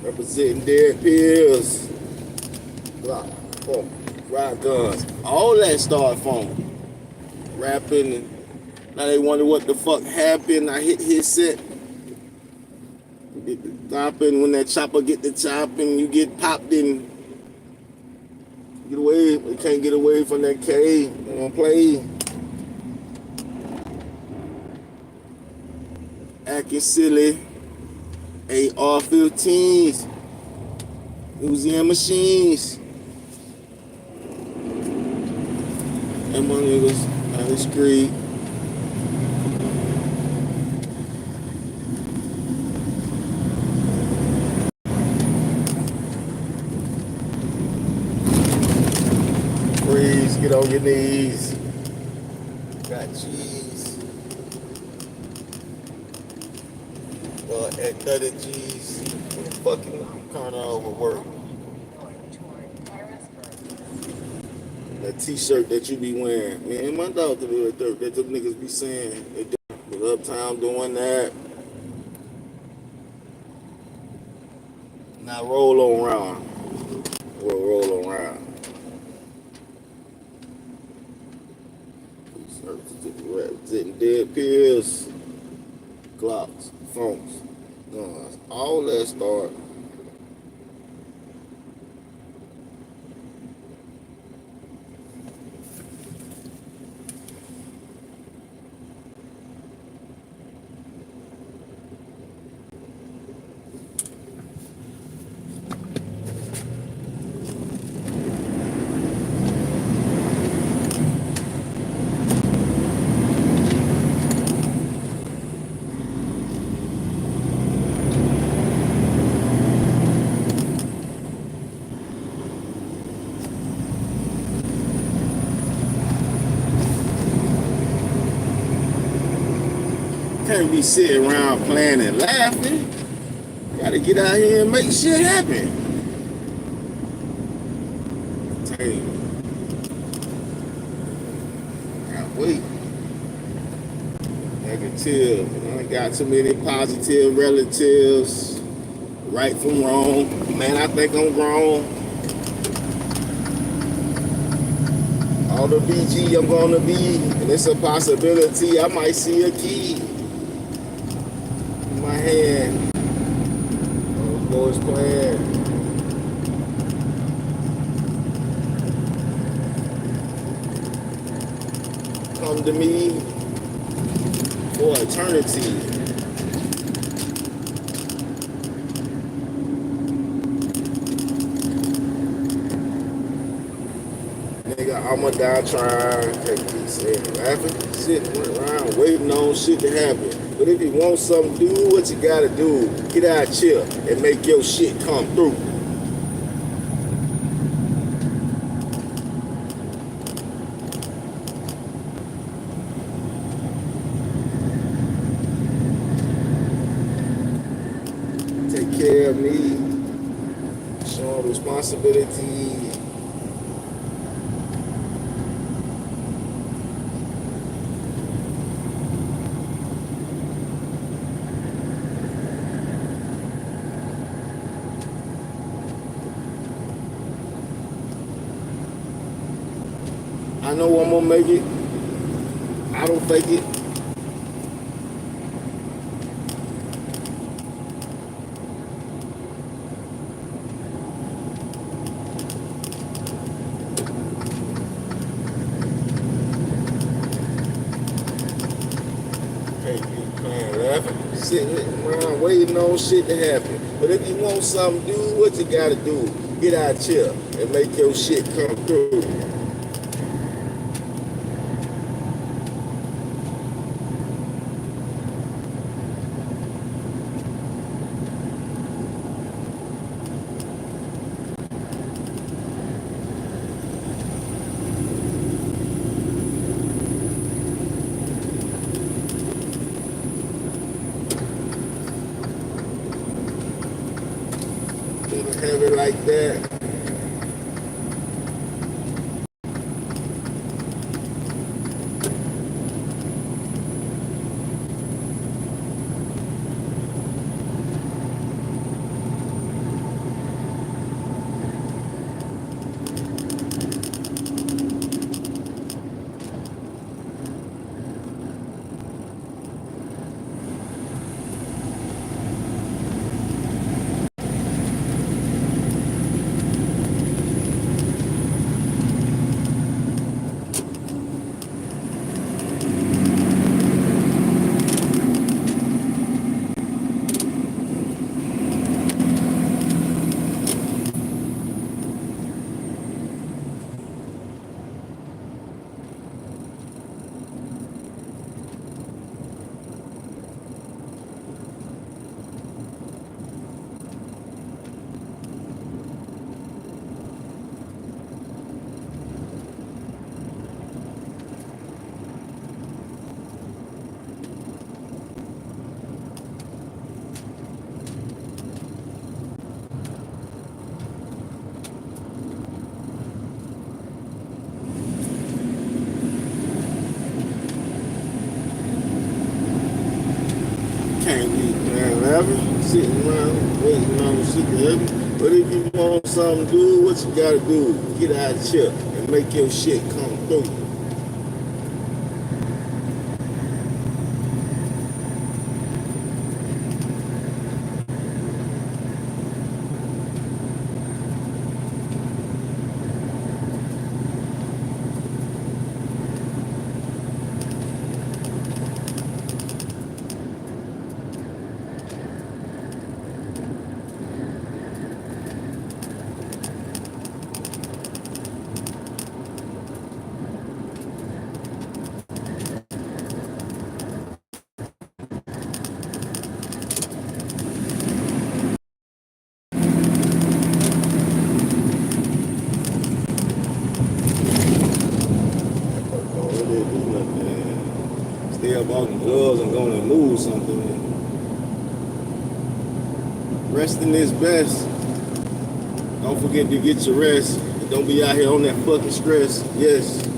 Representing dead pills. Block, phone, ride guns. All that started from rapping. Now they wonder what the fuck happened. I hit his set. Get the stopping. When that chopper get the chopping, you get popped in. Get away. You can't get away from that K. They don't play. Acting silly. AR-15s. Museum machines. And my niggas on the street. Freeze, get on your knees. Got cheese. At 30 G's. Fucking kind of overwork. That t-shirt that you be wearing. Man, my dog to be right there. That them niggas be saying. They do. Uptown doing that. Now roll on around. We'll roll on around. Representing dead pills, clocks, phones, guns, all that start. Can't be sitting around playing and laughing. Gotta get out here and make shit happen. Damn. Can't wait. Negative. I got too many positive relatives. Right from wrong. Man, I think I'm grown. All the BG I'm gonna be, and it's a possibility I might see a key in my hand. Oh, boys playing. Come to me for eternity. Nigga, I'ma die trying. Laughing, sitting around waiting on shit to happen. But if you want something, do what you gotta do. Get out of chill and make your shit come through. Take care of me. Show responsibility. I know I'm gonna make it. I don't fake it. Can't keep playing laughing, sitting around waiting on shit to happen. But if you want something, do what you gotta do. Get out here and make your shit come through. Have it like that. Can't be playing laughing, sitting around waiting on shit to happen. But if you want something to do, what you gotta do? Get out here and make your shit come through. Stay up off the gloves and gonna move something. Resting is best. Don't forget to get your rest. Don't be out here on that fucking stress. Yes.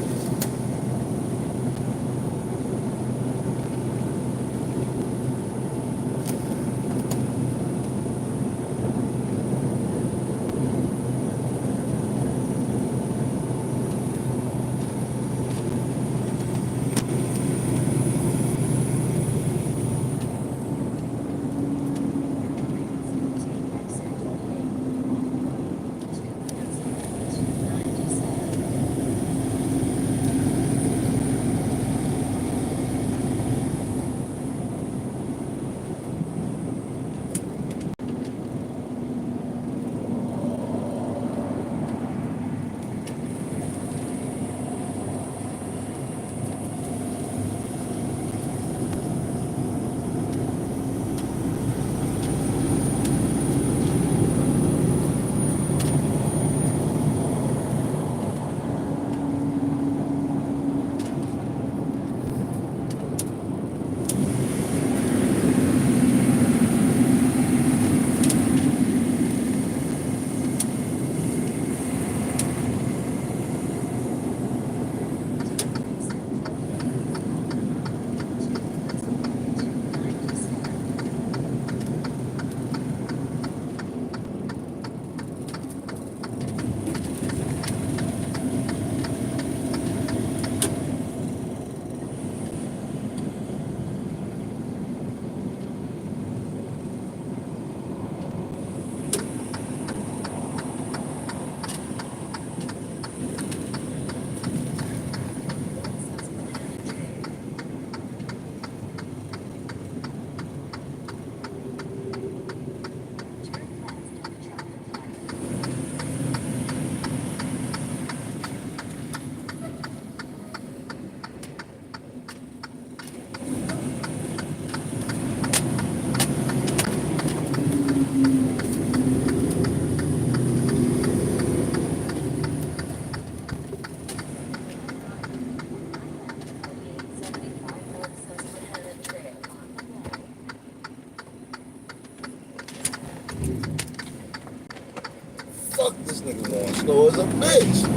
nigga going slow as a bitch.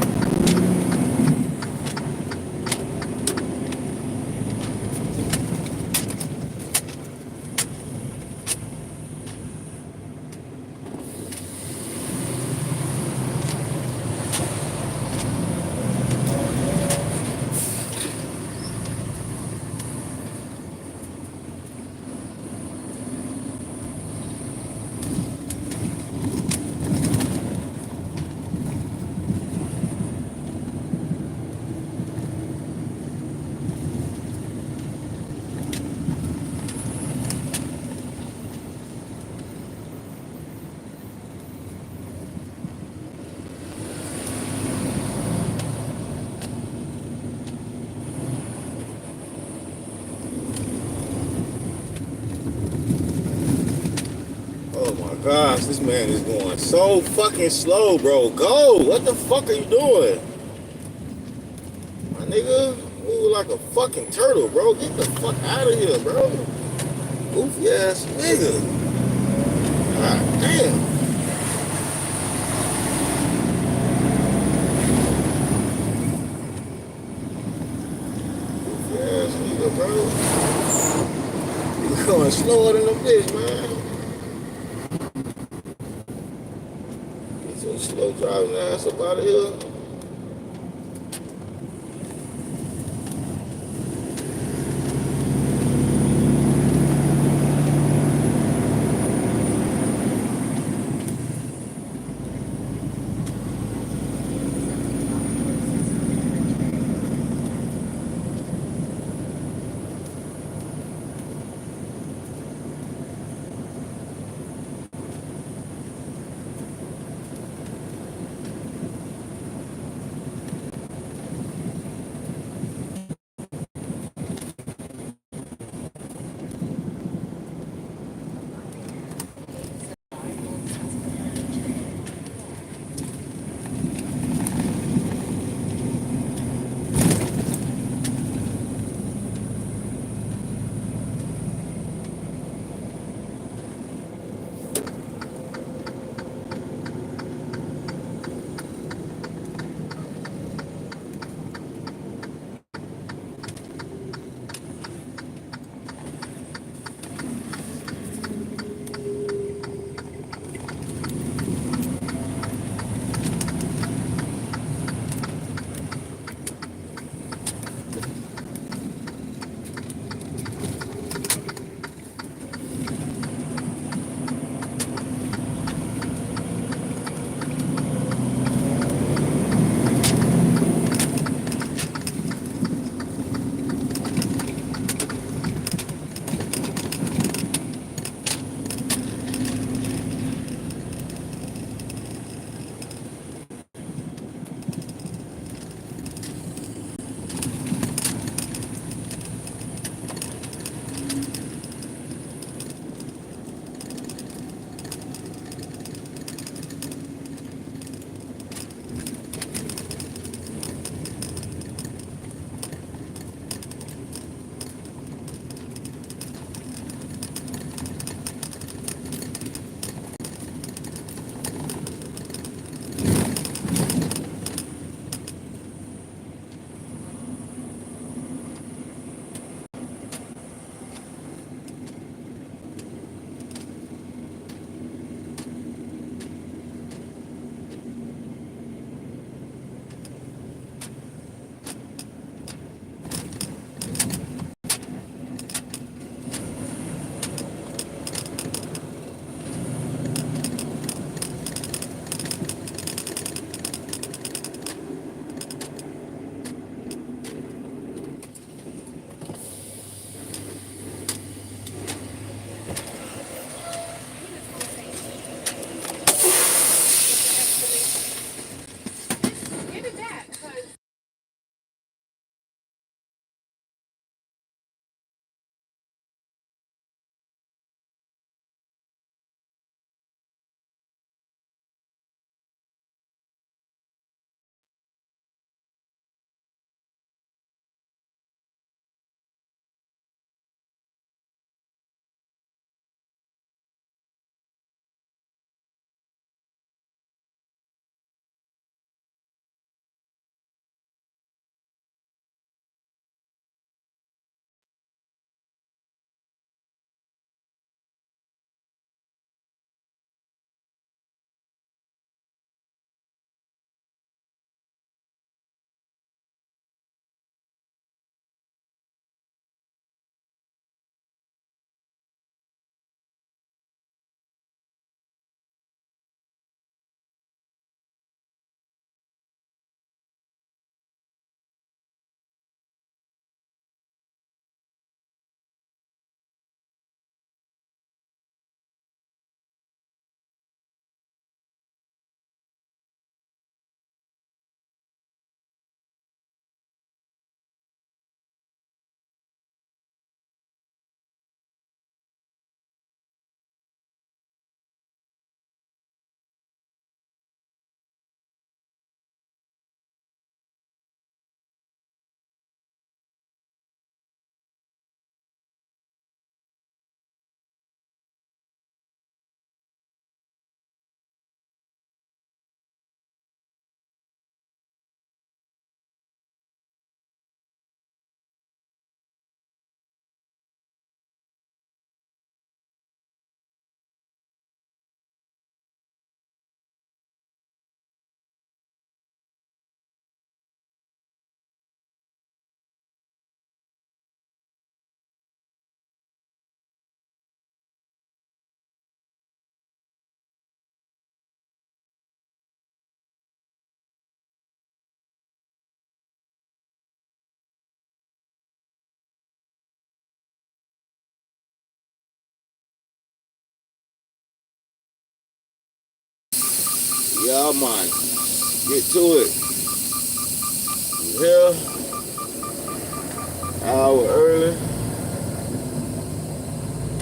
Oh my gosh, this man is going so fucking slow, bro. Go! What the fuck are you doing? My nigga, move like a fucking turtle, bro. Get the fuck out of here, bro. Goofy ass nigga. God damn. Goofy ass nigga, bro. You going slower than a bitch, man. Get your slow driving ass up out of here. Yeah, man. Get to it. Here, hour early.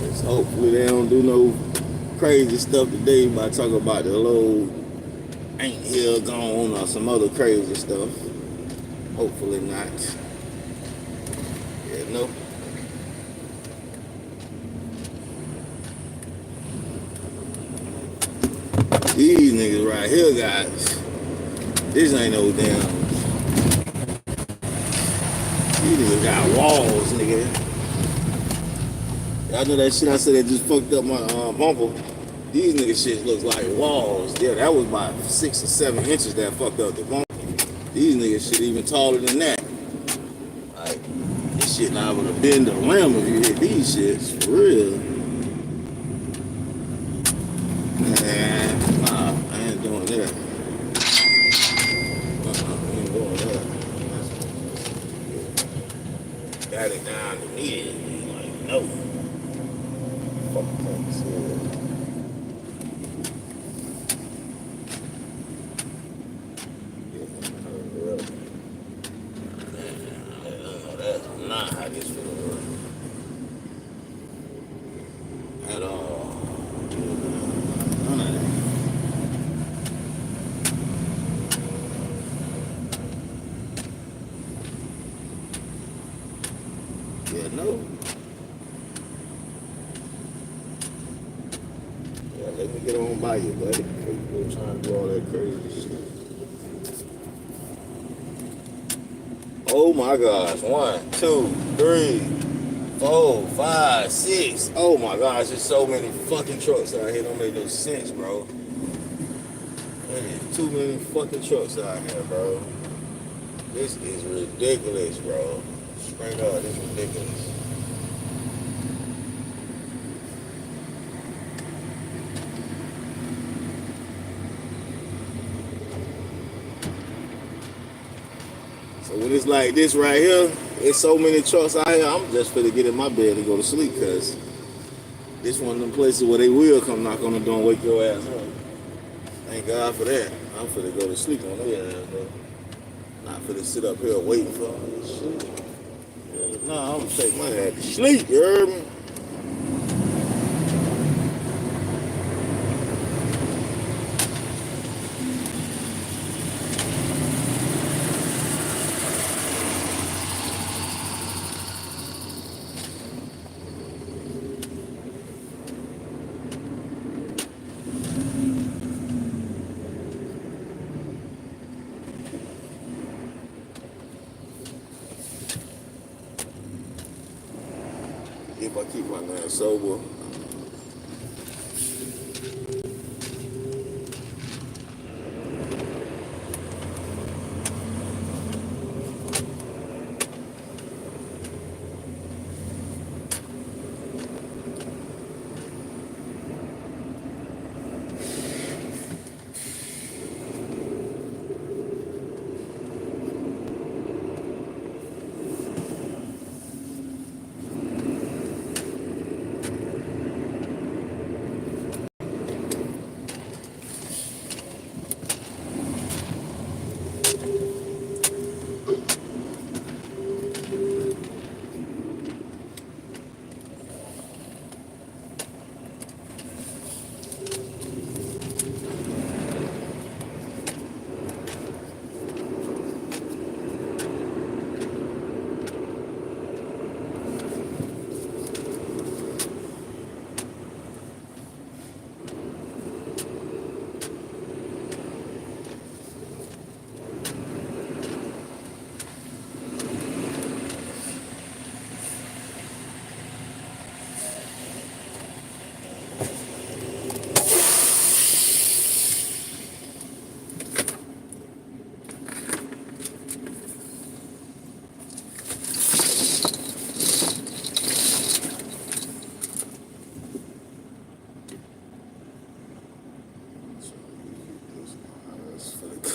Let's hopefully they don't do no crazy stuff today by talking about the load ain't here gone or some other crazy stuff. Hopefully not. Yeah, no. These niggas right here, guys. This ain't no damn. These niggas got walls, nigga. Y'all know that shit I said that just fucked up my bumper. These niggas shit looks like walls. Yeah, that was about 6 or 7 inches that fucked up the bumper. These niggas shit even taller than that. Like, this shit not gonna bend the rim if you hit these shits. For real. Nah, I ain't doing that. I ain't doing that. Got it down to me. Like, no. Fuck things here. That's not how this feels work. At all. None of that. Yeah, no. Yeah, let me get on by you, buddy. Before you go trying to do all that crazy shit. Oh my gosh. 1, 2, 3, 4, 5, 6. Oh my gosh, there's so many fucking trucks out here. Don't make no sense, bro. There's too many fucking trucks out here, bro. This is ridiculous, bro. Straight up, this is ridiculous. So when it's like this right here, there's so many trucks out here, I'm just finna get in my bed and go to sleep, because this one of them places where they will come knock on the door and wake your ass up. Thank God for that. I'm finna go to sleep on their ass, though. Not finna sit up here waiting for all this shit. Yeah, nah, I'm gonna take my ass to sleep, you heard me? If I keep my man sober.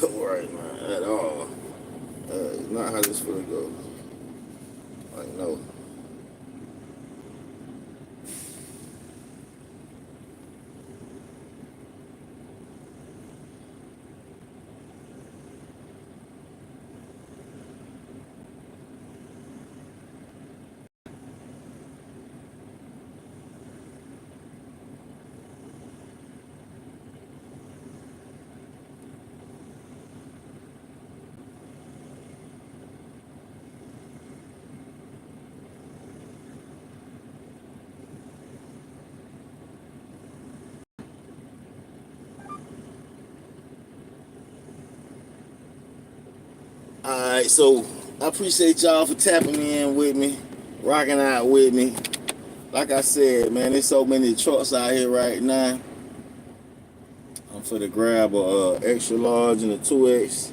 Right, man, at all. It's not how this finna go. Like, no. right, so I appreciate y'all for tapping in with me, rocking out with me. Like I said, man, there's so many trucks out here right now. I'm for to grab a extra large and a 2X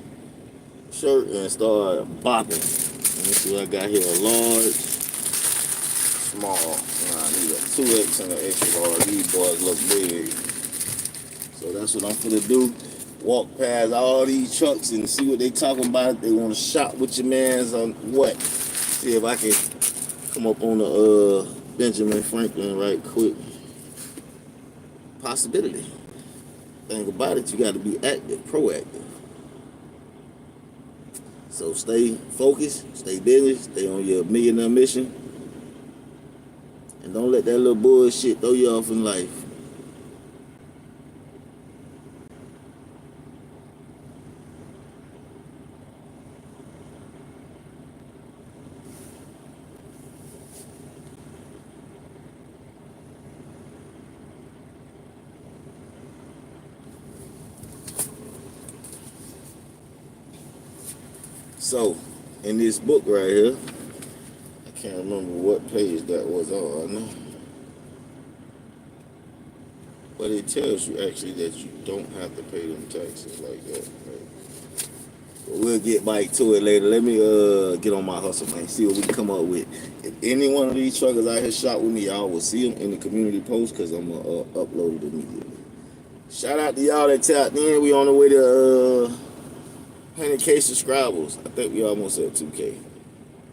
shirt and start bopping. Let me see what I got here. A large, small. I need a 2X and an extra large. These boys look big. So that's what I'm finna do. Walk past all these trucks and see what they talking about. They want to shop with your mans on what? See if I can come up on the Benjamin Franklin right quick. Possibility. Thing about it, you got to be active, proactive. So stay focused, stay busy, stay on your millionaire mission, and don't let that little bullshit throw you off in life. So, in this book right here, I can't remember what page that was on, but it tells you actually that you don't have to pay them taxes like that. Right? But we'll get back to it later. Let me get on my hustle, man. See what we can come up with. If any one of these truckers out here shop with me, y'all will see them in the community post because I'm gonna upload it immediately. Shout out to y'all that tapped in. We on the way to 100K subscribers. I think we almost at 2K.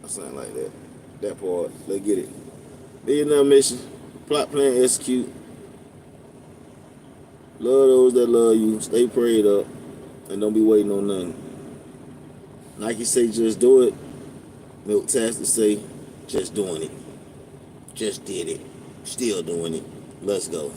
Or something like that. That part. Let's get it. Millionaire mission. Plot, plan, execute. Love those that love you. Stay prayed up. And don't be waiting on nothing. Nike say just do it. Milk Tax to say just doing it. Just did it. Still doing it. Let's go.